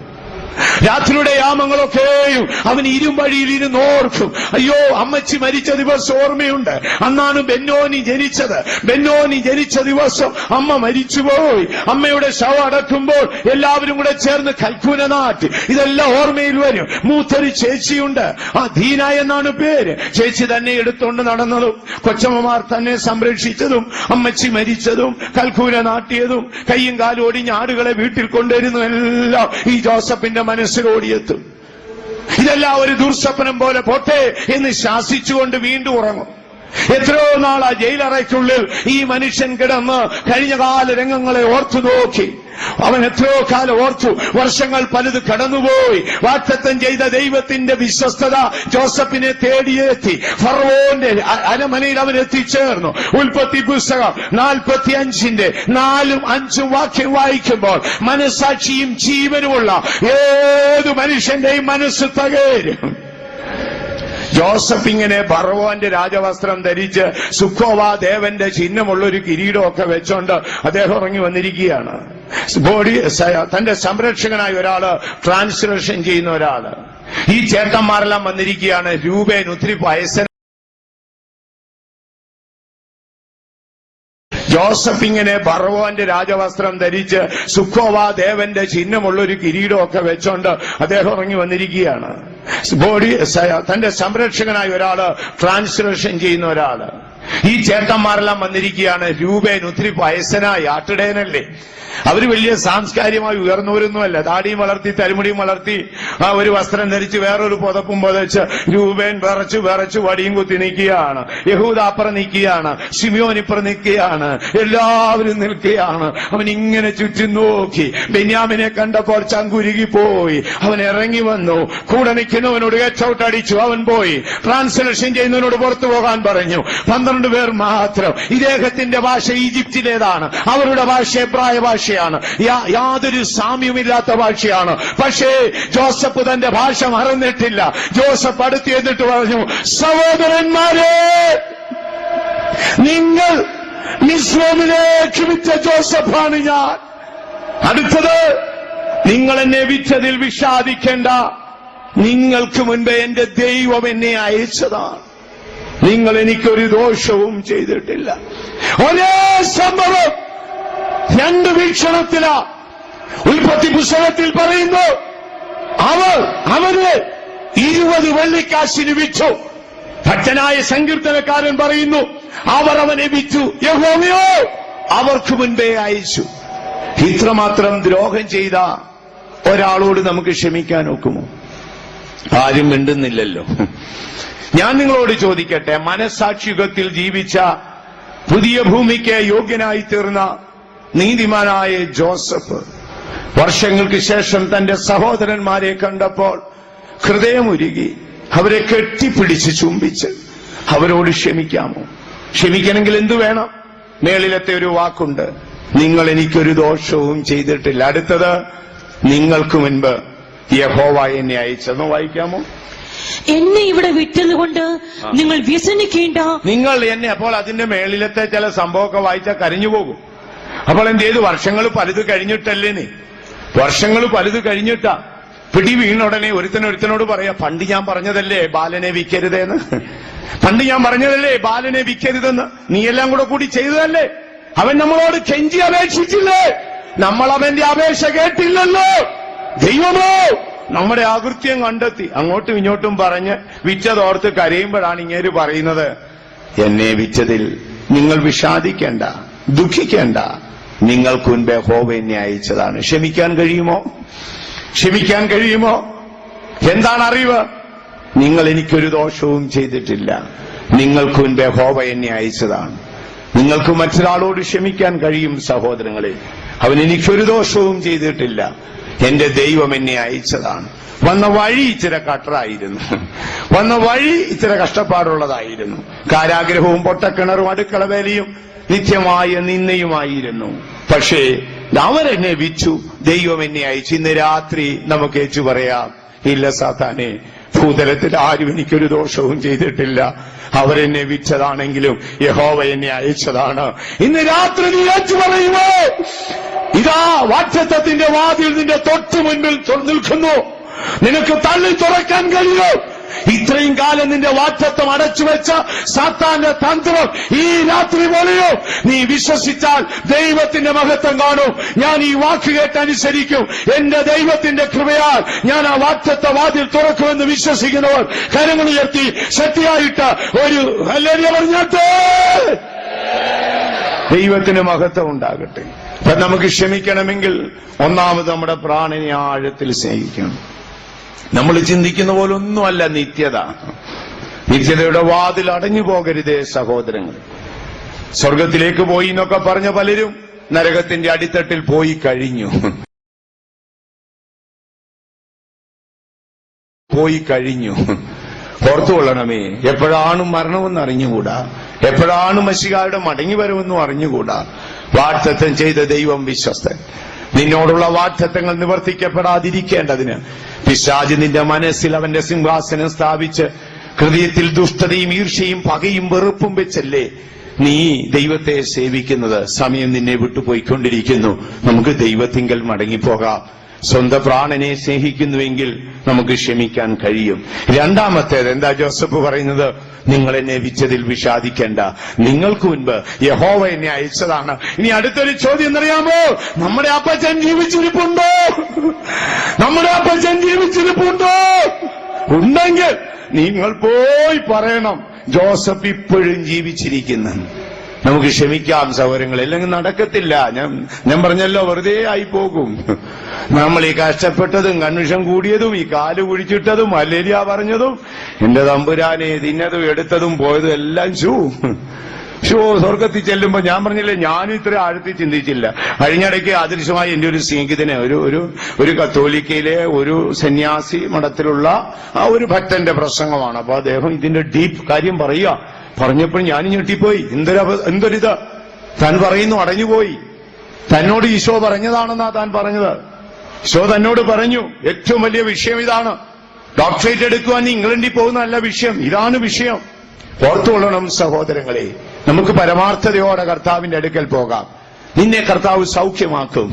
രാത്രിയുടെ യാമങ്ങളൊക്കെയും അവൻ ഇരുമ്പഴിയിൽ ഇരുന്ന് ഓർക്കും. അയ്യോ, അമ്മച്ചി മരിച്ച ദിവസം ഓർമ്മയുണ്ട്. അന്നാണ് ബെന്നോനി ജനിച്ചത്. ബെന്നോനി ജനിച്ച ദിവസം അമ്മ മരിച്ചുപോയി. അമ്മയുടെ ശവം അടക്കുമ്പോൾ എല്ലാവരും കൂടെ ചേർന്ന് കൽക്കുന നാട്ടി. ഇതെല്ലാം ഓർമ്മയിൽ വരും. മൂത്തൊരു ചേച്ചിയുണ്ട്, ആ ദീന എന്നാണ് പേര്. ചേച്ചി തന്നെ എടുത്തുകൊണ്ട് നടന്നതും കൊച്ചമ്മമാർ തന്നെ സംരക്ഷിച്ചതും അമ്മച്ചി മരിച്ചതും കൽക്കൂന നാട്ടിയതും കയ്യും കാലും ഓടിഞ്ഞ ആടുകളെ വീട്ടിൽ കൊണ്ടുവരുന്നു എല്ലാം ഈ ജോസഫിന്റെ മനസ്സിലോടിയെത്തും. ഇതെല്ലാം ഒരു ദുർസ്വപ്നം പോലെ പോട്ടെ എന്ന് ശാസിച്ചുകൊണ്ട് വീണ്ടും ഉറങ്ങും. എത്രയോ നാൾ ആ ജയിലറയ്ക്കുള്ളിൽ ഈ മനുഷ്യൻ കിടന്ന് കഴിഞ്ഞ കാല രംഗങ്ങളെ ഓർത്തു നോക്കി. അവൻ എത്രയോ കാലം ഓർത്തു. വർഷങ്ങൾ പലത് കടന്നുപോയി. വാഗ്ദത്തം ചെയ്ത ദൈവത്തിന്റെ വിശ്വസ്തത ജോസഫിനെ തേടിയെത്തി. ഫറവോന്റെ അരമനയിൽ അവൻ എത്തിച്ചേർന്നു. ഉൽപ്പത്തി പുസ്തകം 45-ന്റെ 4-5 വാക്യം വായിക്കുമ്പോൾ മനസാക്ഷിയും ജീവനുമുള്ള ഏത് മനുഷ്യന്റെയും മനസ്സ് തകരും. ജോസഫ് ഇങ്ങനെ ഫറവോന്റെ രാജവസ്ത്രം ധരിച്ച് സുക്കോവ ദേവന്റെ ചിഹ്നമുള്ള ഒരു കിരീടമൊക്കെ വെച്ചോണ്ട് അദ്ദേഹം ഇറങ്ങി വന്നിരിക്കുകയാണ്. തന്റെ സംരക്ഷകനായ ഒരാള്, ട്രാൻസ്ലേഷൻ ചെയ്യുന്ന ഒരാള്. ഈ ചേട്ടന്മാരെല്ലാം വന്നിരിക്കുകയാണ്. രൂപേൻ ഒത്തിരി വയസ്സൻ. ജോസഫ് ഇങ്ങനെ ഫറവോന്റെ രാജവസ്ത്രം ധരിച്ച് സുക്കോവ ദേവന്റെ ചിഹ്നമുള്ള ഒരു കിരീടമൊക്കെ വെച്ചോണ്ട് അദ്ദേഹം ഇറങ്ങി വന്നിരിക്കുകയാണ്. തന്റെ സംരക്ഷകനായ ഒരാള്, ട്രാൻസ്ലേഷൻ ചെയ്യുന്ന ഒരാള്. ഈ ചേട്ടന്മാരെല്ലാം വന്നിരിക്കുകയാണ്. രൂപേൻ ഒത്തിരി വയസ്സനായി, ആട്ടിടയനല്ലേ. അവര് വലിയ സാംസ്കാരികമായി ഉയർന്നവരൊന്നുമല്ല. താടിയും വളർത്തി തലമുടിയും വളർത്തി ഒരു വസ്ത്രം ധരിച്ച് വേറൊരു പുതപ്പും പുതച്ച് രൂപേൻ വിറച്ചു വടിയും കുത്തി നിൽക്കുകയാണ്. യഹൂദ അപ്പുറം നിൽക്കുകയാണ്, ശിമിയോൻ ഇപ്പുറം നിൽക്കുകയാണ്, എല്ലാവരും നിൽക്കുകയാണ്. അവൻ ഇങ്ങനെ ചുറ്റും നോക്കി. ബെന്യാമിനെ കണ്ടപ്പോൾ ചങ്കുരുകിപ്പോയി. അവൻ ഇറങ്ങി വന്നു. കൂടെ നിൽക്കുന്നവനോട് ഗെറ്റൗട്ടടിച്ചു. അവൻ പോയി. ട്രാൻസ്ലേഷൻ ചെയ്യുന്നവനോട് പുറത്തു പോകാൻ പറഞ്ഞു. 12 പേർ മാത്രം. ഇദ്ദേഹത്തിന്റെ ഭാഷ ഈജിപ്തിലേതാണ്, അവരുടെ ഭാഷ എബ്രായ ഭാഷയാണ്. യാതൊരു സാമ്യമില്ലാത്ത ഭാഷയാണ്. പക്ഷേ ജോസഫ് തന്റെ ഭാഷ മറന്നിട്ടില്ല. ജോസഫ് അടുത്ത് എന്നിട്ട് പറഞ്ഞു, സഹോദരന്മാരെ, നിങ്ങൾ മിസ്രൈമിലേക്ക് വിറ്റ ജോസഫാണ് ഞാൻ. അടുത്തത്, നിങ്ങൾ എന്നെ വിറ്റതിൽ വിഷാദിക്കേണ്ട. നിങ്ങൾക്ക് മുൻപേ എന്റെ ദൈവം എന്നെ അയച്ചതാണ്. നിങ്ങൾ എനിക്കൊരു ദോഷവും ചെയ്തിട്ടില്ല. ഒരേ സംഭവം 2 വീക്ഷണത്തിലാ. ഉൽപ്പത്തി പുസ്തകത്തിൽ പറയുന്നു, അവര് 20 വെള്ളിക്കാശിന് വിറ്റു. ഭക്തനായ സങ്കീർത്തനക്കാരൻ പറയുന്നു, അവർ അവനെ വിറ്റു, യഹോവയോ അവർക്ക് മുൻപേ അയച്ചു. ഇത്രമാത്രം ദ്രോഹം ചെയ്ത ഒരാളോട് നമുക്ക് ക്ഷമിക്കാൻ ഒക്കുമോ? ആരും മിണ്ടുന്നില്ലല്ലോ. ഞാൻ നിങ്ങളോട് ചോദിക്കട്ടെ, മനസ്സാക്ഷിയുഗത്തിൽ ജീവിച്ച പുതിയ ഭൂമിക്ക് യോഗ്യനായി തീർന്ന നീതിമാനായ ജോസഫ് വർഷങ്ങൾക്ക് ശേഷം തന്റെ സഹോദരന്മാരെ കണ്ടപ്പോൾ ഹൃദയമുരുകി അവരെ കെട്ടിപ്പിടിച്ച് ചുംബിച്ച് അവരോട് ക്ഷമിക്കാമോ? ക്ഷമിക്കണമെങ്കിൽ എന്തു വേണം? മേളിലത്തെ ഒരു വാക്കുണ്ട്, നിങ്ങൾ എനിക്കൊരു ദോഷവും ചെയ്തിട്ടില്ല. അടുത്തത്, നിങ്ങൾക്ക് മുൻപ് യഹോവ എന്നെ അയച്ചെന്ന് വായിക്കാമോ? എന്നെ ഇവിടെ വിറ്റതുകൊണ്ട് നിങ്ങൾ വ്യസനിക്കേണ്ട. നിങ്ങൾ എന്നെ, അപ്പോൾ അതിന്റെ മേളിലത്തെ ചില സംഭവമൊക്കെ വായിച്ചാൽ കരഞ്ഞു പോകും. അപ്പോൾ എന്ത് ചെയ്തു? വർഷങ്ങൾ പലത് കഴിഞ്ഞിട്ടല്ലേ? വർഷങ്ങൾ പലത് കഴിഞ്ഞിട്ടാ പിടി വീണ ഉടനെ ഒരുത്തനോട് പറയാ, പണ്ട് ഞാൻ പറഞ്ഞതല്ലേ ബാലനെ വിൽക്കരുതെന്ന്, പണ്ട് ഞാൻ പറഞ്ഞതല്ലേ ബാലനെ വിൽക്കരുതെന്ന്, നീ എല്ലാം കൂടി ചെയ്തതല്ലേ? അവൻ നമ്മളോട് കെഞ്ചി അപേക്ഷിച്ചില്ലേ? നമ്മൾ അവന്റെ അപേക്ഷ കേട്ടില്ലല്ലോ. ദൈവമോ നമ്മുടെ അകൃത്യം കണ്ടെത്തി അങ്ങോട്ടും ഇങ്ങോട്ടും പറഞ്ഞ് വിറ്റതോർത്ത് കരയുമ്പോഴാണ് ഇങ്ങേര് പറയുന്നത്, എന്നെ വിറ്റതിൽ നിങ്ങൾ വിഷാദിക്കേണ്ട, ദുഃഖിക്കേണ്ട, നിങ്ങൾക്ക് മുൻപേ യഹോവ എന്നെ അയച്ചതാണ്. ക്ഷമിക്കാൻ കഴിയുമോ? ക്ഷമിക്കാൻ കഴിയുമോ? എന്താണ് അറിവ്? നിങ്ങൾ എനിക്കൊരു ദോഷവും ചെയ്തിട്ടില്ല, നിങ്ങൾക്ക് മുൻപേ യഹോവ എന്നെ അയച്ചതാണ്. നിങ്ങൾക്ക് മറ്റൊരാളോട് ക്ഷമിക്കാൻ കഴിയും സഹോദരങ്ങളെ. അവൻ എനിക്കൊരു ദോഷവും ചെയ്തിട്ടില്ല, എന്റെ ദൈവം എന്നെ അയച്ചതാണ്. വന്ന വഴി ഇച്ചിരി കട്ടറായിരുന്നു, വന്ന വഴി ഇച്ചിരി കഷ്ടപ്പാടുള്ളതായിരുന്നു. കാരാഗ്രഹവും പൊട്ടക്കിണറും അടുക്കള വേലയും നിത്യമായ നിന്നയുമായിരുന്നു. പക്ഷേ അവരെന്നെ വിച്ചു, ദൈവം എന്നെ അയച്ചു. ഇന്ന് രാത്രി നമുക്ക് ഏച്ചു പറയാം, ഇല്ല സാത്താനെ, ഭൂതലത്തിൽ ആരും എനിക്കൊരു ദോഷവും ചെയ്തിട്ടില്ല, അവരെന്നെ വിറ്റതാണെങ്കിലും യഹോവ എന്നെ അയച്ചതാണ്. ഇന്ന് രാത്രി നീ ഏച്ചു പറയുമോ? ഇതാ വാഗ്ദത്തത്തിന്റെ വാതിൽ നിന്റെ തൊട്ടു മുൻപിൽ നിൽക്കുന്നു, നിനക്ക് തള്ളി തുറക്കാൻ കഴിയുമോ? ഇത്രയും കാലം നിന്റെ വാഗ്ദത്തം അടച്ചുവെച്ച സാത്താന്റെ തന്ത്രം ഈ രാത്രി പോലെയോ? നീ വിശ്വസിച്ചാൽ ദൈവത്തിന്റെ മഹത്വം കാണും. ഞാൻ ഈ വാക്ക് കേട്ടനുസരിക്കും. എന്റെ ദൈവത്തിന്റെ കൃപയാൽ ഞാൻ ആ വാഗ്ദത്ത വാതിൽ തുറക്കുമെന്ന് വിശ്വസിക്കുന്നവർ കരങ്ങൾ ഉയർത്തി ശക്തിയായിട്ട് ഒരു ഹല്ലേലൂയ പറഞ്ഞാട്ടെ. ദൈവത്തിന് മഹത്വം ഉണ്ടാകട്ടെ. അപ്പൊ നമുക്ക് ക്ഷമിക്കണമെങ്കിൽ ഒന്നാമത് നമ്മുടെ പ്രാണനെ ആഴത്തിൽ സ്നേഹിക്കണം. നമ്മൾ ചിന്തിക്കുന്ന പോലെ ഒന്നുമല്ല നിത്യത. നിത്യതയുടെ വാതിൽ അടഞ്ഞു പോകരുതേ സഹോദരങ്ങൾ. സ്വർഗത്തിലേക്ക് പോയി എന്നൊക്കെ പറഞ്ഞ പലരും നരകത്തിന്റെ അടിത്തട്ടിൽ പോയി കഴിഞ്ഞു. ഓർത്തുകൊള്ളണമേ, എപ്പോഴാണ് മരണമെന്ന് അറിഞ്ഞുകൂടാ, എപ്പോഴാണ് മശിഹായുടെ മടങ്ങി വരുമെന്നും അറിഞ്ഞുകൂടാ. വാഗ്ദത്തം ചെയ്ത ദൈവം വിശ്വസ്തൻ. നിന്നോടുള്ള വാഗ്ദത്തങ്ങൾ നിവർത്തിക്കപ്പെടാതിരിക്കേണ്ടതിന് പിശാച് നിന്റെ മനസ്സിൽ അവന്റെ സിംഹാസനം സ്ഥാപിച്ച് ഹൃദയത്തിൽ ദുഷ്ടതയും ഈർഷ്യയും പകയും വെറുപ്പും വെച്ചല്ലേ നീ ദൈവത്തെ സേവിക്കുന്നത്. സമയം നിന്നെ വിട്ടുപോയിക്കൊണ്ടിരിക്കുന്നു. നമുക്ക് ദൈവത്തിങ്കൽ മടങ്ങിപ്പോകാം. സ്വന്തം പ്രാണനെ സ്നേഹിക്കുന്നുവെങ്കിൽ നമുക്ക് ക്ഷമിക്കാൻ കഴിയും. രണ്ടാമത്തേത് എന്താ ജോസഫ് പറയുന്നത്? നിങ്ങൾ എന്നെ വിറ്റതിൽ വിഷാദിക്കേണ്ട, നിങ്ങൾക്ക് മുൻപ് യഹോവ എന്നെ അയച്ചതാണ്. ഇനി അടുത്തൊരു ചോദ്യം എന്നറിയാമോ? നമ്മുടെ അപ്പച്ചൻ ജീവിച്ചിരിപ്പുണ്ടോ? നമ്മുടെ അപ്പച്ചൻ ജീവിച്ചിരിപ്പുണ്ടോ? ഉണ്ടെങ്കിൽ നിങ്ങൾ പോയി പറയണം, ജോസഫ് ഇപ്പോഴും ജീവിച്ചിരിക്കുന്നു. നമുക്ക് ക്ഷമിക്കാം സഹോദരങ്ങൾ, അല്ലെങ്കിൽ നടക്കത്തില്ല. ഞാൻ പറഞ്ഞല്ലോ, വെറുതെ ആയി പോകും. നമ്മൾ ഈ കഷ്ടപ്പെട്ടതും കൺവിഷം കൂടിയതും ഈ കാല് കുഴിച്ചിട്ടതും മലേരിയ പറഞ്ഞതും എന്റെ തമ്പുരാനെ തിന്നതും എടുത്തതും പോയതും എല്ലാം സ്വർഗത്തിൽ ചെല്ലുമ്പോ ഞാൻ പറഞ്ഞില്ലേ, ഞാനും ഇത്ര ആഴത്തിൽ ചിന്തിച്ചില്ല. കഴിഞ്ഞിടയ്ക്ക് അദൃശ്യമായി എന്റെ ഒരു സ്നേഹിതനെ ഒരു കത്തോലിക്കയിലെ ഒരു സന്യാസി മഠത്തിലുള്ള ആ ഒരു ഭക്തന്റെ പ്രസംഗമാണ്. അപ്പൊ അദ്ദേഹം ഇതിന്റെ ഡീപ്പ് കാര്യം പറഞ്ഞപ്പോൾ ഞാനും ഞെട്ടിപ്പോയി. എന്തൊരിത് താൻ പറയുന്നു, അടഞ്ഞുപോയി. തന്നോട് ഈശോ പറഞ്ഞതാണെന്നാ താൻ പറഞ്ഞത്. ഈശോ തന്നോട് പറഞ്ഞു, ഏറ്റവും വലിയ വിഷയം ഇതാണ്. ഡോക്ടറേറ്റ് എടുക്കുവാൻ ഇംഗ്ലണ്ടിൽ പോകുന്നതല്ല വിഷയം, ഇതാണ് വിഷയം. ഓർത്തുകൊള്ളണം സഹോദരങ്ങളെ, നമുക്ക് പരമാർത്ഥതയോടെ കർത്താവിന്റെ അടുക്കൽ പോകാം. നിന്നെ കർത്താവ് സൗഖ്യമാക്കും.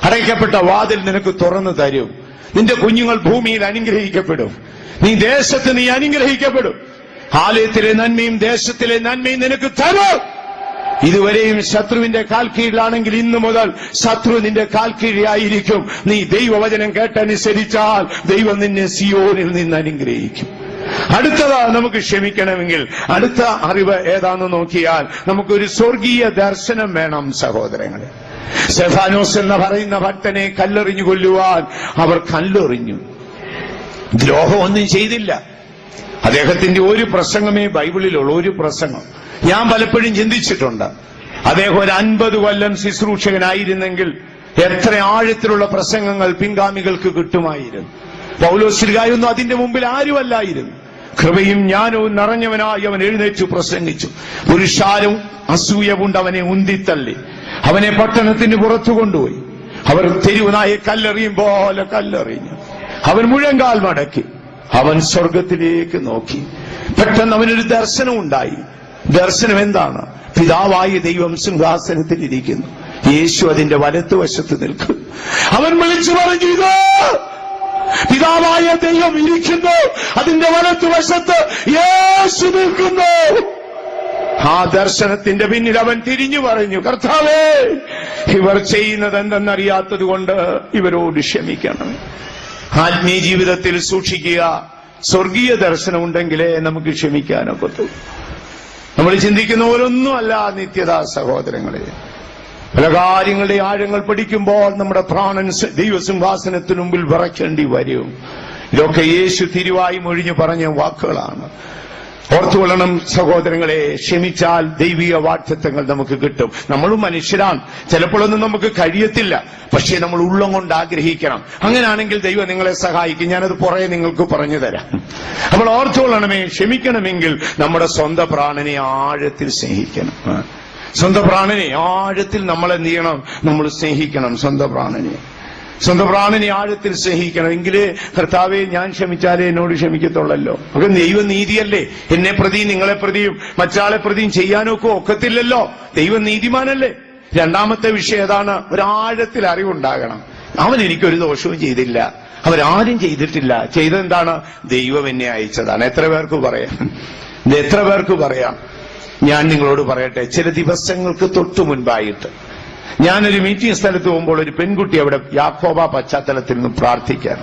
അടയ്ക്കപ്പെട്ട വാതിൽ നിനക്ക് തുറന്നു തരും. നിന്റെ കുഞ്ഞുങ്ങൾ ഭൂമിയിൽ അനുഗ്രഹിക്കപ്പെടും. ദേശത്ത് നീ അനുഗ്രഹിക്കപ്പെടും. ആലയത്തിലെ നന്മയും ദേശത്തിലെ നന്മയും നിനക്ക് തരും. ഇതുവരെയും ശത്രുവിന്റെ കാൽ കീഴിലാണെങ്കിൽ ഇന്നു മുതൽ ശത്രു നിന്റെ കാൽ കീഴിലായിരിക്കും. നീ ദൈവവചനം കേട്ടനുസരിച്ചാൽ ദൈവം നിന്നെ സിയോനിൽ നിന്ന് അനുഗ്രഹിക്കും. അടുത്തത് നമുക്ക് ക്ഷമിക്കണമെങ്കിൽ അടുത്ത അറിവ് ഏതാണെന്ന് നോക്കിയാൽ നമുക്കൊരു സ്വർഗീയ ദർശനം വേണം സഹോദരങ്ങളെ. സ്തെഫാനോസ് എന്ന് പറയുന്ന ഭക്തനെ കല്ലെറിഞ്ഞു കൊല്ലുവാൻ അവർ കല്ലെറിഞ്ഞു. ദ്രോഹമൊന്നും ചെയ്തില്ല. അദ്ദേഹത്തിന്റെ ഒരു പ്രസംഗമേ ബൈബിളിലുള്ള ഒരു പ്രസംഗം. ഞാൻ പലപ്പോഴും ചിന്തിച്ചിട്ടുണ്ട്, അദ്ദേഹം ഒരു 50 കൊല്ലം ശുശ്രൂഷകനായിരുന്നെങ്കിൽ എത്ര ആഴത്തിലുള്ള പ്രസംഗങ്ങൾ പിൻഗാമികൾക്ക് കിട്ടുമായിരുന്നു. പൗലോസ്ലീഹായൊന്നും അതിന്റെ മുമ്പിൽ ആരുമല്ലായിരുന്നു. കൃപയും ജ്ഞാനവും നിറഞ്ഞവനായി അവൻ എഴുന്നേറ്റു പ്രസംഗിച്ചു. പുരുഷാരും അസൂയ കൊണ്ട് അവനെ ഉന്തിത്തള്ളി, അവനെ പട്ടണത്തിന് പുറത്തു കൊണ്ടുപോയി. അവർ തെരുവുനായെ കല്ലെറിയും പോലെ കല്ലെറിഞ്ഞു. അവൻ മുഴങ്കാൽ മടക്കി, അവൻ സ്വർഗത്തിലേക്ക് നോക്കി. പെട്ടെന്ന് അവനൊരു ദർശനം ഉണ്ടായി. ദർശനം എന്താണ്? പിതാവായ ദൈവം സിംഹാസനത്തിലിരിക്കുന്നു, യേശു അതിന്റെ വലത്തുവശത്ത് നിൽക്കുന്നു. അവൻ വിളിച്ചു പറഞ്ഞു, ഇതോ പിതാവായ ദൈവം ഇരിക്കുന്നു, അതിന്റെ വലത്തുവശത്ത് യേശു നിൽക്കുന്നു. ആ ദർശനത്തിന്റെ പിന്നിൽ അവൻ തിരിഞ്ഞു പറഞ്ഞു, കർത്താവേ, ഇവർ ചെയ്യുന്നത് എന്തെന്നറിയാത്തത് കൊണ്ട് ഇവരോട് ക്ഷമിക്കണം. ആത്മീയ ജീവിതത്തിൽ സൂക്ഷിക്കുക, സ്വർഗീയ ദർശനം ഉണ്ടെങ്കിലേ നമുക്ക് ക്ഷമിക്കാനൊക്കത്തു. നമ്മൾ ചിന്തിക്കുന്ന പോലൊന്നുമല്ല നിത്യത സഹോദരങ്ങളെ. പല കാര്യങ്ങളുടെ ആഴങ്ങൾ പഠിക്കുമ്പോൾ നമ്മുടെ പ്രാണൻ ദൈവസിംഹാസനത്തിനു മുമ്പിൽ വിറയ്ക്കേണ്ടി വരും. ഇതൊക്കെ യേശു തിരുവായി മൊഴിഞ്ഞു പറഞ്ഞ വാക്കുകളാണ്. ഓർത്തുകൊള്ളണം സഹോദരങ്ങളെ, ക്ഷമിച്ചാൽ ദൈവിക വാഗ്ദത്തങ്ങൾ നമുക്ക് കിട്ടും. നമ്മളും മനുഷ്യരാണ്, ചിലപ്പോഴൊന്നും നമുക്ക് കഴിയത്തില്ല, പക്ഷേ നമ്മൾ ഉള്ളം കൊണ്ട് ആഗ്രഹിക്കണം. അങ്ങനെയാണെങ്കിൽ ദൈവം നിങ്ങളെ സഹായിക്കും. ഞാനത് പുറകെ നിങ്ങൾക്ക് പറഞ്ഞു തരാം. അപ്പോൾ ഓർത്തുകൊള്ളണമേ, ക്ഷമിക്കണമെങ്കിൽ നമ്മുടെ സ്വന്തം പ്രാണനെ ആഴത്തിൽ സ്നേഹിക്കണം. സ്വന്തം പ്രാണനെ ആഴത്തിൽ നമ്മൾ എന്ത് ചെയ്യണം? നമ്മൾ സ്നേഹിക്കണം. സ്വന്തം പ്രാണനെ ആഴത്തിൽ സ്നേഹിക്കണം. എങ്കിലേ കർത്താവെ, ഞാൻ ക്ഷമിച്ചാലേ എന്നോട് ക്ഷമിക്കത്തുള്ളല്ലോ. അപ്പൊ ദൈവം നീതിയല്ലേ? എന്നെ പ്രതിയും നിങ്ങളെ പ്രതിയും മറ്റാളെ പ്രതിയും ചെയ്യാനൊക്കെ ഒക്കത്തില്ലല്ലോ. ദൈവം നീതിമാനല്ലേ? രണ്ടാമത്തെ വിഷയം ഏതാണ്? ഒരാഴത്തിൽ അറിവുണ്ടാകണം. അവൻ എനിക്കൊരു ദോഷവും ചെയ്തില്ല, അവരാരും ചെയ്തിട്ടില്ല. ചെയ്തെന്താണ്? ദൈവം എന്നെ അയച്ചതാണ്. എത്ര പേർക്ക് പറയാം? ഞാൻ നിങ്ങളോട് പറയട്ടെ, ചില ദിവസങ്ങൾക്ക് തൊട്ടു മുൻപായിട്ട് ഞാനൊരു മീറ്റിംഗ് സ്ഥലത്ത് പോകുമ്പോൾ ഒരു പെൺകുട്ടി അവിടെ യാക്കോബ പശ്ചാത്തലത്തിൽ നിന്ന് പ്രാർത്ഥിക്കാൻ,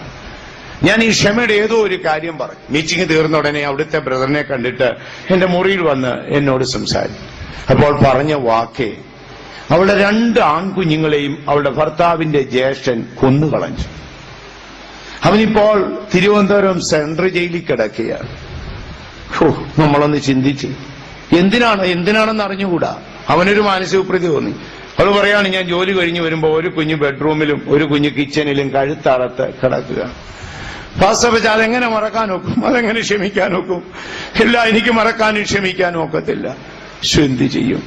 ഞാൻ ഈ ക്ഷമയുടെ ഏതോ ഒരു കാര്യം പറഞ്ഞു. മീറ്റിംഗ് തീർന്ന ഉടനെ അവിടുത്തെ ബ്രദറിനെ കണ്ടിട്ട് എന്റെ മുറിയിൽ വന്ന് എന്നോട് സംസാരിച്ചു. അപ്പോൾ പറഞ്ഞ വാക്കേ, അവളുടെ 2 ആൺകുഞ്ഞുങ്ങളെയും അവളുടെ ഭർത്താവിന്റെ ജ്യേഷ്ഠൻ കൊന്നുകളഞ്ഞു. അവനിപ്പോൾ തിരുവനന്തപുരം സെൻട്രൽ ജയിലിൽ കിടക്കുകയാണ്. നമ്മളൊന്ന് ചിന്തിച്ച്, എന്തിനാണെന്ന് അറിഞ്ഞുകൂടാ. അവനൊരു മാനസികപ്രതി തോന്നി. അവൾ പറയാണ്, ഞാൻ ജോലി കഴിഞ്ഞ് വരുമ്പോ ഒരു കുഞ്ഞ് ബെഡ്റൂമിലും ഒരു കുഞ്ഞ് കിച്ചണിലും കഴുത്തറത്ത് കിടക്കുക. വാസ്തവത്തിൽ അതെങ്ങനെ മറക്കാൻ ഒക്കും? അതെങ്ങനെ ക്ഷമിക്കാൻ ഒക്കും? ഇല്ല, എനിക്ക് മറക്കാനും ക്ഷമിക്കാനും ഒക്കത്തില്ല. എന്ത് ചെയ്യും?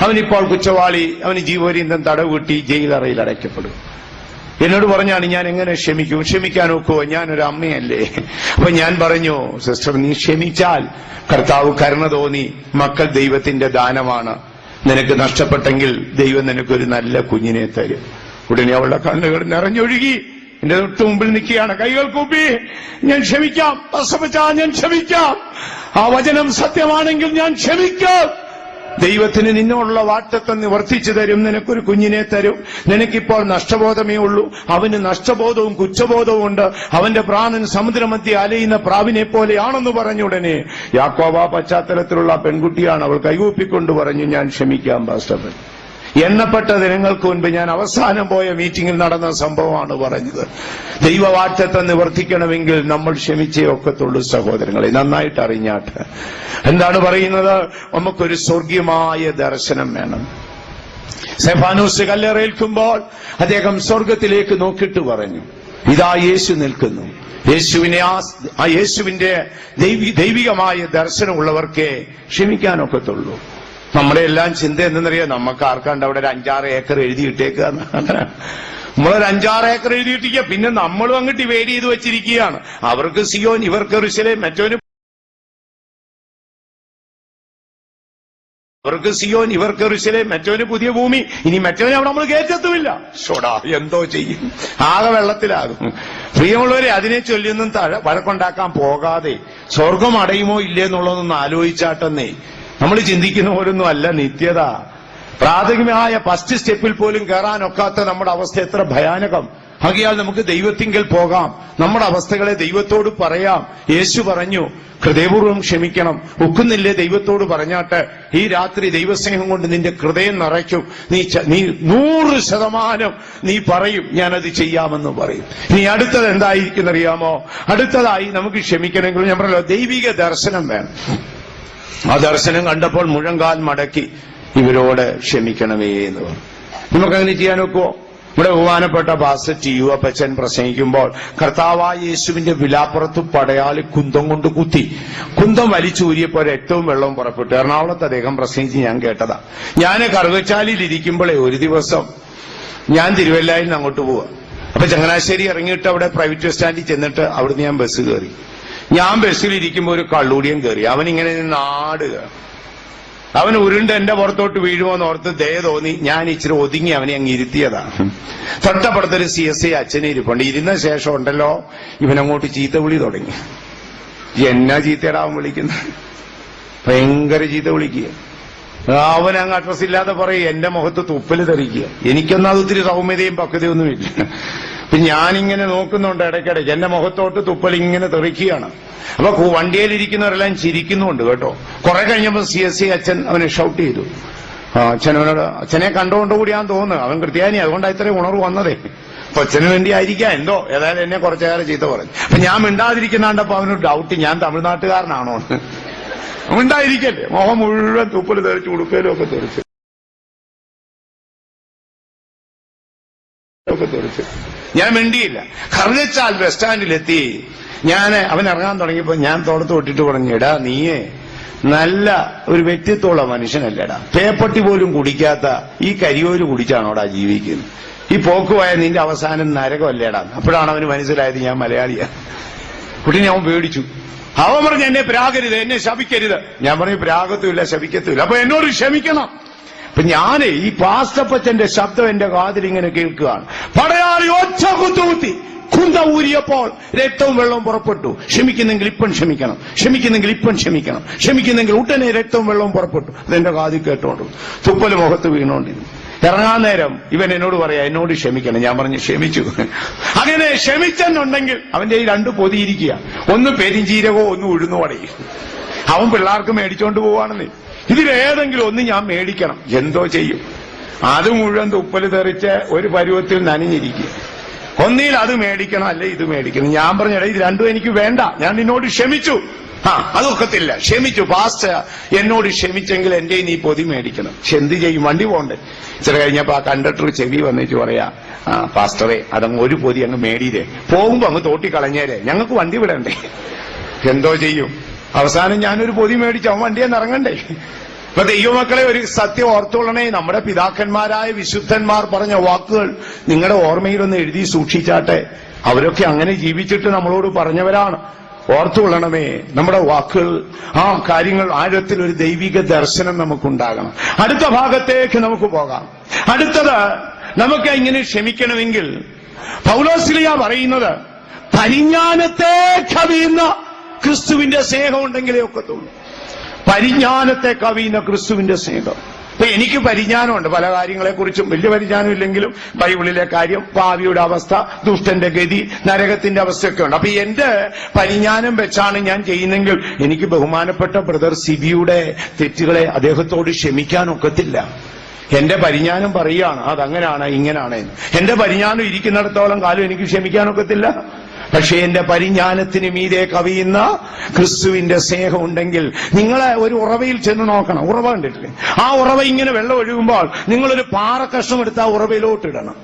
അവനിപ്പോൾ കുറ്റവാളി, അവന് ജീവപര്യന്തം തടവ് കിട്ടി ജയിലറയിൽ അടയ്ക്കപ്പെടും. എന്നോട് പറഞ്ഞാണ്, ഞാൻ എങ്ങനെ ക്ഷമിക്കും? ക്ഷമിക്കാൻ ഒക്കുവോ? ഞാനൊരു അമ്മയല്ലേ? അപ്പൊ ഞാൻ പറഞ്ഞു, സിസ്റ്റർ, നീ ക്ഷമിച്ചാൽ കർത്താവ് കരുണ തോന്നി, മക്കൾ ദൈവത്തിന്റെ ദാനമാണ്, നിനക്ക് നഷ്ടപ്പെട്ടെങ്കിൽ ദൈവം നിനക്കൊരു നല്ല കുഞ്ഞിനെ തരും. ഉടനെ അവളുടെ കണ്ണുകൾ നിറഞ്ഞൊഴുകി എന്റെ തൊട്ട് മുമ്പിൽ നിൽക്കുകയാണ്. കൈകൾ കൂപ്പി, ഞാൻ ക്ഷമിക്കാം, ഞാൻ ക്ഷമിക്കാം. ആ വചനം സത്യമാണെങ്കിൽ ഞാൻ ക്ഷമിക്കാം. ദൈവത്തിന് നിന്നോടുള്ള വാഗ്ദത്തം നിവർത്തിച്ചു തരും. നിനക്കൊരു കുഞ്ഞിനെ തരും. നിനക്കിപ്പോൾ നഷ്ടബോധമേ ഉള്ളൂ. അവന് നഷ്ടബോധവും കുറ്റബോധവും ഉണ്ട്. അവന്റെ പ്രാണൻ സമുദ്രമധ്യേ അലയുന്ന പ്രാവിനെ പോലെയാണെന്ന് പറഞ്ഞുടനെ യാക്കോബ പശ്ചാത്തലത്തിലുള്ള പെൺകുട്ടിയാണ്. അവൾ കൈകൂപ്പിക്കൊണ്ട് പറഞ്ഞു, ഞാൻ ക്ഷമിക്കാം പാസ്റ്റർ. എണ്ണപ്പെട്ട ദിനങ്ങൾക്ക് മുൻപ് ഞാൻ അവസാനം പോയ മീറ്റിംഗിൽ നടന്ന സംഭവമാണ് പറഞ്ഞത്. ദൈവവാഗ്ദത്തം നിവർത്തിക്കണമെങ്കിൽ നമ്മൾ ക്ഷമിച്ചേ ഒക്കത്തുള്ളൂ സഹോദരങ്ങളെ. നന്നായിട്ട് അറിഞ്ഞാട്ട് എന്താണ് പറയുന്നത്? നമുക്കൊരു സ്വർഗീയമായ ദർശനം വേണം. സ്തെഫാനോസ് കല്ലേറേൽക്കുമ്പോൾ അദ്ദേഹം സ്വർഗത്തിലേക്ക് നോക്കിയിട്ട് പറഞ്ഞു, ഇതാ യേശു നിൽക്കുന്നു. യേശുവിന്റെ ദൈവികമായ ദർശനമുള്ളവർക്കേ ക്ഷമിക്കാനൊക്കത്തുള്ളൂ. നമ്മുടെ എല്ലാം ചിന്ത എന്തെന്നറിയാം, നമുക്ക് ആർക്കാണ്ട് അവിടെ ഒരു 5-6 ഏക്കർ എഴുതിയിട്ടേക്കുക. അങ്ങനെ നമ്മളൊരു 5-6 ഏക്കർ എഴുതിയിട്ടിരിക്കുക. പിന്നെ നമ്മളും അങ്ങ് ഡിവൈഡ് ചെയ്ത് വെച്ചിരിക്കുകയാണ്. അവർക്ക് സിയോൻ, ഇവർക്ക് യെരൂശലേം, മറ്റവന് പുതിയ ഭൂമി. ഇനി മറ്റവനെ അവിടെ നമ്മൾ കയറ്റത്തുമില്ല. ഷോടാ, എന്തോ ചെയ്യും? ആകെ വെള്ളത്തിലാകും. പ്രിയമുള്ളവരെ, അതിനെ ചൊല്ലിയൊന്നും വഴക്കുണ്ടാക്കാൻ പോകാതെ സ്വർഗം അടയുമോ ഇല്ലേ എന്നുള്ളതൊന്നും ആലോചിച്ചാട്ടെന്നേ. നമ്മൾ ചിന്തിക്കുന്ന പോലൊന്നും അല്ല നിത്യത. പ്രാഥമികമായ ഫസ്റ്റ് സ്റ്റെപ്പിൽ പോലും കയറാനൊക്കാത്ത നമ്മുടെ അവസ്ഥ എത്ര ഭയാനകം. ആകയാൽ നമുക്ക് ദൈവത്തിങ്കൽ പോകാം, നമ്മുടെ അവസ്ഥകളെ ദൈവത്തോട് പറയാം. യേശു പറഞ്ഞു, ഹൃദയപൂർവ്വം ക്ഷമിക്കണം. ഒക്കുന്നില്ലേ ദൈവത്തോട് പറഞ്ഞാട്ട് ഈ രാത്രി ദൈവസ്നേഹം കൊണ്ട് നിന്റെ ഹൃദയം നിറയ്ക്കും. നീ 100% നീ പറയും, ഞാനത് ചെയ്യാമെന്ന് പറയും. ഇനി അടുത്തത് എന്തായിരിക്കും അറിയാമോ? അടുത്തതായി നമുക്ക് ക്ഷമിക്കണമെങ്കിൽ ഞാൻ പറഞ്ഞല്ലോ, ദൈവിക ദർശനം വേണം. ആ ദർശനം കണ്ടപ്പോൾ മുഴങ്കാൽ മടക്കി ഇവരോട് ക്ഷമിക്കണമേ എന്ന് പറഞ്ഞു. നമുക്കങ്ങനെ ചെയ്യാൻ ഒക്കുവോ? ഇവിടെ ബഹുമാനപ്പെട്ട പാസ്റ്റർ ടി യു അപ്പച്ചൻ പ്രസംഗിക്കുമ്പോൾ കർത്താവായ യേശുവിന്റെ വിലാപ്പുറത്ത് പടയാളി കുന്തം കൊണ്ട് കുത്തി. കുന്തം വലിച്ചൂരിയപ്പോൾ രക്തവും വെള്ളവും പുറപ്പെട്ടു. എറണാകുളത്ത് അദ്ദേഹം പ്രസംഗിച്ച് ഞാൻ കേട്ടതാ. ഞാൻ കറുകച്ചാലിൽ ഇരിക്കുമ്പോഴേ ഒരു ദിവസം ഞാൻ തിരുവല്ലയിൽ നിന്ന് അങ്ങോട്ട് പോവാ. അപ്പൊ ചങ്ങനാശ്ശേരി ഇറങ്ങിയിട്ട് അവിടെ പ്രൈവറ്റ് ബസ് സ്റ്റാൻഡിൽ ചെന്നിട്ട് അവിടുന്ന് ഞാൻ ബസ് കയറി. ഞാൻ ബസ്സിലിരിക്കുമ്പോൾ ഒരു കള്ളൂടിയൻ കയറി. അവനിങ്ങനെ നാടുക. അവൻ ഉരുണ്ട് എന്റെ പുറത്തോട്ട് വീഴുമോന്ന് ഓർത്ത് ദയ തോന്നി ഞാൻ ഇച്ചിരി ഒതുങ്ങി അവനെ അങ്ങ് ഇരുത്തിയതാണ്. തൊട്ടപ്പുറത്തൊരു CSI അച്ഛനെ ഇരിപ്പുണ്ട്. ഇരുന്ന ശേഷം ഉണ്ടല്ലോ ഇവനങ്ങോട്ട് ചീത്ത വിളി തുടങ്ങി. എന്നാ ചീത്തയിടാവൻ വിളിക്കുന്നത്? ഭയങ്കര ചീത്ത വിളിക്കുക. അവൻ അങ്ങ് അഡ്രസ് ഇല്ലാതെ പറയും, എന്റെ മുഖത്ത് തുപ്പല് തെറിക്കുക. എനിക്കൊന്നും അത് ഒത്തിരി സൗമ്യതയും പക്വതയൊന്നുമില്ല. അപ്പൊ ഞാനിങ്ങനെ നോക്കുന്നുണ്ട് ഇടയ്ക്കിടയ്ക്ക് എന്റെ മുഖത്തോട്ട് തുപ്പൽ ഇങ്ങനെ തെറിക്കുകയാണ്. അപ്പൊ വണ്ടിയിലിരിക്കുന്നവരെല്ലാം ചിരിക്കുന്നുണ്ട് കേട്ടോ. കുറെ കഴിഞ്ഞപ്പോ CSI അച്ഛൻ അവനെ ഷൗട്ട് ചെയ്തു. അച്ഛനോട് അച്ഛനെ കണ്ടുകൊണ്ടുകൂടിയാന്ന് തോന്നുന്നു. അവൻ ക്രിസ്ത്യാനി, അതുകൊണ്ടാണ് ഇത്രയും ഉണർവ് വന്നതേ. അപ്പൊ അച്ഛന് വേണ്ടി ആയിരിക്കാം എന്തോ. ഏതായാലും എന്നെ കുറച്ചേറെ ചീത്ത പറഞ്ഞു. അപ്പൊ ഞാൻ മിണ്ടാതിരിക്കുന്നാണ്ടപ്പോ അവനൊരു ഡൗട്ട്, ഞാൻ തമിഴ്നാട്ടുകാരനാണോ? മിണ്ടായിരിക്കല്ലേ. മുഖം മുഴുവൻ തുപ്പല് തെറിച്ച് ഉടുപ്പേലും ഒക്കെ തെറിച്ച്. ഞാൻ മിണ്ടിയില്ല. കറുകച്ചാൽ ബസ് സ്റ്റാൻഡിലെത്തി. അവൻ ഇറങ്ങാൻ തുടങ്ങിയപ്പോ ഞാൻ തോളത്ത് തൊട്ടിട്ട് പറഞ്ഞു, എടാ നീയേ നല്ല ഒരു വ്യക്തിത്വമുള്ള മനുഷ്യനല്ലേടാ. പേപ്പട്ടി പോലും കുടിക്കാത്ത ഈ കരിയോല് കുടിച്ചാണോടാ ജീവിക്കുന്നത്. ഈ പോക്കുപോയ നിന്റെ അവസാനം നരകമല്ലേടാ. അപ്പോഴാണ് അവന് മനസ്സിലായത് ഞാൻ മലയാളിയാ. കുട്ടീനെ അവൻ പേടിച്ചു. അവൻ പറഞ്ഞു, എന്നെ പ്രാകരുത്, എന്നെ ശപിക്കരുത്. ഞാൻ പറഞ്ഞു, പ്രാകത്തുമില്ല ശപിക്കത്തുമില്ല, അപ്പൊ എന്നോട് ക്ഷമിക്കണം. അപ്പൊ ഞാനേ ഈ പാസ്റ്റപ്പച്ചന്റെ ശബ്ദം എന്റെ കാതിൽ ഇങ്ങനെ കേൾക്കുകയാണ്. പടയാളി ഒച്ച കുത്തുകുത്തി കുന്ത ഊരിയപ്പോൾ രക്തവും വെള്ളവും പുറപ്പെട്ടു. ക്ഷമിക്കുന്നെങ്കിൽ ഇപ്പം ക്ഷമിക്കണം, ക്ഷമിക്കുന്നെങ്കിൽ ഇപ്പം ക്ഷമിക്കണം, ക്ഷമിക്കുന്നെങ്കിൽ ഉടനെ രക്തവും വെള്ളവും പുറപ്പെട്ടു. അതെന്റെ കാതിൽ കേട്ടോണ്ട് തുപ്പല് മുഖത്ത് വീണോണ്ടിരുന്നു. ഇറങ്ങാൻ നേരം ഇവൻ എന്നോട് പറയാ, എന്നോട് ക്ഷമിക്കണം. ഞാൻ പറഞ്ഞു, ക്ഷമിച്ചു. അങ്ങനെ ക്ഷമിച്ചെന്നുണ്ടെങ്കിൽ അവന്റെ ഈ 2 പൊതിയിരിക്കുക. ഒന്ന് പെരിഞ്ചീരകോ ഒന്ന് ഉഴുന്നുവടയും. അവൻ പിള്ളേർക്ക് മേടിച്ചോണ്ട് പോവാണെന്നേ. ഇതിലേതെങ്കിലും ഒന്ന് ഞാൻ മേടിക്കണം. എന്തോ ചെയ്യും? അത് മുഴുവൻ തുപ്പല് തെറിച്ച് ഒരു പരുവത്തിൽ നനഞ്ഞിരിക്കുക. ഒന്നിൽ അത് മേടിക്കണം, അല്ലെ ഇത് മേടിക്കണം. ഞാൻ പറഞ്ഞിട ഇത് രണ്ടും എനിക്ക് വേണ്ട, ഞാൻ നിന്നോട് ക്ഷമിച്ചു. അതൊക്കത്തില്ല, ക്ഷമിച്ചു പാസ്റ്റർ, എന്നോട് ക്ഷമിച്ചെങ്കിൽ എന്റെ നീ പൊതി മേടിക്കണം. പക്ഷെ എന്ത് ചെയ്യും? വണ്ടി പോണ്ടേ. ഇച്ചിരി കഴിഞ്ഞപ്പോ ആ കണ്ടക്ടർ ചെവി വന്നിട്ട് പറയാ, പാസ്റ്ററെ അതങ്ങ് ഒരു പൊതി അങ്ങ് മേടിയില്ലേ, പോകുമ്പോ അങ്ങ് തോട്ടിക്കളഞ്ഞേരെ, ഞങ്ങൾക്ക് വണ്ടി വിടണ്ടേ. എന്തോ ചെയ്യും? അവസാനം ഞാനൊരു പൊതി മേടിച്ചു. അവൻ വണ്ടിയെന്ന് ഇറങ്ങണ്ടേ. അപ്പൊ ദൈവമക്കളെ, ഒരു സത്യം ഓർത്തുകൊള്ളണേ. നമ്മുടെ പിതാക്കന്മാരായ വിശുദ്ധന്മാർ പറഞ്ഞ വാക്കുകൾ നിങ്ങളുടെ ഓർമ്മയിലൊന്ന് എഴുതി സൂക്ഷിച്ചാട്ടെ. അവരൊക്കെ അങ്ങനെ ജീവിച്ചിട്ട് നമ്മളോട് പറഞ്ഞവരാണ്. ഓർത്തുകൊള്ളണമേ, നമ്മുടെ വാക്കുകൾ, ആ കാര്യങ്ങൾ ആഴത്തിൽ ഒരു ദൈവിക ദർശനം നമുക്കുണ്ടാകണം. അടുത്ത ഭാഗത്തേക്ക് നമുക്ക് പോകാം. അടുത്തത്, നമുക്ക് ഇങ്ങനെ ക്ഷമിക്കണമെങ്കിൽ പൗലോസ്ലീഹ പറയുന്നത് പരിജ്ഞാനത്തെ കവിയുന്ന ക്രിസ്തുവിന്റെ സ്നേഹം ഉണ്ടെങ്കിലേ ഒക്കത്തുള്ളൂ. പരിജ്ഞാനത്തെ കവിയുന്ന ക്രിസ്തുവിന്റെ സ്നേഹം. അപ്പൊ എനിക്ക് പരിജ്ഞാനമുണ്ട് പല കാര്യങ്ങളെക്കുറിച്ചും. വലിയ പരിജ്ഞാനം ഇല്ലെങ്കിലും ബൈബിളിലെ കാര്യം, ഭാവിയുടെ അവസ്ഥ, ദുഷ്ടന്റെ ഗതി, നരകത്തിന്റെ അവസ്ഥയൊക്കെ ഉണ്ട്. അപ്പൊ എന്റെ പരിജ്ഞാനം വെച്ചാണ് ഞാൻ ചെയ്യുന്നെങ്കിൽ എനിക്ക് ബഹുമാനപ്പെട്ട ബ്രദർ സിബിയുടെ തെറ്റുകളെ അദ്ദേഹത്തോട് ക്ഷമിക്കാനൊക്കത്തില്ല. എന്റെ പരിജ്ഞാനം പറയുകയാണ് അതങ്ങനെയാണ് ഇങ്ങനെയാണ്. എന്റെ പരിജ്ഞാനം ഇരിക്കുന്നിടത്തോളം കാലം എനിക്ക് ക്ഷമിക്കാനൊക്കത്തില്ല. പക്ഷേ എന്റെ പരിജ്ഞാനത്തിന് മീതെ കവിയുന്ന ക്രിസ്തുവിന്റെ സ്നേഹം ഉണ്ടെങ്കിൽ, നിങ്ങളെ ഒരു ഉറവയിൽ ചെന്ന് നോക്കണം. ഉറവ കണ്ടിട്ടില്ലേ? ആ ഉറവ ഇങ്ങനെ വെള്ളം ഒഴുകുമ്പോൾ നിങ്ങളൊരു പാറക്കഷ്ണം എടുത്ത് ആ ഉറവയിലോട്ട് ഇടണം.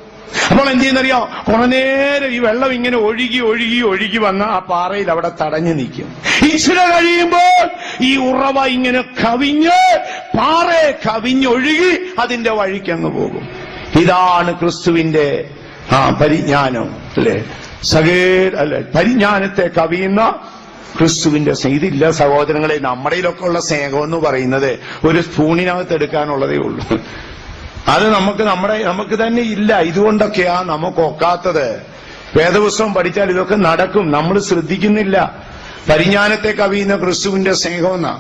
അപ്പോൾ എന്ത് ചെയ്യുന്നറിയോ? കുറെ നേരം ഈ വെള്ളം ഇങ്ങനെ ഒഴുകി ഒഴുകി ഒഴുകി വന്ന് ആ പാറയിൽ അവിടെ തടഞ്ഞു നിൽക്കും. ഇച്ചിരി കഴിയുമ്പോൾ ഈ ഉറവ ഇങ്ങനെ കവിഞ്ഞ് പാറയെ കവിഞ്ഞൊഴുകി അതിന്റെ വഴിക്കങ്ങ് പോകും. ഇതാണ് ക്രിസ്തുവിന്റെ പരിജ്ഞാനം, അല്ലേ? പരിജ്ഞാനത്തെ കവിയുന്ന ക്രിസ്തുവിന്റെ സ്നേഹം. ഇതില്ല സഹോദരങ്ങളെ. നമ്മുടെയിലൊക്കെ ഉള്ള സ്നേഹം എന്ന് പറയുന്നത് ഒരു സ്പൂണിനകത്ത് എടുക്കാനുള്ളതേ ഉള്ളൂ. അത് നമുക്ക് തന്നെ ഇല്ല. ഇതുകൊണ്ടൊക്കെയാ നമുക്ക് ഒക്കാത്തത്. വേദപുസ്തകം പഠിച്ചാൽ ഇതൊക്കെ നടക്കും, നമ്മൾ ശ്രദ്ധിക്കുന്നില്ല. പരിജ്ഞാനത്തെ കവിയുന്ന ക്രിസ്തുവിന്റെ സ്നേഹമെന്നാ.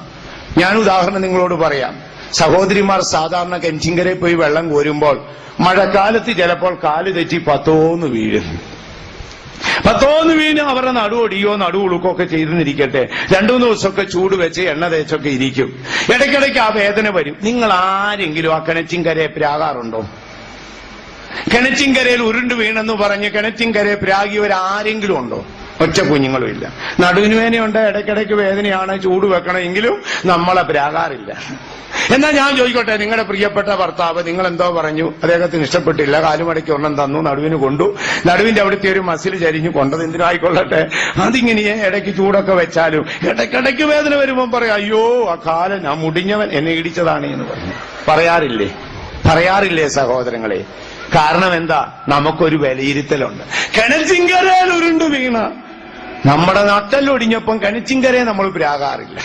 ഞാൻ ഉദാഹരണം നിങ്ങളോട് പറയാം. സഹോദരിമാർ സാധാരണ കെഞ്ചിങ്കരെ പോയി വെള്ളം കോരുമ്പോൾ മഴക്കാലത്ത് ചിലപ്പോൾ കാല് തെറ്റി പത്തോന്ന് വീഴും. പത്തോന്ന് വീണ് അവരുടെ നടുവൊടിയോ നടുവുളുക്കൊക്കെ ചെയ്തെന്നിരിക്കട്ടെ, 2-3 ദിവസമൊക്കെ ചൂട് വെച്ച് എണ്ണ തേച്ചൊക്കെ ഇരിക്കും. ഇടയ്ക്കിടയ്ക്ക് ആ വേദന വരും. നിങ്ങൾ ആരെങ്കിലും ആ കിണറ്റിൻകരയെ പ്രാകാറുണ്ടോ? കിണറ്റിൻകരയിൽ ഉരുണ്ട് വീണെന്ന് പറഞ്ഞ് കിണറ്റിൻകരയെ പ്രാഗിയവരാരെങ്കിലും ഉണ്ടോ? ഒറ്റ കുഞ്ഞുങ്ങളും ഇല്ല. നടുവിന് വേദനയുണ്ട്, ഇടയ്ക്കിടയ്ക്ക് വേദനയാണ്, ചൂട് വെക്കണമെങ്കിലും നമ്മളെ പ്രാകാറില്ല. എന്നാൽ ഞാൻ ചോദിക്കട്ടെ, നിങ്ങളുടെ പ്രിയപ്പെട്ട ഭർത്താവ് നിങ്ങൾ എന്തോ പറഞ്ഞു, അദ്ദേഹത്തിന് ഇഷ്ടപ്പെട്ടില്ല, കാലുമടക്കി ഒരെണ്ണം തന്നു, നടുവിന് കൊണ്ടു, നടുവിന്റെ അവിടുത്തെ ഒരു മസിൽ ചരിഞ്ഞു, കൊണ്ടത് എന്തിനായിക്കൊള്ളട്ടെ, അതിങ്ങനെ ഇടയ്ക്ക് ചൂടൊക്കെ വെച്ചാലും ഇടയ്ക്കിടയ്ക്ക് വേദന വരുമ്പോൾ പറയാം, അയ്യോ ആ കാലം ഞാൻ മുടിഞ്ഞവൻ എന്നെ ഇടിച്ചതാണ് എന്ന് പറഞ്ഞു. പറയാറില്ലേ സഹോദരങ്ങളെ? കാരണം എന്താ? നമുക്കൊരു വിലയിരുത്തലുണ്ട്. കിണച്ചിങ്കരയിൽ ഉരുണ്ടു വീണ നമ്മുടെ നട്ടല്ലൊടിഞ്ഞപ്പം കിണച്ചിങ്കരയെ നമ്മൾ പ്രാകാറില്ല.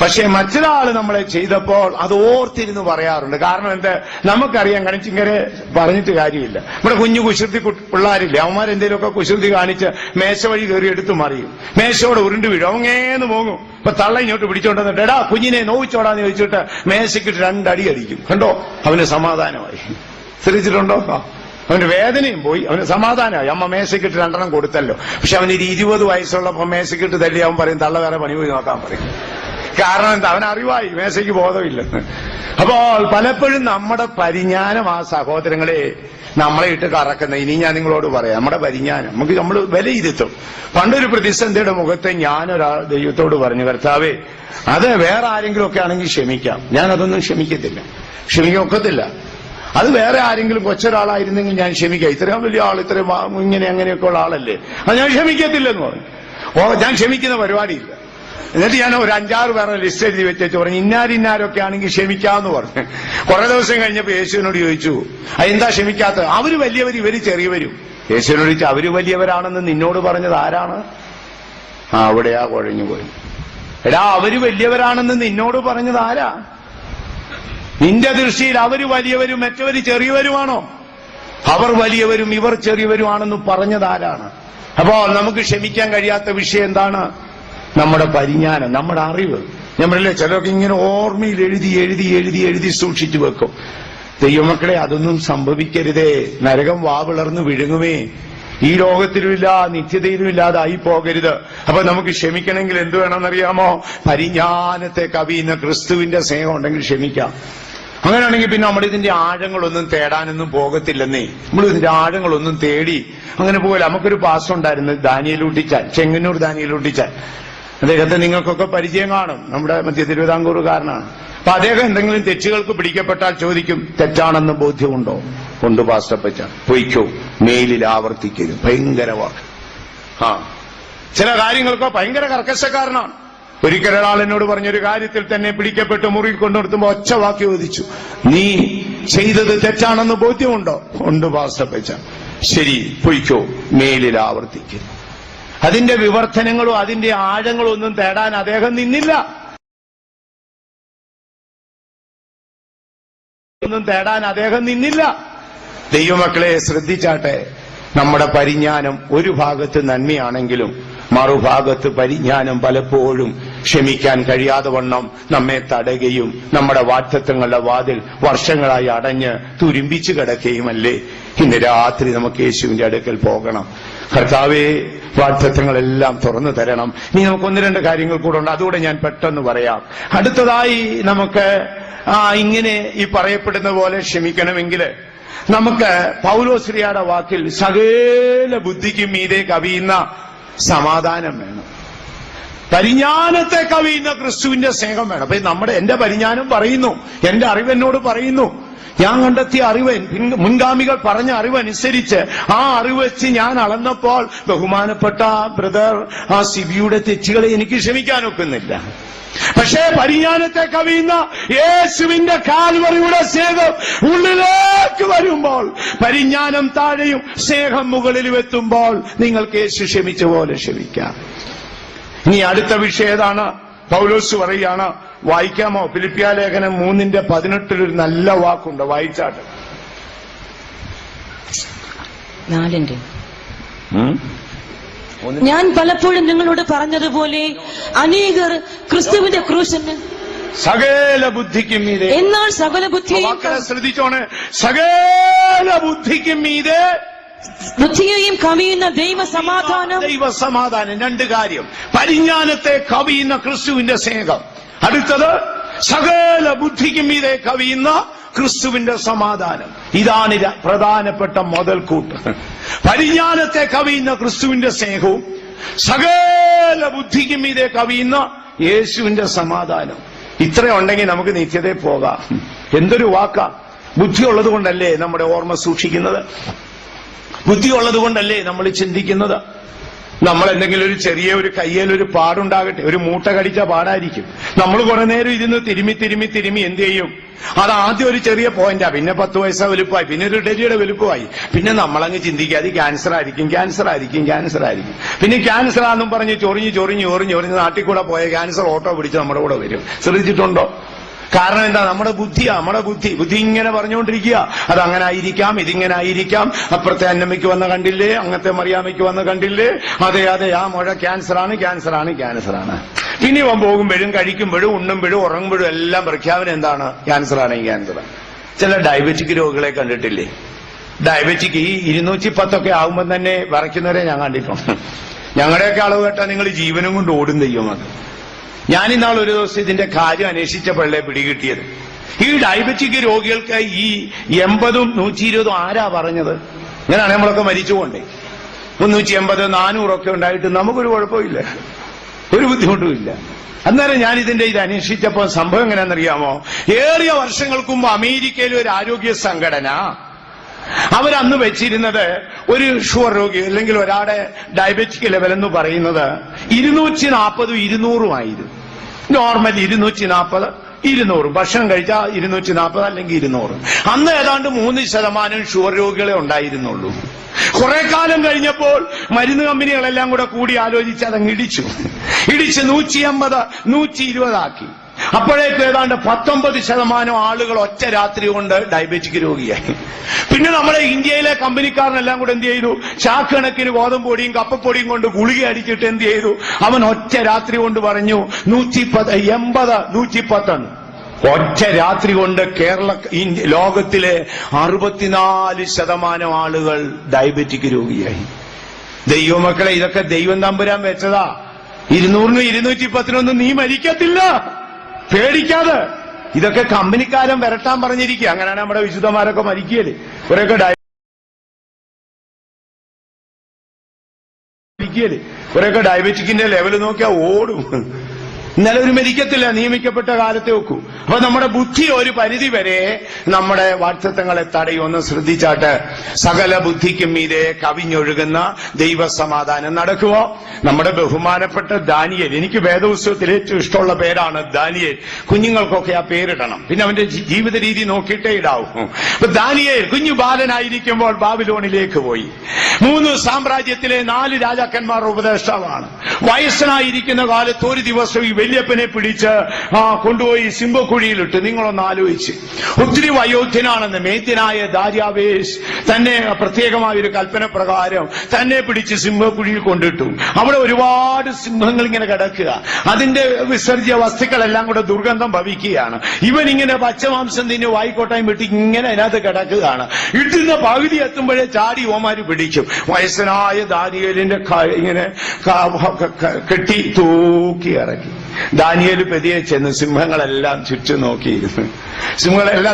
പക്ഷെ മറ്റൊരാള് നമ്മളെ ചെയ്തപ്പോൾ അത് ഓർത്തിരുന്ന് പറയാറുണ്ട്. കാരണം എന്താ? നമുക്കറിയാം കിണച്ചിങ്കരെ പറഞ്ഞിട്ട് കാര്യമില്ല. നമ്മുടെ കുഞ്ഞു കുശൃതി പിള്ളാരില്ലേ, അവന്മാരെന്തേലുമൊക്കെ കുശൃതി കാണിച്ച് മേശ വഴി കയറി എടുത്തു മറിയും, മേശയോടെ ഉരുണ്ടു വീഴും, അവങ്ങേന്ന് പോകും. ഇപ്പൊ തള്ള ഇങ്ങോട്ട് പിടിച്ചോണ്ടെന്നിട്ട് എടാ കുഞ്ഞിനെ നോവിച്ചോടാന്ന് ചോദിച്ചിട്ട് മേശയ്ക്കിട്ട് 2 അടി അടിക്കും. കണ്ടോ? അവന് സമാധാനമായി. ശ്രദ്ധിച്ചിട്ടുണ്ടോ? അവന്റെ വേദനയും പോയി, അവന് സമാധാനമായി. അമ്മ മേശയ്ക്കിട്ട് 2 എണ്ണം കൊടുത്തല്ലോ. പക്ഷെ അവന് 20 വയസ്സുള്ളപ്പോ മേശയ്ക്കിട്ട് തല്ലി അവൻ പറയും തള്ള വേറെ പണി പോയി നോക്കാൻ പറയും. കാരണം എന്താ? അവനറിവായി മേശയ്ക്ക് ബോധമില്ലെന്ന്. അപ്പോൾ പലപ്പോഴും നമ്മുടെ പരിജ്ഞാനം ആ സഹോദരങ്ങളെ നമ്മളെ ഇട്ട് കറക്കുന്ന. ഇനി ഞാൻ നിങ്ങളോട് പറയാം, നമ്മുടെ പരിജ്ഞാനം നമ്മൾ വിലയിരുത്തും. പണ്ടൊരു പ്രതിസന്ധിയുടെ മുഖത്ത് ഞാനൊരാൾ ദൈവത്തോട് പറഞ്ഞു, കർത്താവേ അത് വേറെ ആരെങ്കിലും ഒക്കെ ആണെങ്കിൽ ക്ഷമിക്കാം, ഞാനതൊന്നും ക്ഷമിക്കാൻ ഒക്കത്തില്ല. അത് വേറെ ആരെങ്കിലും കൊച്ചൊരാളായിരുന്നെങ്കിൽ ഞാൻ ക്ഷമിക്കാം. ഇത്രയും വലിയ ആൾ, ഇത്രയും ഇങ്ങനെ അങ്ങനെയൊക്കെ ഉള്ള ആളല്ലേ, അത് ഞാൻ ക്ഷമിക്കത്തില്ലെന്ന് പറഞ്ഞു. ഞാൻ ക്ഷമിക്കുന്ന പരിപാടിയില്ല. എന്നിട്ട് ഞാൻ ഒരു 5-6 പേരെ ലിസ്റ്റ് എഴുതി വെച്ചു പറഞ്ഞു, ഇന്നാരൊക്കെ ആണെങ്കിൽ ക്ഷമിക്കാന്ന് പറഞ്ഞു. കുറെ ദിവസം കഴിഞ്ഞപ്പോ യേശുവിനോട് ചോദിച്ചു, അതെന്താ ക്ഷമിക്കാത്തത്? അവര് വലിയവരും ഇവര് ചെറിയവരും. യേശുവിനോട് ചോദിച്ചു, അവര് വലിയവരാണെന്ന് നിന്നോട് പറഞ്ഞത് ആരാണ്? അവിടെയാ കുഴഞ്ഞു പോയി. എടാ, അവര് വലിയവരാണെന്ന് നിന്നോട് പറഞ്ഞത് ആരാ? നിന്റെ ദൃഷ്ടിയിൽ അവര് വലിയവരും മറ്റവര് ചെറിയവരുമാണോ? അവർ വലിയവരും ഇവർ ചെറിയവരുമാണെന്ന് പറഞ്ഞത് ആരാണ്? അപ്പോ നമുക്ക് ക്ഷമിക്കാൻ കഴിയാത്ത വിഷയം എന്താണ്? നമ്മുടെ പരിജ്ഞാനം, നമ്മുടെ അറിവ്. ഞാൻ പറയില്ലേ, ചിലരൊക്കെ ഇങ്ങനെ ഓർമ്മയിൽ എഴുതി സൂക്ഷിച്ചു വെക്കും. ദൈവമക്കളെ, അതൊന്നും സംഭവിക്കരുതേ. നരകം വാവിളർന്ന് വിഴുങ്ങുമേ. ഈ ലോകത്തിലുമില്ല, നിത്യതയിലും ഇല്ലാതായി പോകരുത്. അപ്പൊ നമുക്ക് ക്ഷമിക്കണമെങ്കിൽ എന്ത് വേണമെന്നറിയാമോ? പരിജ്ഞാനത്തെ കവിയുന്ന ക്രിസ്തുവിന്റെ സ്നേഹം ഉണ്ടെങ്കിൽ ക്ഷമിക്കാം. അങ്ങനെയാണെങ്കിൽ പിന്നെ നമ്മളിതിന്റെ ആഴങ്ങളൊന്നും തേടാനൊന്നും പോകത്തില്ലെന്നേ. നമ്മളിതിന്റെ ആഴങ്ങളൊന്നും തേടി അങ്ങനെ പോകല. നമുക്കൊരു പാസ്റ്റർ ഉണ്ടായിരുന്നു, ദാനിയേലൂട്ടിച്ചാൻ, ചെങ്ങന്നൂർ ദാനിയേലൂട്ടിച്ചാൻ. അദ്ദേഹത്തെ നിങ്ങൾക്കൊക്കെ പരിചയം കാണും, നമ്മുടെ മധ്യ തിരുവിതാംകൂറുകാരനാണ്. അപ്പൊ അദ്ദേഹം എന്തെങ്കിലും തെറ്റുകൾക്ക് പിടിക്കപ്പെട്ടാൽ ചോദിക്കും, തെറ്റാണെന്ന് ബോധ്യമുണ്ടോ? കൊണ്ട് പാസ്റ്റപ്പച്ച പൊയ്ക്കോ, മേലിൽ ആവർത്തിക്കരുത്. ഭയങ്കര വാക്ക്. ചില കാര്യങ്ങൾക്കോ ഭയങ്കര കർക്കശക്കാരനാണ്. ഒരിക്കലൊരാൾ എന്നോട് പറഞ്ഞൊരു കാര്യത്തിൽ തന്നെ പിടിക്കപ്പെട്ട് മുറിയിൽ കൊണ്ടുനിർത്തുമ്പോ ഒച്ച വാക്ക് ചോദിച്ചു, നീ ചെയ്തത് തെറ്റാണെന്ന് ബോധ്യമുണ്ടോ? കൊണ്ട് പാസ്റ്റപ്പച്ച ശരി, പൊയ്ക്കോ, മേലിൽ ആവർത്തിക്കരുത്. അതിന്റെ വിവർത്തനങ്ങളോ അതിന്റെ ആഴങ്ങളോ ഒന്നും തേടാൻ അദ്ദേഹം നിന്നില്ല. ദൈവമക്കളെ ശ്രദ്ധിച്ചാട്ടെ, നമ്മുടെ പരിജ്ഞാനം ഒരു ഭാഗത്ത് നന്മയാണെങ്കിലും മറുഭാഗത്ത് പരിജ്ഞാനം പലപ്പോഴും ക്ഷമിക്കാൻ കഴിയാതെ വണ്ണം നമ്മെ തടയുകയും നമ്മുടെ വാഗ്ദത്തങ്ങളുടെ വാതിൽ വർഷങ്ങളായി അടഞ്ഞ് തുരുമ്പിച്ചു കിടക്കുകയുമല്ലേ. ഇന്ന് രാത്രി നമുക്ക് യേശുവിന്റെ അടുക്കൽ പോകണം. കർത്താവേ, വാഗ്ദത്തങ്ങളെല്ലാം തുറന്നു തരണം. ഇനി നമുക്ക് 1-2 കാര്യങ്ങൾ കൂടെ ഉണ്ട്, അതുകൂടെ ഞാൻ പെട്ടെന്ന് പറയാം. അടുത്തതായി നമുക്ക് ഇങ്ങനെ ഈ പറയപ്പെടുന്ന പോലെ ക്ഷമിക്കണമെങ്കിൽ നമുക്ക് പൗലോസ്ലിയുടെ വാക്കിൽ സകല ബുദ്ധിക്കും മീതെ കവിയുന്ന സമാധാനം വേണം. പരിജ്ഞാനത്തെ കവിയുന്ന ക്രിസ്തുവിന്റെ സ്നേഹം വേണം. അപ്പൊ എന്റെ പരിജ്ഞാനം പറയുന്നു, എന്റെ അറിവെന്നോട് പറയുന്നു, ഞാൻ കണ്ടെത്തിയ അറിവ്, മുൻഗാമികൾ പറഞ്ഞ അറിവനുസരിച്ച് ആ അറിവ് വെച്ച് ഞാൻ അളന്നപ്പോൾ ബഹുമാനപ്പെട്ട ബ്രദർ ആ സിബിയുടെ തെറ്റുകളെ എനിക്ക് ക്ഷമിക്കാനൊക്കുന്നില്ല. പക്ഷേ പരിജ്ഞാനത്തെ കവിയുന്ന യേശുവിന്റെ കാൽവറിയുടെ സ്നേഹം ഉള്ളിലേക്ക് വരുമ്പോൾ, പരിജ്ഞാനം താഴെയും സ്നേഹം മുകളിലും എത്തുമ്പോൾ നിങ്ങൾക്ക് യേശു ക്ഷമിച്ച പോലെ ക്ഷമിക്കാം. ഇനി അടുത്ത വിഷയം ഏതാണ്? പൗലോസ് പറയുകയാണ്, വായിക്കാമോ? ഫിലിപ്പിയ ലേഖനം 3:18 ഒരു നല്ല വാക്കുണ്ട്, വായിച്ചാട്ട്. 4 ഞാൻ പലപ്പോഴും നിങ്ങളോട് പറഞ്ഞതുപോലെ അനേകർ ക്രിസ്തുവിന്റെ ക്രൂശിന് സകല ബുദ്ധിക്കും മീതെ, എന്നാൽ സകല ബുദ്ധിയും ശ്രദ്ധിച്ചോണ്, സകല ബുദ്ധിക്കും മീതെ ബുദ്ധിയെയും കവിയുന്ന ദൈവസമാധാനം. 2 കാര്യം: പരിജ്ഞാനത്തെ കവിയുന്ന ക്രിസ്തുവിന്റെ സ്നേഹം. അടുത്തത് സകല ബുദ്ധിക്കും മീതെ കവിയുന്ന ക്രിസ്തുവിന്റെ സമാധാനം. ഇതാണ് പ്രധാനപ്പെട്ട മുതൽക്കൂട്ട്. പരിജ്ഞാനത്തെ കവിയുന്ന ക്രിസ്തുവിന്റെ സ്നേഹവും സകല ബുദ്ധിക്കും ഇതേ കവിയുന്ന യേശുവിന്റെ സമാധാനം. ഇത്രയുണ്ടെങ്കിൽ നമുക്ക് നിത്യതയിൽ പോകാം. എന്തൊരു വാക്കാ! ബുദ്ധിയുള്ളത് കൊണ്ടല്ലേ നമ്മുടെ ഓർമ്മ സൂക്ഷിക്കുന്നത്? ബുദ്ധിയുള്ളത് കൊണ്ടല്ലേ നമ്മൾ ചിന്തിക്കുന്നത്? നമ്മൾ എന്തെങ്കിലും ഒരു ചെറിയ ഒരു കയ്യിൽ ഒരു പാടുണ്ടാകട്ടെ, ഒരു മൂട്ട കടിച്ച പാടായിരിക്കും, നമ്മൾ കുറെ നേരം ഇരുന്ന് തിരുമ്മി എന്ത് ചെയ്യും? അത് ആദ്യം ഒരു ചെറിയ പോയിന്റാ, പിന്നെ 10 വയസ്സാ വലുപ്പമായി, പിന്നെ ഒരു ഡെലിയുടെ വലുപ്പമായി, പിന്നെ നമ്മളങ്ങ് ചിന്തിക്കാതെ ക്യാൻസർ ആയിരിക്കും. പിന്നെ ക്യാൻസർ ആണെന്നും പറഞ്ഞ് ചൊറിഞ്ഞ് നാട്ടിൽ കൂടെ പോയ ക്യാൻസർ ഓട്ടോ പിടിച്ച് നമ്മുടെ കൂടെ വരും. ശ്രദ്ധിച്ചിട്ടുണ്ടോ? കാരണം എന്താ? നമ്മുടെ ബുദ്ധി ഇങ്ങനെ പറഞ്ഞുകൊണ്ടിരിക്കുക. അത് അങ്ങനെ ആയിരിക്കാം, ഇതിങ്ങനെ ആയിരിക്കാം, അപ്പുറത്തെ അന്നമ്മയ്ക്ക് വന്ന കണ്ടില്ലേ, അങ്ങനത്തെ മറിയാമ്മയ്ക്ക് വന്ന കണ്ടില്ലേ, അതെ ആ മുഴ ക്യാൻസറാണ്. പിന്നെ ഇവൻ പോകുമ്പോഴും കഴിക്കുമ്പോഴും ഉണ്ണുമ്പോഴും ഉറങ്ങുമ്പോഴും എല്ലാം പ്രഖ്യാപനം എന്താണ്? ക്യാൻസറാണ്. ചില ഡയബറ്റിക് രോഗികളെ കണ്ടിട്ടില്ലേ? ഡയബറ്റിക് ഈ 210 ആകുമ്പോൾ തന്നെ വിറയ്ക്കുന്നവരെ ഞാൻ കണ്ടിട്ടുണ്ട്. ഞങ്ങളുടെയൊക്കെ അളവ് കേട്ടാൽ നിങ്ങൾ ജീവനും കൊണ്ട് ഓടും ചെയ്യും. അത് ഞാനിന്നാൾ ഒരു ദിവസം ഇതിന്റെ കാര്യം അന്വേഷിച്ചപ്പോഴേ പിടികിട്ടിയത്. ഈ ഡയബറ്റിക് രോഗികൾക്ക് ഈ 80ഉം 120ഉം ആരാ പറഞ്ഞത്? ഇങ്ങനെയാണ് നമ്മളൊക്കെ മരിച്ചുകൊണ്ടേ. 380, 400 ഒക്കെ ഉണ്ടായിട്ട് നമുക്കൊരു കുഴപ്പമില്ല, ഒരു ബുദ്ധിമുട്ടുമില്ല. അന്നേരം ഞാൻ ഇതിന്റെ ഇത് അന്വേഷിച്ചപ്പോൾ സംഭവം എങ്ങനെയാണെന്നറിയാമോ? ഏറിയ വർഷങ്ങൾക്ക് മുമ്പ് അമേരിക്കയിലെ ഒരു ആരോഗ്യ സംഘടന അവരന്ന് വെച്ചിരുന്നത് ഒരു ഷുഗർ രോഗി അല്ലെങ്കിൽ ഒരാളുടെ ഡയബറ്റിക് ലെവൽ എന്ന് പറയുന്നത് 240, 200 ആയിരുന്നു. നോർമൽ 240, 200, ഭക്ഷണം കഴിച്ചാൽ 240 അല്ലെങ്കിൽ 200. അന്ന് ഏതാണ്ട് 3% ഷുഗർ രോഗികളെ ഉണ്ടായിരുന്നുള്ളൂ. കുറെ കാലം കഴിഞ്ഞപ്പോൾ മരുന്ന് കമ്പനികളെല്ലാം കൂടി ആലോചിച്ച് അതങ്ങ് ഇടിച്ച് 180, 120 ആക്കി. അപ്പോഴേക്കും ഏതാണ്ട് 19% ആളുകൾ ഒറ്റ രാത്രി കൊണ്ട് ഡയബറ്റിക് രോഗിയായി. പിന്നെ നമ്മുടെ ഇന്ത്യയിലെ കമ്പനിക്കാരനെല്ലാം കൂടെ എന്ത് ചെയ്തു? ചാക്കണക്കിന് ഗോതമ്പൊടിയും കപ്പപ്പൊടിയും കൊണ്ട് ഗുളിക അടിച്ചിട്ട് എന്ത് ചെയ്തു? അവൻ ഒറ്റ രാത്രി കൊണ്ട് പറഞ്ഞു 180, 110. ഒറ്റ രാത്രി കൊണ്ട് ലോകത്തിലെ 64% ആളുകൾ ഡയബറ്റിക് രോഗിയായി. ദൈവമക്കളെ, ഇതൊക്കെ ദൈവം തമ്പുരാൻ വെച്ചതാ. 200, 210 നീ മരിക്കത്തില്ല, പേടിക്കാതെ. ഇതൊക്കെ കമ്പനിക്കാരൻ വരട്ടാൻ പറഞ്ഞിരിക്കുക. അങ്ങനെയാണ് നമ്മുടെ വിശുദ്ധന്മാരൊക്കെ മരിക്കല്. കുറെയൊക്കെ ഡയബറ്റിക്കിന്റെ ലെവൽ നോക്കിയാൽ ഓടും. ഇന്നലെ ഒരു മരിക്കത്തില്ല, നിയമിക്കപ്പെട്ട കാലത്തെ വെക്കൂ. അപ്പൊ നമ്മുടെ ബുദ്ധി ഒരു പരിധി വരെ നമ്മുടെ വാക്തത്വങ്ങളെ തടയുമെന്ന് ശ്രദ്ധിച്ചാട്ട് സകല ബുദ്ധിക്കും മീതെ കവിഞ്ഞൊഴുകുന്ന ദൈവസമാധാനം നടക്കുമോ? നമ്മുടെ ബഹുമാനപ്പെട്ട ദാനിയേൽ, എനിക്ക് വേദപുസ്തകത്തിൽ ഏറ്റവും ഇഷ്ടമുള്ള പേരാണ് ദാനിയേൽ. കുഞ്ഞുങ്ങൾക്കൊക്കെ ആ പേരിടണം, പിന്നെ അവന്റെ ജീവിത രീതി നോക്കിയിട്ടേ ഇടാവൂ. അപ്പൊ ദാനിയേൽ കുഞ്ഞു ബാലനായിരിക്കുമ്പോൾ ബാബിലോണിലേക്ക് പോയി. 3 സാമ്രാജ്യത്തിലെ 4 രാജാക്കന്മാരുടെ ഉപദേഷ്ടാവാണ്. വയസ്സനായിരിക്കുന്ന കാലത്ത് ഒരു ദിവസം ഈ വല്യപ്പനെ പിടിച്ച് കൊണ്ടുപോയി സിംഹക്കുഴിയിലിട്ട്. നിങ്ങളൊന്ന് ആലോചിച്ച്, ഒത്തിരി വയോധ്യനാണെന്ന് മേദ്യനായ ദാര്യാവേശ് തന്നെ പ്രത്യേകമായ ഒരു കൽപ്പന പ്രകാരം തന്നെ പിടിച്ച് സിംഹക്കുഴിയിൽ കൊണ്ടിട്ടു. അവിടെ ഒരുപാട് സിംഹങ്ങൾ ഇങ്ങനെ കിടക്കുക. അതിന്റെ വിസർജ്യ വസ്തുക്കളെല്ലാം കൂടെ ദുർഗന്ധം ഭവിക്കുകയാണ്. ഇവൻ ഇങ്ങനെ പച്ചമാംസം തിന്ന് വായിക്കോട്ടായും വിട്ട് ഇങ്ങനെ അതിനകത്ത് കിടക്കുകയാണ്. ഇട്ടുന്ന പകുതി എത്തുമ്പോഴേ ചാടി ഓമാര് പിടിക്കും. വയസ്സനായ ദാനിയേലിന്റെ ഇങ്ങനെ കെട്ടി തൂക്കി ഇറക്കി. ദാനിയേൽ പെതിയെ ചെന്ന് സിംഹങ്ങളെല്ലാം ചുറ്റും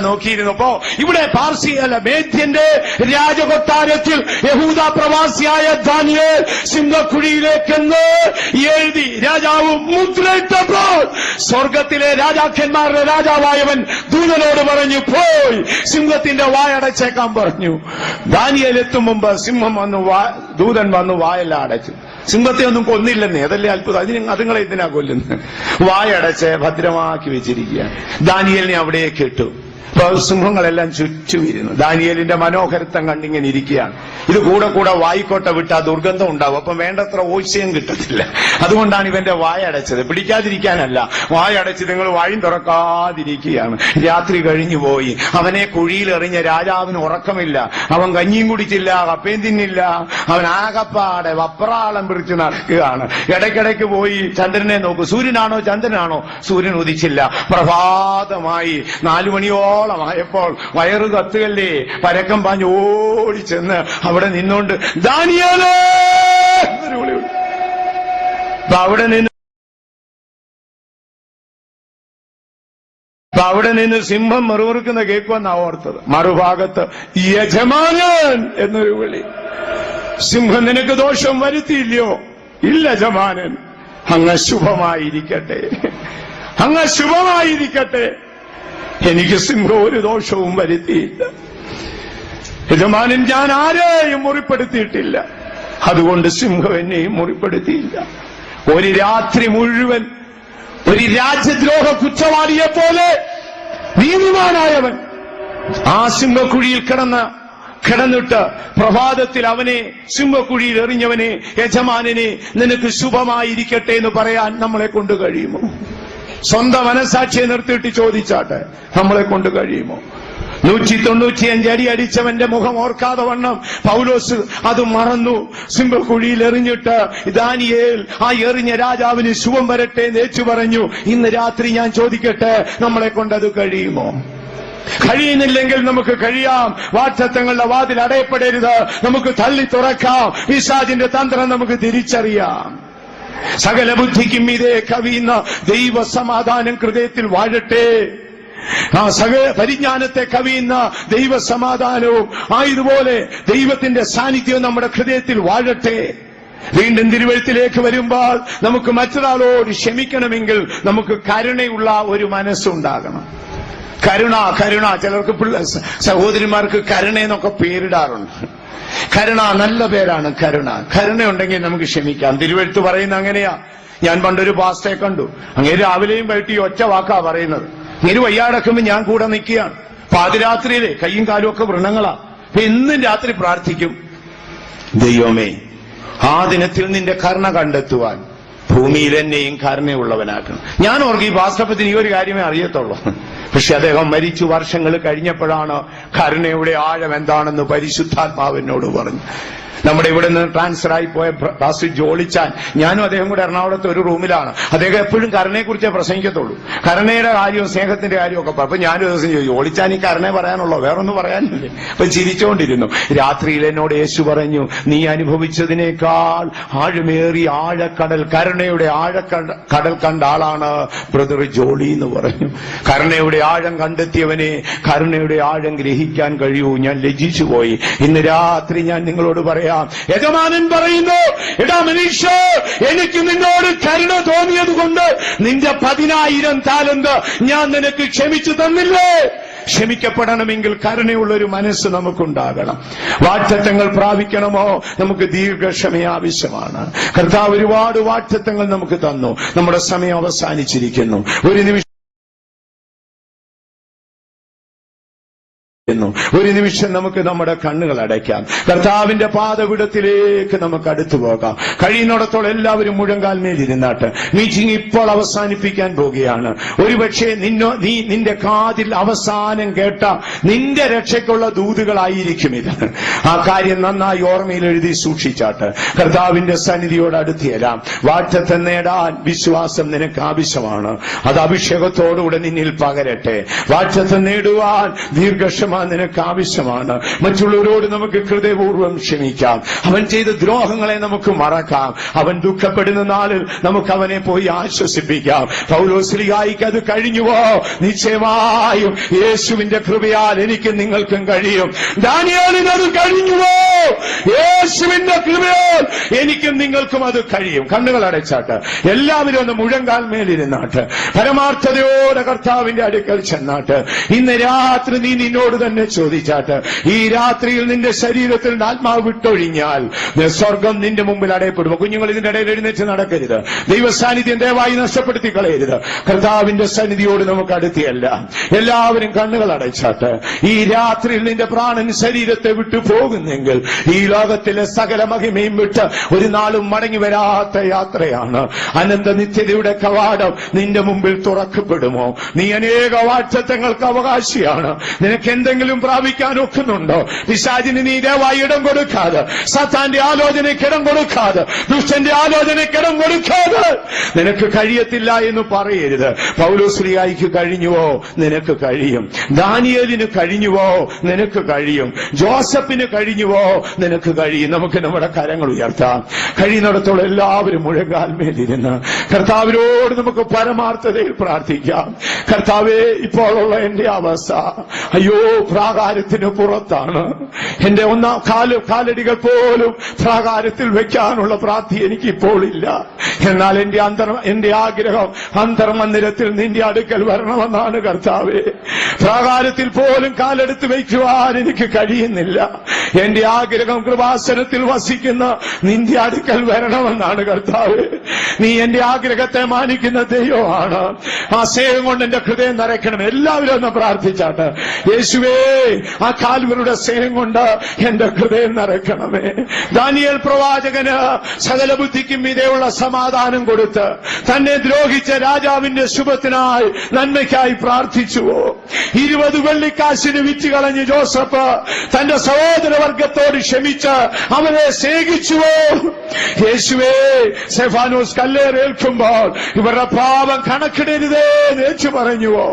നോക്കിയിരുന്നപ്പോ ഇവിടെ പാർസിയല്ല മേദ്യന്റെ രാജകൊട്ടാരത്തിൽ യഹൂദ പ്രവാസിയായ ദാനിയേൽ സിംഹക്കുഴിയിലേക്കെന്ന് എഴുതി രാജാവ് മുദ്രയിട്ടപ്പോൾ സ്വർഗത്തിലെ രാജാക്കന്മാരുടെ രാജാവായവൻ ദൂതനോട് പറഞ്ഞു, പോയി സിംഹത്തിന്റെ വായടച്ചേക്കാൻ പറഞ്ഞു. ദാനിയേൽ എത്തും മുമ്പ് ദൂതൻ വന്നു വായെല്ലാം അടച്ചു. സിംഹത്തെ ഒന്നും കൊന്നില്ലെന്നേ, അതല്ലേ അത്ഭുതം. അതുങ്ങളെ എന്തിനാ കൊല്ലുന്നത്? വായടച്ച് ഭദ്രമാക്കി വെച്ചിരിക്കുക. ദാനിയേലിനെ അവിടേക്ക് ഇട്ടു. അപ്പൊ സിംഹങ്ങളെല്ലാം ചുറ്റും ഇരുന്നു. ദാനിയേലിന്റെ മനോഹരത്വം കണ്ടിങ്ങനെ ഇരിക്കുകയാണ്. ഇത് കൂടെ വായിക്കോട്ട വിട്ടാ ദുർഗന്ധം ഉണ്ടാവും. അപ്പം വേണ്ടത്ര ഓശ്യം കിട്ടത്തില്ല. അതുകൊണ്ടാണ് ഇവന്റെ വായടച്ചത്. പിടിക്കാതിരിക്കാനല്ല, വായടച്ച് നിങ്ങൾ വായും തുറക്കാതിരിക്കുകയാണ്. രാത്രി കഴിഞ്ഞു പോയി. അവനെ കുഴിയിലെറിഞ്ഞ രാജാവിന് ഉറക്കമില്ല. അവൻ കഞ്ഞിയും കുടിച്ചില്ല, കപ്പയും തിന്നില്ല. അവൻ ആകപ്പാടെ വപ്രാളം പിടിച്ച് നടക്കുകയാണ്. ഇടയ്ക്കിടയ്ക്ക് പോയി ചന്ദ്രനെ നോക്കും. സൂര്യനാണോ ചന്ദ്രനാണോ? സൂര്യൻ ഉദിച്ചില്ല. പ്രഭാതമായി 4 മണിയോളം ആയപ്പോൾ വയറ് കത്തുകല്ലേ, പരക്കം പാഞ്ഞ് ഓടിച്ചെന്ന് അവിടെ നിന്നോണ്ട് ദാനിയേലേ എന്നൊരു വിളി. അവിടെ നിന്ന് സിംഹം മറുമുറുക്കുന്ന കേൾക്കുമെന്നാ ഓർത്തത്. മറുഭാഗത്ത് യജമാനൻ എന്നൊരു വിളി. സിംഹം നിനക്ക് ദോഷം വരുത്തിയില്ലയോ? ഇല്ല യജമാനൻ. അങ്ങ് ശുഭമായിരിക്കട്ടെ, അങ്ങ് ശുഭമായിരിക്കട്ടെ. എനിക്ക് സിംഹം ഒരു ദോഷവും വരുത്തിയില്ല യജമാനൻ. ഞാൻ ആരെയും മുറിപ്പെടുത്തിയിട്ടില്ല, അതുകൊണ്ട് സിംഹം എന്നെയും മുറിപ്പെടുത്തിയില്ല. ഒരു രാത്രി മുഴുവൻ ഒരു രാജ്യദ്രോഹ കുറ്റവാളിയെ പോലെ നീതിമാനായവൻ ആ സിംഹക്കുഴിയിൽ കിടന്നിട്ട് പ്രഭാതത്തിൽ അവനെ സിംഹക്കുഴിയിൽ എറിഞ്ഞവനെ, യജമാനനെ നിനക്ക് ശുഭമായിരിക്കട്ടെ എന്ന് പറയാൻ നമ്മളെ കൊണ്ട് കഴിയുമോ? സ്വന്തം മനസാക്ഷിയെ നിർത്തിയിട്ട് ചോദിച്ചാട്ടെ, നമ്മളെ കൊണ്ട് കഴിയുമോ? 195 അടി അടിച്ചവന്റെ മുഖം ഓർക്കാതെ വണ്ണം പൗലോസ് അത് മറന്നു. സിംഹക്കുഴിയിൽ എറിഞ്ഞിട്ട് ദാനിയേൽ ആ എറിഞ്ഞ രാജാവിന് ശുഭം വരട്ടെ എന്ന് ഏറ്റു പറഞ്ഞു. ഇന്ന് രാത്രി ഞാൻ ചോദിക്കട്ടെ, നമ്മളെ കൊണ്ടത് കഴിയുമോ? കഴിയുന്നില്ലെങ്കിൽ നമുക്ക് കഴിയാം. വാഗ്ദത്തങ്ങളുടെ വാതിൽ അടയപ്പെടരുത്, നമുക്ക് തള്ളി തുറക്കാം. പിശാചിന്റെ തന്ത്രം നമുക്ക് തിരിച്ചറിയാം. സകല ബുദ്ധിക്കും ഇതേ കവിയുന്ന ദൈവ സമാധാനം ഹൃദയത്തിൽ വാഴട്ടെ. ആ സകല പരിജ്ഞാനത്തെ കവിയുന്ന ദൈവ സമാധാനവും ആയതുപോലെ ദൈവത്തിന്റെ സാന്നിധ്യവും നമ്മുടെ ഹൃദയത്തിൽ വാഴട്ടെ. വീണ്ടും തിരുവഴുത്തിലേക്ക് വരുമ്പോൾ നമുക്ക് മറ്റൊരാളോട് ക്ഷമിക്കണമെങ്കിൽ നമുക്ക് കരുണയുള്ള ഒരു മനസ്സുണ്ടാകണം. കരുണ ചിലർക്ക് സഹോദരിമാർക്ക് കരുണ എന്നൊക്കെ പേരിടാറുണ്ട്. കരുണ നല്ല പേരാണ്. കരുണയുണ്ടെങ്കിൽ നമുക്ക് ക്ഷമിക്കാം. തിരുവഴുത്ത് പറയുന്ന അങ്ങനെയാ. ഞാൻ പണ്ടൊരു പാസ്റ്ററെ കണ്ടു. അങ്ങനെ രാവിലെയും വൈകിട്ട് ഒറ്റ വാക്കാ പറയുന്നത്. ഇങ്ങനെ വയ്യാടക്കുമ്പോൾ ഞാൻ കൂടെ നിൽക്കുകയാണ്. പാതിരാത്രിയിലെ കയ്യും കാലും ഒക്കെ വ്രണങ്ങളാ. എന്നും രാത്രി പ്രാർത്ഥിക്കും, ദൈവമേ ആ ദിനത്തിൽ നിന്റെ കരുണ കണ്ടെത്തുവാൻ ഭൂമിയിൽ എന്നെയും കരുണയുള്ളവനാക്കണം. ഞാൻ ഓർക്കും ഈ പാസ്റ്റപ്പത്തിന് ഈ ഒരു കാര്യമേ അറിയത്തുള്ളൂ. പക്ഷെ അദ്ദേഹം മരിച്ചു വർഷങ്ങൾ കഴിഞ്ഞപ്പോഴാണ് കരുണയുടെ ആഴം എന്താണെന്ന് പരിശുദ്ധാത്മാവിനോട് പറഞ്ഞു. നമ്മുടെ ഇവിടെ നിന്ന് ട്രാൻസ്ഫർ ആയി പോയ പാസ്റ്റർ ജോളിച്ചാൻ, ഞാനും അദ്ദേഹം കൂടെ എറണാകുളത്ത് ഒരു റൂമിലാണ്. അദ്ദേഹം എപ്പോഴും കരുണയെക്കുറിച്ചേ പ്രസംഗിക്കത്തുള്ളൂ. കരുണയുടെ കാര്യവും സ്നേഹത്തിന്റെ കാര്യമൊക്കെ. അപ്പൊ ഞാനൊരു ദിവസം ചോദിച്ചു, ജോളിച്ചാൻ ഈ കരുണയെ പറയാനുള്ളോ, വേറൊന്നും പറയാനില്ലേ? അപ്പൊ ചിരിച്ചുകൊണ്ടിരുന്നു. രാത്രിയിൽ എന്നോട് യേശു പറഞ്ഞു, നീ അനുഭവിച്ചതിനേക്കാൾ ആഴമേറിയ ആഴക്കടൽ, കരുണയുടെ ആഴക്കടൽ കണ്ട ആളാണ് ബ്രദർ ജോളി എന്ന് പറഞ്ഞു. കരുണയുടെ ആഴം കണ്ടെത്തിയവനെ കരുണയുടെ ആഴം ഗ്രഹിക്കാൻ കഴിയൂ. ഞാൻ ലജ്ജിച്ചു പോയി. ഇന്ന് രാത്രി ഞാൻ നിങ്ങളോട് പറയാം, യജമാനൻ പറയുന്നു, എടാ മനുഷ്യ, എനിക്ക് നിന്നോട് കരുണ തോന്നിയതുകൊണ്ട് നിന്റെ 10,000 താലന്ത് ഞാൻ നിനക്ക് ക്ഷമിച്ചു തന്നില്ലേ? ക്ഷമിക്കപ്പെടണമെങ്കിൽ കരുണയുള്ളൊരു മനസ്സ് നമുക്കുണ്ടാകണം. വാഗ്ദത്തങ്ങൾ പ്രാപിക്കണമോ? നമുക്ക് ദീർഘക്ഷമ ആവശ്യമാണ്. കർത്താവ് ഒരുപാട് വാഗ്ദത്തങ്ങൾ നമുക്ക് തന്നു. നമ്മുടെ സമയം അവസാനിച്ചിരിക്കുന്നു. ഒരു നിമിഷം നമുക്ക് നമ്മുടെ കണ്ണുകൾ അടയ്ക്കാം. കർത്താവിന്റെ പാദപീഠത്തിലേക്ക് നമുക്ക് അടുത്തു പോകാം. കഴിയുന്നിടത്തോളം എല്ലാവരും മുഴങ്കാൽമേലിരുന്നാട്ട് മീറ്റിംഗ് ഇപ്പോൾ അവസാനിപ്പിക്കാൻ പോവുകയാണ്. ഒരുപക്ഷെ നിന്റെ കാതിൽ അവസാനം കേട്ട നിന്റെ രക്ഷയ്ക്കുള്ള ദൂതുകളായിരിക്കും ഇത്. ആ കാര്യം നന്നായി ഓർമ്മയിൽ എഴുതി സൂക്ഷിച്ചാട്ട് കർത്താവിന്റെ സന്നിധിയോട് അടുത്തിയരാം. വാഗ്ദത്തം നേടാൻ വിശ്വാസം നിനക്ക് ആവശ്യമാണ്. അത് അഭിഷേകത്തോടുകൂടെ നിന്നിൽ പകരട്ടെ. വാഗ്ദത്തം നേടുവാൻ ദീർഘക്ഷമ നിനക്ക് ആവശ്യമാണ്. മറ്റുള്ളവരോട് നമുക്ക് ഹൃദയപൂർവ്വം ക്ഷമിക്കാം. അവൻ ചെയ്ത ദ്രോഹങ്ങളെ നമുക്ക് മറക്കാം. അവൻ ദുഃഖപ്പെടുന്ന നാളിൽ നമുക്ക് അവനെ പോയി ആശ്വസിപ്പിക്കാം. പൗലോസ്ലീഹായ്ക്ക് അത് കഴിഞ്ഞുവോ? നിശ്ചയമായും യേശുവിന്റെ കൃപയാൽ എനിക്കും നിങ്ങൾക്കും കഴിയും. ദാനിയേലിന് അത് കഴിഞ്ഞുവോ? യേശുവിന്റെ കൃപയാൽ എനിക്കും നിങ്ങൾക്കും അത് കഴിയും. കണ്ണുകൾ അടച്ചാട്ട് എല്ലാവരും ഒന്ന് മുഴങ്കാൽമേലിരുന്നാട്ട് പരമാർത്ഥതയോടെ കർത്താവിന്റെ അടുക്കൽ ചെന്നാട്ട് ഇന്ന് രാത്രി നീ നിന്നോട് തന്നെ ചോദിച്ചാട്ട്, ഈ രാത്രിയിൽ നിന്റെ ശരീരത്തിൽ ആത്മാവ് വിട്ടൊഴിഞ്ഞാൽ സ്വർഗം നിന്റെ മുമ്പിൽ അടയപ്പെടുമോ? കുഞ്ഞുങ്ങൾ ഇതിന്റെ ഇടയിൽ എഴുന്നേറ്റ് നടക്കരുത്. ദൈവ സാന്നിധ്യം ദയവായി നഷ്ടപ്പെടുത്തി കളയരുത്. കർത്താവിന്റെ സന്നിധിയോട് നമുക്ക് അടുത്തിയല്ല. എല്ലാവരും കണ്ണുകൾ അടച്ചാട്ട് ഈ രാത്രിയിൽ നിന്റെ പ്രാണൻ ശരീരത്തെ വിട്ടു പോകുന്നെങ്കിൽ ഈ ലോകത്തിലെ സകല മഹിമയും വിട്ട് ഒരു നാളും മടങ്ങി വരാത്ത യാത്രയാണ്. അനന്ത നിത്യതയുടെ കവാടം നിന്റെ മുമ്പിൽ തുറക്കപ്പെടുമോ? നീ അനേക വാഗ്ദത്തങ്ങൾക്ക് അവകാശിയാണ്. നിനക്ക് എന്തെങ്കിലും പ്രാപിക്കാൻ ഒക്കുന്നുണ്ടോ? പിശാചിന് നീ ദയവായി ഇടം കൊടുക്കാതെ, സാത്താന്റെ ആലോചനയ്ക്ക് ഇടം കൊടുക്കാതെ, ദുഷ്ടന്റെ ആലോചനയ്ക്ക് ഇടം കൊടുക്കാതെ നിനക്ക് കഴിയത്തില്ല എന്ന് പറയരുത്. പൗലോസ്ലീഹായ്ക്ക് കഴിഞ്ഞുവോ? നിനക്ക് കഴിയും. ദാനിയേലിന് കഴിഞ്ഞുവോ? നിനക്ക് കഴിയും. ജോസഫിന് കഴിഞ്ഞുവോ? നിനക്ക് കഴിയും. നമുക്ക് നമ്മുടെ കരങ്ങൾ ഉയർത്താം. കഴിയുന്നിടത്തോളം എല്ലാവരും മുഴങ്കാൽമേലിരുന്ന് കർത്താവിനോട് നമുക്ക് പരമാർത്ഥതയിൽ പ്രാർത്ഥിക്കാം. കർത്താവേ, ഇപ്പോഴുള്ള എന്റെ അവസ്ഥ, അയ്യോ പ്രാകാരത്തിന് പുറത്താണ്. എന്റെ ഒന്നാം കാലടികൾ പോലും പ്രാകാരത്തിൽ വെക്കാനുള്ള പ്രാപ്തി എനിക്കിപ്പോൾ ഇല്ല. എന്നാൽ എന്റെ ആഗ്രഹം അന്തർമന്ദിരത്തിൽ നിന്റെ അടുക്കൽ വരണമെന്നാണ് കർത്താവേ. പ്രാകാരത്തിൽ പോലും കാലെടുത്ത് വയ്ക്കുവാൻ എനിക്ക് കഴിയുന്നില്ല. എന്റെ ആഗ്രഹം കൃപാസനത്തിൽ വസിക്കുന്ന നിന്റെ അടുക്കൽ വരണമെന്നാണ് കർത്താവേ. നീ എന്റെ ആഗ്രഹത്തെ മാനിക്കുന്ന ദൈവമാണ്. ആ സ്നേഹം കൊണ്ട് എന്റെ ഹൃദയം നിറയ്ക്കണം. എല്ലാവരും ഒന്ന് പ്രാർത്ഥിച്ചാട്ടെ. യേശുവേ, ആ കാൽവരിയുടെ സ്നേഹം കൊണ്ട് എന്റെ ഹൃദയം നിറയ്ക്കണമേ. ദാനിയേൽ പ്രവാചകന് സകല ബുദ്ധിക്കും മീതെയുള്ള സമാധാനം കൊടുത്ത് തന്നെ ദ്രോഹിച്ച രാജാവിന്റെ ശുഭത്തിനായി നന്മയ്ക്കായി പ്രാർത്ഥിച്ചുവോ? 20 വെള്ളിക്കാശിന് വിറ്റ് കളഞ്ഞ് ജോസഫ് തന്റെ സഹോദരവർഗത്തോട് ക്ഷമിച്ച് അവരെ സ്നേഹിച്ചുവോ? യേശുവേ, സ്തെഫാനോസ് കല്ലേറേൽക്കുമ്പോൾ ഇവരുടെ പാപം കണക്കിടരുതേ എന്ന് പറഞ്ഞുവോ?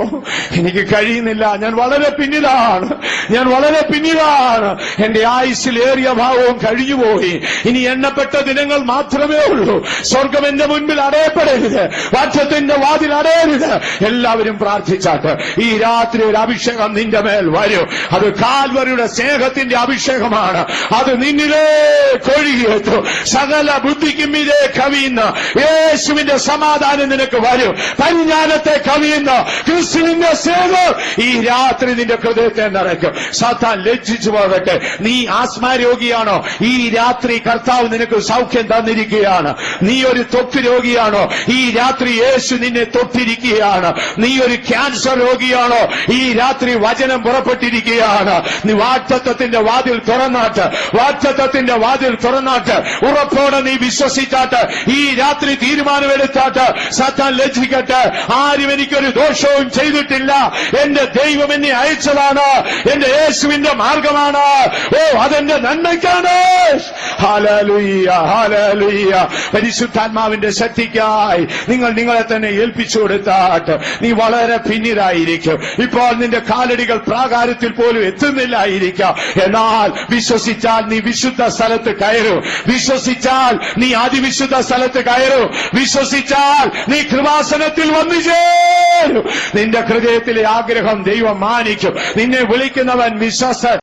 എനിക്ക് കഴിയുന്നില്ല, ഞാൻ വളരെ പിന്നിലാണ്. എന്റെ ആയുസ്സിലേറിയ ഭാവവും കഴിഞ്ഞുപോയി. ഇനി എണ്ണപ്പെട്ട ദിനങ്ങൾ മാത്രമേ ഉള്ളൂ. സ്വർഗം എന്റെ മുൻപിൽ അടയപ്പെടരുത്, വാഴ്ചത്തിന്റെ വാതിൽ അടയരുത്. എല്ലാവരും പ്രാർത്ഥിച്ചാട്ട് ഈ രാത്രി ഒരു അഭിഷേകം നിന്റെ മേൽ വരും. അത് കാൽവരിയുടെ സ്നേഹത്തിന്റെ അഭിഷേകമാണ്. അത് നിന്നിലേക്ക് ഒഴുകിയെത്തും. സകല ബുദ്ധിക്കും മീതെ കവിയുന്ന യേശുവിന്റെ സമാധാനം നിനക്ക് വരും. പരിജ്ഞാനത്തെ കവിയുന്ന ക്രിസ്തുവിന്റെ സ്നേഹം ഈ രാത്രി നിന്റെ ഹൃദയത്തെ നിറയ്ക്കും. സാത്താൻ ലജ്ജിച്ചു പോകട്ടെ. നീ ആസ്മാരോഗിയാണോ? ഈ രാത്രി കർത്താവ് നിനക്ക് സൗഖ്യം തന്നിരിക്കുകയാണ്. നീ ഒരു ത്വക്ക് രോഗിയാണോ? ഈ രാത്രി യേശു നിന്നെ തൊട്ടിരിക്കുകയാണ്. നീ ഒരു ക്യാൻസർ രോഗിയാണോ? ഈ രാത്രി വചനം പുറപ്പെട്ടിരിക്കുകയാണ്. നീ വാഗ്ദത്തത്തിന്റെ വാതിൽ തുറന്നാട്ട് ഉറപ്പോടെ നീ വിശ്വസിച്ചാട്ട് ഈ രാത്രി തീരുമാനമെടുത്താട്ട് സാത്താൻ ലജ്ജിക്കട്ടെ. ആരും എനിക്കൊരു ദോഷവും ചെയ്തിട്ടില്ല. എന്റെ ദൈവം എന്നെ അയച്ചതാണ്. എന്റെ യേശുവിന്റെ മാർഗമാണ്. അതെന്റെ നന്മയ്ക്കാണ്. Hallelujah, hallelujah. പരിശുദ്ധാത്മാവിന്റെ ശക്തിക്കായി നിങ്ങളെ തന്നെ ഏൽപ്പിച്ചു കൊടുത്താട്ട് നീ വളരെ പിന്നിലായിരിക്കും. ഇപ്പോൾ നിന്റെ കാലടികൾ പ്രാകാരത്തിൽ പോലും എത്തുന്നില്ലായിരിക്കാം. എന്നാൽ വിശ്വസിച്ചാൽ നീ വിശുദ്ധ സ്ഥലത്ത് കയറും. വിശ്വസിച്ചാൽ നീ അതിവിശുദ്ധ സ്ഥലത്ത് കയറും. വിശ്വസിച്ചാൽ നീ കൃപാസനത്തിൽ വന്നു ചേരും. നിന്റെ ഹൃദയത്തിലെ ആഗ്രഹം ദൈവം മാനിക്കും. നിന്നെ വിളിക്കുന്നവൻ വിശ്വസ്തൻ.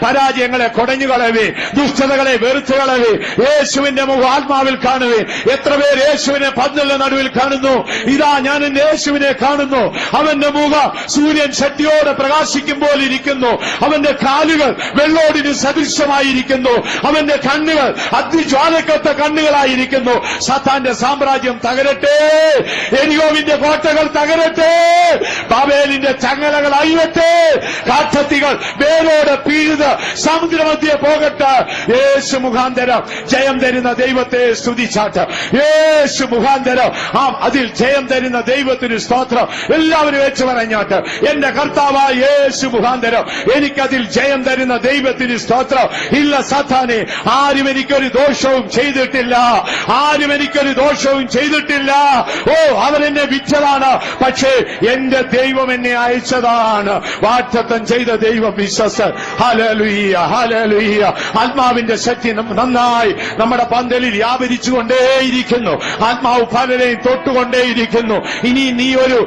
പരാജയങ്ങളെ കൊടഞ്ഞുകളവേ, ദുഷ്ടതകളെ വെറുത്തുകളവേ, യേശുവിന്റെ മുഖം ആത്മാവിൽ കാണുവേ. എത്ര പേർ യേശുവിനെ പന്തലിന്റെ നടുവിൽ കാണുന്നു? ഇതാ ഞാൻ എന്റെ യേശുവിനെ കാണുന്നു. അവന്റെ മുഖം സൂര്യൻ ശക്തിയോടെ പ്രകാശിക്കുമ്പോൾ ഇരിക്കുന്നു. അവന്റെ കാലുകൾ വെള്ളോടിന് സദൃശമായിരിക്കുന്നു. അവന്റെ കണ്ണുകൾ അഗ്നിജ്വാലക്കത്ത കണ്ണുകളായിരിക്കുന്നു. സാത്താന്റെ സാമ്രാജ്യം തകരട്ടെ. എരിയോവിന്റെ കോട്ടകൾ തകരട്ടെ. ബാബേലിന്റെ ചങ്ങലകൾ അഴിയട്ടെ. കാട്ടത്തികൾ വേരോട് പിഴുത് സമുദ്രമധ്യേ പോകട്ടെ. യേശു മുഖാന്തരം ജയം തരുന്ന ദൈവത്തെ സ്തുതിച്ചാട്ട്. യേശു മുഖാന്തരം അതിൽ ജയം തരുന്ന ദൈവത്തിന് സ്തോത്രം. എല്ലാവരും വെച്ച് പറഞ്ഞാട്ട് എന്റെ കർത്താവായ യേശു മുഖാന്തരം എനിക്കതിൽ ജയം തരുന്ന ദൈവത്തിന് സ്തോത്രം. ഇല്ല സാത്താനെ, ആരും എനിക്കൊരു ദോഷവും ചെയ്തിട്ടില്ല. അവരെന്നെ വിറ്റതാണ്. പക്ഷേ എന്റെ ദൈവം എന്നെ അയച്ചതാണ്. വാഗ്ദത്തം ചെയ്ത ദൈവം വിശ്വസ്തൻ. ഹല്ലേലൂയ, ഹല്ലേലൂയ. ആത്മാവിന്റെ ശക്തി നന്നായി നമ്മുടെ പന്തലിൽ വ്യാപരിച്ചുകൊണ്ടേയിരിക്കുന്നു. ആത്മാവ് പലരെയും തൊട്ടുകൊണ്ടേയിരിക്കുന്നു. ഇനി നീ ഒരു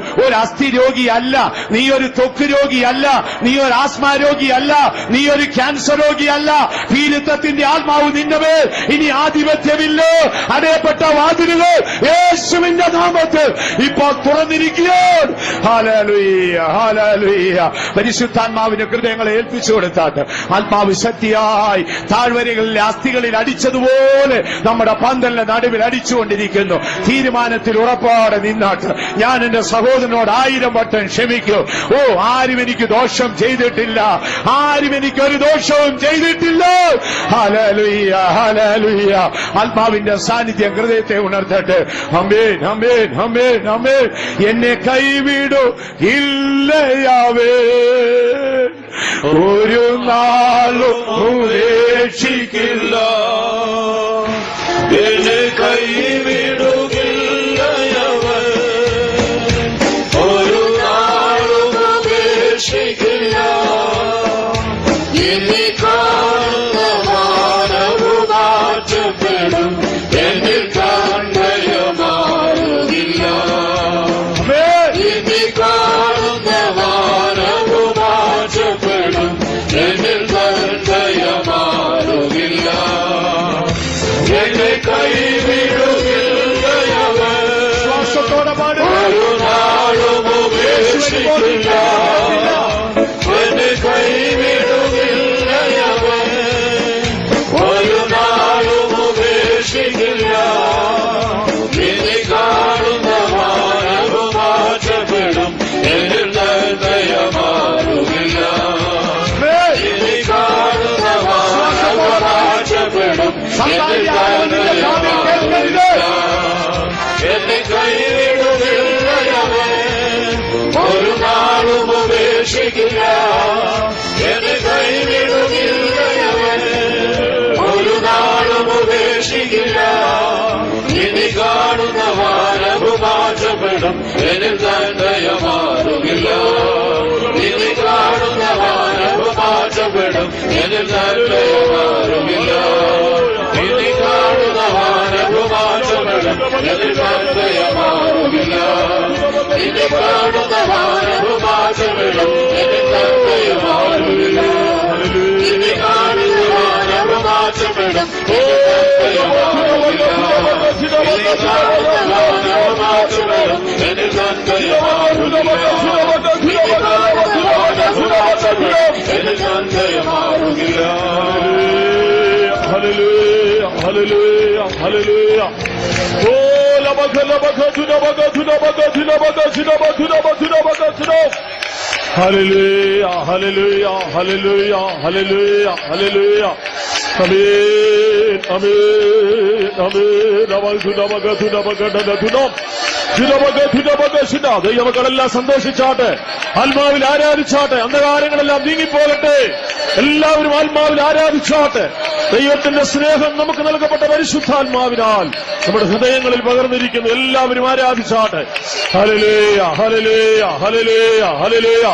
അസ്ഥി രോഗിയല്ല, നീ ഒരു ത്വക്ക് രോഗിയല്ല, നീ ഒരു ആസ്മ രോഗിയല്ല, നീ ഒരു ക്യാൻസർ രോഗിയല്ല. പീഡിത്തത്തിന്റെ ആത്മാവ് നിന്റെ മേൽ ഇനി ആധിപത്യമില്ല. അടയപ്പെട്ട വാതിലുകൾ യേശുവിന്റെ നാമത്തിൽ ഇപ്പോൾ തുറന്നിരിക്കുകയാണ്. Hallelujah, hallelujah. പരിശുദ്ധാത്മാവിന്റെ ഹൃദയങ്ങളെ ഏൽപ്പിച്ചു കൊടുത്താട്ട് ആത്മാവ് ശക്തിയായി താഴ്വരകളിലെ അസ്ഥികളിൽ അടിച്ചതുപോലെ നമ്മുടെ പന്തലിന്റെ നടുവിൽ അടിച്ചുകൊണ്ടിരിക്കുന്നു. തീരുമാനത്തിൽ ഉറപ്പോടെ നിന്നാട്ട് ഞാൻ എന്റെ സഹോദരനോട് 1000 വട്ടം ക്ഷമിക്കും. ആരും എനിക്ക് ദോഷം ചെയ്തിട്ടില്ല. ആരും എനിക്കൊരു ദോഷവും ചെയ്തിട്ടില്ല. ഹല്ലേലൂയ, ഹല്ലേലൂയ. ആത്മാവിന്റെ സാന്നിധ്യം ഹൃദയത്തെ ഉണർത്തട്ടെ. ആമേൻ, ആമേൻ, ആമേൻ, ആമേൻ. എന്നെ കൈവിടൂ ഇല്ലയാവേ, ഒരു നാളും ഉപേക്ഷിക്കില്ല. എന്നെ കൈവിടുകില്ലയവൻ, ഒരു നാളും ഉപേക്ഷിക്കില്ല. എന്നെ കാണുന്ന മാനവും മാറ്റപ്പെടും, എന്നിൽ കണ്ടയ മാറുകില്ല. ഉപേക്ഷിക്കില്ല, എന്നെ കൈവിടുകയില്ലയവൻ, ഒരു നാളും ഉപേക്ഷിക്കില്ല. ഇനി കാണുന്ന വാനവും മാറ്റപ്പെടും, എന്നിൽ ദയ മാറുകില്ല. ഇനി കാണുന്ന വാനവും മാറ്റപ്പെടും, എന്നിൽ ദയ മാറുകില്ല. എന്നെ കൈവിടുകയില്ലയവൻ, ഒരു നാളും ഉപേക്ഷിക്കില്ല. എന്നെ കൈവിടുകയില്ലയവൻ, ഒരു നാളും ഉപേക്ഷിക്കില്ല. ഇനി കാണുന്ന വാനവും മാറ്റപ്പെടും, എന്നിൽ ദയ മാറുകില്ല. ഇനി കാണുന്ന വാനവും മാറ്റപ്പെടും, എന്നിൽ ദയ മാറുകില്ല. ഇനി കാണുന്ന വാനവും മാറ്റപ്പെടും, എന്നിൽ ദയ മാറുകില്ല. ഇനി കാണുന്ന വാനവും മാറ്റപ്പെടും, എന്നിൽ ദയ മാറുകില്ല. ഇനി കാണുന്ന വാനവും മാറ്റപ്പെടും, എന്നിൽ ദയ മാറുകില്ല. ഇനി കാണുന്ന വാനവും മാറ്റപ്പെടും, എന്നിൽ ദയ മാറുകില്ല. ഇനി കാണുന്ന വാനവും മാറ്റപ്പെടും, എന്നിൽ ദയ മാറുകില്ല. Hallelujah, hallelujah, hallelujah. Oh, labaka, labaka, tunabaka, tunabaka, tunabaka, tunabaka, tunabaka, tunabaka, tunabaka. Hallelujah, hallelujah, hallelujah, hallelujah, hallelujah. Amen, amen, amen. Amen, tunabaka, tunabaka, tunabaka. ദൈവമക്കളെല്ലാം സന്തോഷിച്ചാട്ടെ, ആത്മാവിൽ ആരാധിച്ചാട്ടെ, അന്ധകാരങ്ങളെല്ലാം നീങ്ങിപ്പോകട്ടെ. എല്ലാവരും ആത്മാവിൽ ആരാധിച്ചാട്ടെ. ദൈവത്തിന്റെ സ്നേഹം നമുക്ക് നൽകപ്പെട്ട പരിശുദ്ധാത്മാവിനാൽ നമ്മുടെ ഹൃദയങ്ങളിൽ പകർന്നിരിക്കുന്നു. എല്ലാവരും ആരാധിച്ചാട്ടെ. ഹല്ലേലൂയ, ഹല്ലേലൂയ, ഹല്ലേലൂയ, ഹല്ലേലൂയ.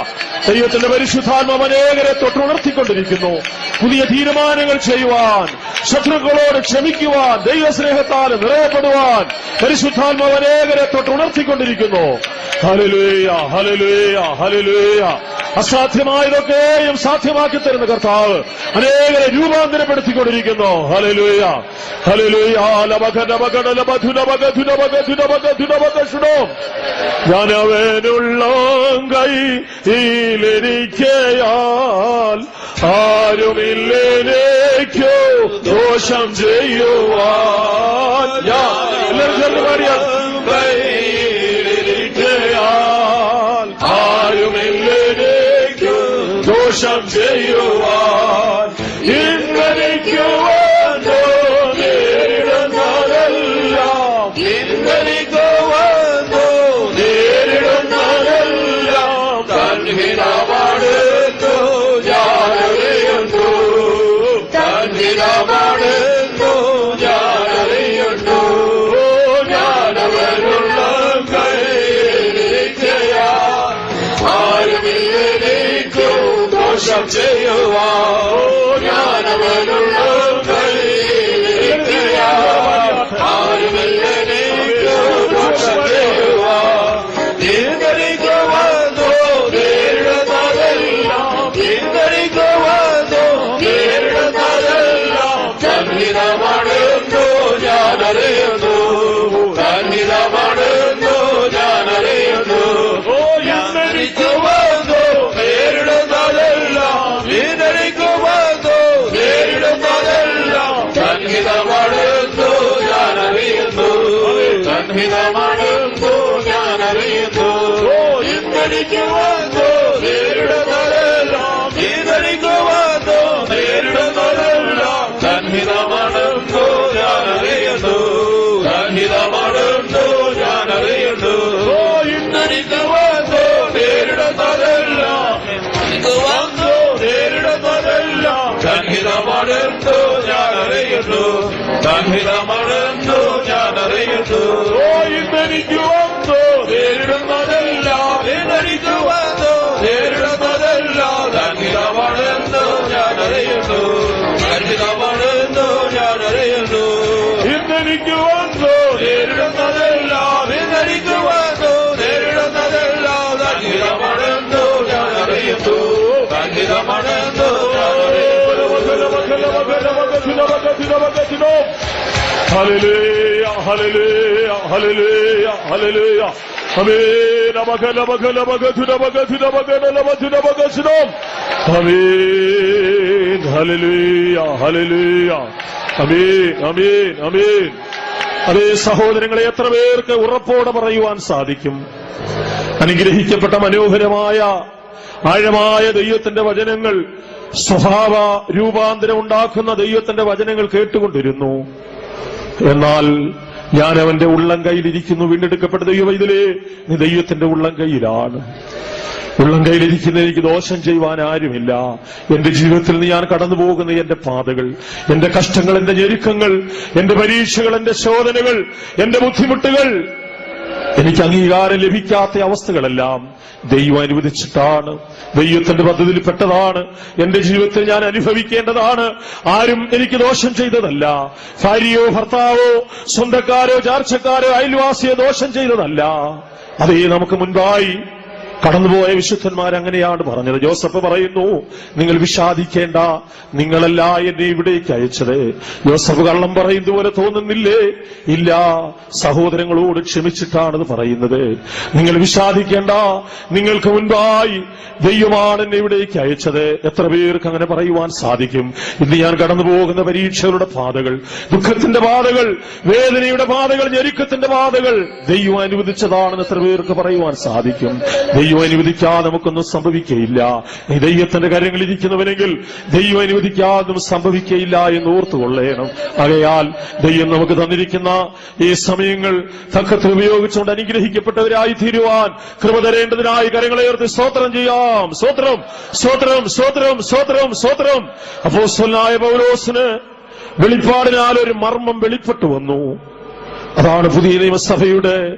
ദൈവത്തിന്റെ പരിശുദ്ധാത്മാവ് അനേകരെ തൊട്ടുണർത്തിക്കൊണ്ടിരിക്കുന്നു. പുതിയ തീരുമാനങ്ങൾ ചെയ്യുവാൻ, ശത്രുക്കളോട് ക്ഷമിക്കുവാൻ, ദൈവസ്നേഹത്താൽ നിറയപ്പെടുവാൻ പരിശുദ്ധാത്മാവ് അനേകരെ തൊട്ടുണർത്തിക്കൊണ്ടിരിക്കുന്നു. ഹല്ലേലൂയ, ഹല്ലേലൂയ, ഹല്ലേലൂയ. അസാധ്യമായതൊക്കെയും സാധ്യമാക്കി തരുന്ന കർത്താവ് അനേകരെ രൂപാന്തരപ്പെടുത്തിക്കൊണ്ടിരിക്കുന്നു. Hallelujah, hallelujah. ഞാൻ അവനുള്ള കൈയിലിരിക്കയാൽ ആരുമില്ലേക്കോ ദോഷം ചെയ്യുവാൻ. എല്ലാവരും ചേർന്ന് പാടിയാൽ കൈയിലിരിക്കയാൽ ആരുമില്ലേക്കോ ദോഷം ചെയ്യുവാൻ. ഇന്നെനിക്ക് വേണ്ടോ നേരിടുന്നതെല്ലാം, ഇന്നെനിക്ക് വേണ്ടോ നേരിടുന്നതെല്ലാം തൻഹിതമാണെന്നു ഞാനറിയുന്നു, തൻഹിതമാണെന്നു ഞാനറിയുന്നു. ഞാനവനുള്ള കൈയിലിരിക്കയാൽ ആരുമില്ലെനിക്കു ദോഷം ചെയ്യുവാൻ. ഞാനവനുള്ള കൈയിലിരിക്കയാൽ ആരുമില്ലെനിക്കു ദോഷം ചെയ്യുവാൻ. ഇന്നെനിക്ക് വന്നു നേരിടുന്നതെല്ലാം, ഇന്നെനിക്ക് വന്നു നേരിടുന്നതെല്ലാം തൻഹിതമാണെന്നു ഞാനറിയുന്നു, തൻഹിതമാണെന്നു ഞാനറിയുന്നു. ഇന്നെനിക്ക് വന്നു നേരിടുന്നതെല്ലാം, ഇന്നെനിക്ക് വന്നു നേരിടുന്നതെല്ലാം തൻഹിതമാണെന്നു ഞാനറിയുന്നു, തൻഹിതമാണെന്നു ഞാനറിയുന്നു. ഇന്നെനിക്ക് വന്നു നേരിടുന്നതെല്ലാം, ഇന്നെനിക്ക് വന്നു നേരിടുന്നതെല്ലാം തൻഹിതമാണെന്നു ഞാനറിയുന്നു, തൻഹിതമാണെന്നു ഞാനറിയുന്നു. ഇന്നെനിക്ക് വന്നു നേരിടുന്നതെല്ലാം, എനിക്ക് വന്നു നേരിടുന്നതെല്ലാം തൻഹിതമാണെന്നു ഞാനറിയുന്നു, തൻഹിതമാണെന്നു ഞാനറിയുന്നു. ഇന്നെനിക്ക് വന്നു നേരിടുന്നതെല്ലാം, ഇന്നെനിക്ക് വന്നു നേരിടുന്നതെല്ലാം തൻഹിതമാണെന്നു ഞാനറിയുന്നു, തൻഹിതമാണെന്നു ഞാനറിയുന്നു. ഇന്നെനിക്ക് വന്നു നേരിടുന്നതെല്ലാം, ഇന്നെനിക്ക് വന്നു നേരിടുന്നതെല്ലാം തൻഹിതമാണെന്നു ഞാനറിയുന്നു, തൻഹിതമാണെന്നു ഞാനറിയുന്നു. Hallelujah, hallelujah, hallelujah, hallelujah. ആമേൻ. അമകലമകലമകധുരമകധുരമകലമധുരമകശുരം. ആമേൻ. ഹല്ലേലൂയ, ഹല്ലേലൂയ. ആമേൻ, ആമേൻ, ആമേൻ. അതേ സഹോദരങ്ങളെ, എത്ര പേർക്ക് ഉറപ്പോടെ പറയുവാൻ സാധിക്കും? അനുഗ്രഹിക്കപ്പെട്ട മനോഹരമായ ആഴമായ ദൈവത്തിന്റെ വചനങ്ങൾ, സ്വഭാവ രൂപാന്തരം ഉണ്ടാക്കുന്ന ദൈവത്തിന്റെ വചനങ്ങൾ കേട്ടുകൊണ്ടിരുന്നു. എന്നാൽ ഞാൻ അവന്റെ ഉള്ളം കയ്യിലിരിക്കുന്നു. വീണ്ടെടുക്കപ്പെട്ട ദൈവവൈതലേ, നീ ദൈവത്തിന്റെ ഉള്ളം കയ്യിലാണ്. ഉള്ളം കയ്യിലിരിക്കുന്ന എനിക്ക് ദോഷം ചെയ്യുവാൻ ആരുമില്ല. എന്റെ ജീവിതത്തിൽ നിന്ന് ഞാൻ കടന്നു പോകുന്ന എന്റെ പാതകൾ, എന്റെ കഷ്ടങ്ങൾ, എന്റെ ഞെരുക്കങ്ങൾ, എന്റെ പരീക്ഷകൾ, എന്റെ ശോധനകൾ, എന്റെ ബുദ്ധിമുട്ടുകൾ, എനിക്ക് അംഗീകാരം ലഭിക്കാത്ത അവസ്ഥകളെല്ലാം ദൈവം അനുവദിച്ചിട്ടാണ്, ദൈവത്തിന്റെ പദ്ധതിയിൽപ്പെട്ടതാണ്. എന്റെ ജീവിതത്തിൽ ഞാൻ അനുഭവിക്കേണ്ടതാണ്. ആരും എനിക്ക് ദോഷം ചെയ്തതല്ല. ഭാര്യയോ ഭർത്താവോ സ്വന്തക്കാരോ ചാർച്ചക്കാരോ അയൽവാസിയോ ദോഷം ചെയ്തതല്ല. അതേ നമുക്ക് മുൻപായി കടന്നുപോയ വിശുദ്ധന്മാർ അങ്ങനെയാണ് പറഞ്ഞത്. ജോസഫ് പറയുന്നു, നിങ്ങൾ വിഷാദിക്കേണ്ട, നിങ്ങളല്ല എന്നെ ഇവിടേക്ക് അയച്ചത്. ജോസഫ് കള്ളം പറയുന്നത് പോലെ തോന്നുന്നില്ലേ? ഇല്ല, സഹോദരങ്ങളോട് ക്ഷമിച്ചിട്ടാണത് പറയുന്നത്. നിങ്ങൾ വിഷാദിക്കേണ്ട, നിങ്ങൾക്ക് മുൻപായി ദൈവമാണ് എന്നെ ഇവിടേക്ക് അയച്ചത്. എത്ര പേർക്ക് അങ്ങനെ പറയുവാൻ സാധിക്കും? ഇന്ന് ഞാൻ കടന്നു പോകുന്ന പരീക്ഷകളുടെ പാതകൾ, ദുഃഖത്തിന്റെ പാതകൾ, വേദനയുടെ പാതകൾ, ഞെരുക്കത്തിന്റെ പാതകൾ ദൈവം അനുവദിച്ചതാണെന്ന് എത്ര പേർക്ക് പറയുവാൻ സാധിക്കും? ദൈവം അനുവദിക്കാതെ നമുക്കൊന്നും സംഭവിക്കയില്ല. നീ ദൈവത്തിന്റെ കരങ്ങളിരിക്കുന്നവനെങ്കിൽ ദൈവം അനുവദിക്കാതൊന്നും സംഭവിക്കയില്ല എന്ന് ഓർത്തുകൊള്ളേണം. ആകയാൽ ദൈവം നമുക്ക് തന്നിരിക്കുന്ന ഈ സമയങ്ങൾ തക്കത്തിൽ ഉപയോഗിച്ചുകൊണ്ട് അനുഗ്രഹിക്കപ്പെട്ടവരായി തീരുവാൻ കൃപ തരേണ്ടതിനായി കരങ്ങളെ ഉയർത്തി സ്തോത്രം ചെയ്യാം. സ്തോത്രം, സ്തോത്രം, സ്തോത്രം, സ്തോത്രം, സ്തോത്രം. അപ്പോസ്തലനായ പൗലോസിന് വെളിപ്പാടിനാൽ ഒരു മർമ്മം വെളിപ്പെട്ടു വന്നു. അതാണ് പുതിയ നിയമസഭയുടെ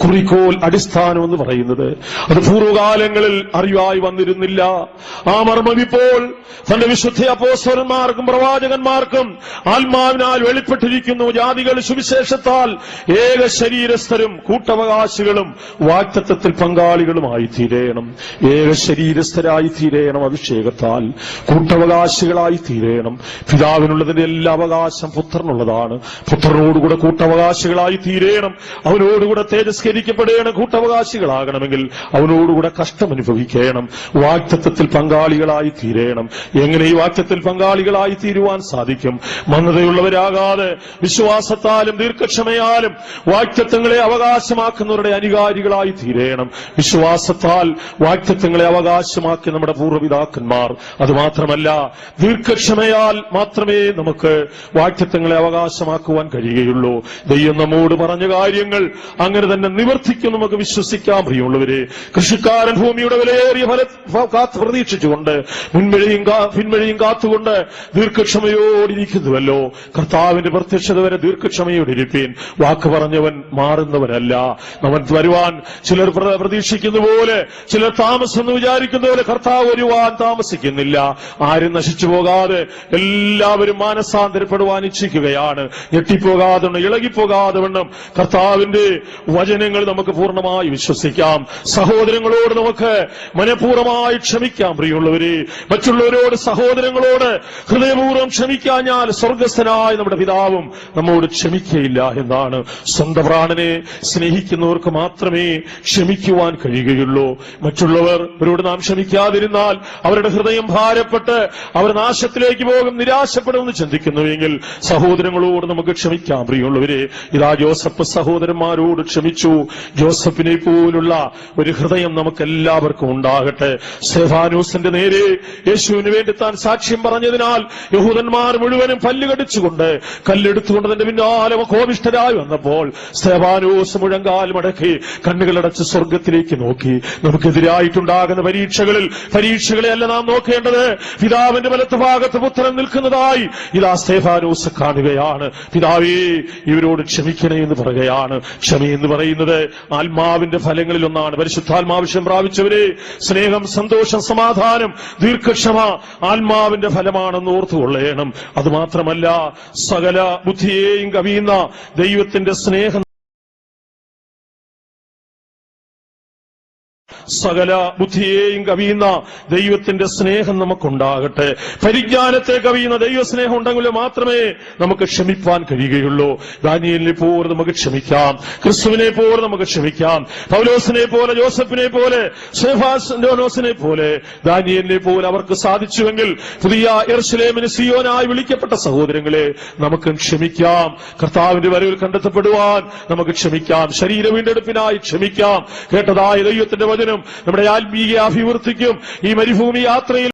കുറിക്കോൽ അടിസ്ഥാനം എന്ന് പറയുന്നത്. അത് പൂർവ്വകാലങ്ങളിൽ അറിവായി വന്നിരുന്നില്ല. ആ മർമ്മം ഇപ്പോൾ തന്റെ വിശുദ്ധ അപ്പോസ്തലന്മാർക്കും പ്രവാചകന്മാർക്കും ആത്മാവിനാൽ വെളിപ്പെട്ടിരിക്കുന്നു. ജാതികൾ സുവിശേഷത്താൽ ഏക ശരീരസ്ഥരും കൂട്ടവകാശികളും വാഗ്ദത്തത്തിൽ പങ്കാളികളുമായി തീരേണം. ഏക ശരീരസ്ഥരായി തീരേണം. അഭിഷേകത്താൽ കൂട്ടവകാശികളായി തീരേണം. പിതാവിനുള്ളതിന്റെ എല്ലാ അവകാശം പുത്രനുള്ളതാണ്. പുത്രനോടുകൂടെ കൂട്ടവകാശികളായി തീരേണം. അവനോടുകൂടെ തേജസ്കരിക്കപ്പെടേണം. കൂട്ടവകാശികളാകണമെങ്കിൽ അവനോടുകൂടെ കഷ്ടം അനുഭവിക്കണം. വാഗ്ദത്തത്തിൽ പങ്കാളികളായി തീരേണം. എങ്ങനെ ഈ വാക്യത്തിൽ പങ്കാളികളായി തീരുവാൻ സാധിക്കും? മന്ദതയുള്ളവരാകാതെ വിശ്വാസത്താലും ദീർഘക്ഷമയാലും വാക്തത്വങ്ങളെ അവകാശമാക്കുന്നവരുടെ അനുകാരികളായി തീരേണം. വിശ്വാസത്താൽ വാക്തത്വങ്ങളെ അവകാശമാക്കി നമ്മുടെ പൂർവ്വപിതാക്കന്മാർ. അതുമാത്രമല്ല, ദീർഘക്ഷമയാൽ മാത്രമേ നമുക്ക് വാക്തത്വങ്ങളെ അവകാശമാക്കുവാൻ കഴിയുകയുള്ളൂ. ദൈവം നമ്മോട് പറഞ്ഞ കാര്യങ്ങൾ അങ്ങനെ തന്നെ നിവർത്തിക്കും നമുക്ക് വിശ്വസിക്കാൻ. പ്രിയമുള്ളവരെ, കൃഷിക്കാരൻ ഭൂമിയുടെ വിലയേറിയ ഫലം പ്രതീക്ഷിച്ചുകൊണ്ട് പിൻവഴിയും കാത്തുകൊണ്ട് ദീർഘക്ഷമയോടിരിക്കുന്നുവല്ലോ. കർത്താവിന്റെ പ്രത്യക്ഷത വരെ ദീർഘക്ഷമയോടിരിപ്പീൻ. വാക്ക് പറഞ്ഞവൻ മാറുന്നവനല്ല. അവൻ വരുവാൻ ചിലർ പ്രതീക്ഷിക്കുന്ന പോലെ, ചിലർ താമസം എന്ന് വിചാരിക്കുന്ന പോലെ കർത്താവ് വരുവാൻ താമസിക്കുന്നില്ല. ആരും നശിച്ചു പോകാതെ എല്ലാവരും മാനസാന്തരപ്പെടുവാൻ ഇച്ഛിക്കുകയാണ്. ഞെട്ടിപ്പോകാതെ ഇളകിപ്പോകാതെ വണ്ണം കർത്താവിന്റെ വചനങ്ങൾ നമുക്ക് പൂർണ്ണമായി വിശ്വസിക്കാം. സഹോദരങ്ങളോട് നമുക്ക് മനഃപൂർവ്വമായി ക്ഷമിക്കാം. പ്രിയമുള്ളവരെ, മറ്റുള്ളവരോട് സഹോദരങ്ങളോട് ഹൃദയപൂർവ്വം ക്ഷമിക്കാഞ്ഞാൽ സ്വർഗസ്ഥനായ നമ്മുടെ പിതാവും നമ്മോട് ക്ഷമിക്കയില്ല എന്നാണ്. സ്വന്തം പ്രാണനെ സ്നേഹിക്കുന്നവർക്ക് മാത്രമേ ക്ഷമിക്കുവാൻ കഴിയുകയുള്ളൂ. മറ്റുള്ളവരോട് നാം ക്ഷമിക്കാതിരുന്നാൽ അവരുടെ ഹൃദയം ഭാരപ്പെട്ട് അവർ നാശത്തിലേക്ക് പോകും, നിരാശപ്പെടുമെന്ന് ചിന്തിക്കുന്നുവെങ്കിൽ സഹോദരങ്ങളോട് നമുക്ക് ക്ഷമിക്കാം. പ്രിയമുള്ളവരെ, ഇതാ ജോസഫ് സഹോദരന്മാരോട് ക്ഷമിച്ചു. ജോസഫിനെ പോലുള്ള ഒരു ഹൃദയം നമുക്ക് എല്ലാവർക്കും ഉണ്ടാകട്ടെ. സ്തെഫാനോസിന്റെ നേരെ യേശുവിന് വേണ്ടി താൻ സാക്ഷ്യം പറഞ്ഞതിനാൽ യഹൂദന്മാർ മുഴുവനും പല്ലുകടിച്ചുകൊണ്ട് കല്ലെടുത്തുകൊണ്ട് തന്റെ പിന്നാലെ കോപിഷ്ഠരായി വന്നപ്പോൾ സ്തെഫാനോസ് മുഴങ്കാൽ മടക്കി കണ്ണുകളടച്ച് സ്വർഗത്തിലേക്ക് നോക്കി. നമുക്കെതിരായിട്ടുണ്ടാകുന്ന പരീക്ഷകളെ അല്ല നാം നോക്കേണ്ടത്. പിതാവിന്റെ വലത്ത് ഭാഗത്ത് പുത്രൻ നിൽക്കുന്നതായി ഇതാ സ്തെഫാനോസ് കാണുകയാണ്. പിതാവേ, ഇവരോട് ക്ഷമിക്കണേ എന്ന് പറയുകയാണ്. ക്ഷമയെന്ന് പറയുന്നത് ആത്മാവിന്റെ ഫലങ്ങളിൽ ഒന്നാണ്. പരിശുദ്ധാത്മാവിഷം പ്രാപിച്ചവരെ, സ്നേഹം, സന്തോഷം, സമാധാനം, ദീർഘക്ഷമ ആത്മാവിന്റെ ഫലമാണെന്ന് ഓർത്തുകൊള്ളേണം. അതുമാത്രമല്ല, സകല ബുദ്ധിയെയും കവിയുന്ന ദൈവത്തിന്റെ സ്നേഹം സകല ബുദ്ധിയെയും കവിയുന്ന ദൈവത്തിന്റെ സ്നേഹം നമുക്കുണ്ടാകട്ടെ. പരിജ്ഞാനത്തെ കവിയുന്ന ദൈവസ്നേഹം ഉണ്ടെങ്കിൽ മാത്രമേ നമുക്ക് ക്ഷമിപ്പാൻ കഴിയുകയുള്ളൂ. ദാനിയേലിനെ പോലെ നമുക്ക് ക്ഷമിക്കാം, ക്രിസ്തുവിനെ പോലെ നമുക്ക് ക്ഷമിക്കാം, പൗലോസിനെ പോലെ, ജോസഫിനെ പോലെ, സ്റ്റെഫാനോസിനെ പോലെ, ദാനിയേലിനെ പോലെ അവർക്ക് സാധിച്ചുവെങ്കിൽ പുതിയ യെരൂശലേമിന് സിയോനായി വിളിക്കപ്പെട്ട സഹോദരങ്ങളെ നമുക്കും ക്ഷമിക്കാം. കർത്താവിന്റെ വരവിൽ കണ്ടെത്തപ്പെടുവാൻ നമുക്ക് ക്ഷമിക്കാം. ശരീര വീണ്ടെടുപ്പിനായി ക്ഷമിക്കാം. കേട്ടതായ ദൈവത്തിന്റെ വചനം നമ്മുടെ ആത്മീയ അഭിവൃദ്ധിക്കും ഈ മരുഭൂമി യാത്രയിൽ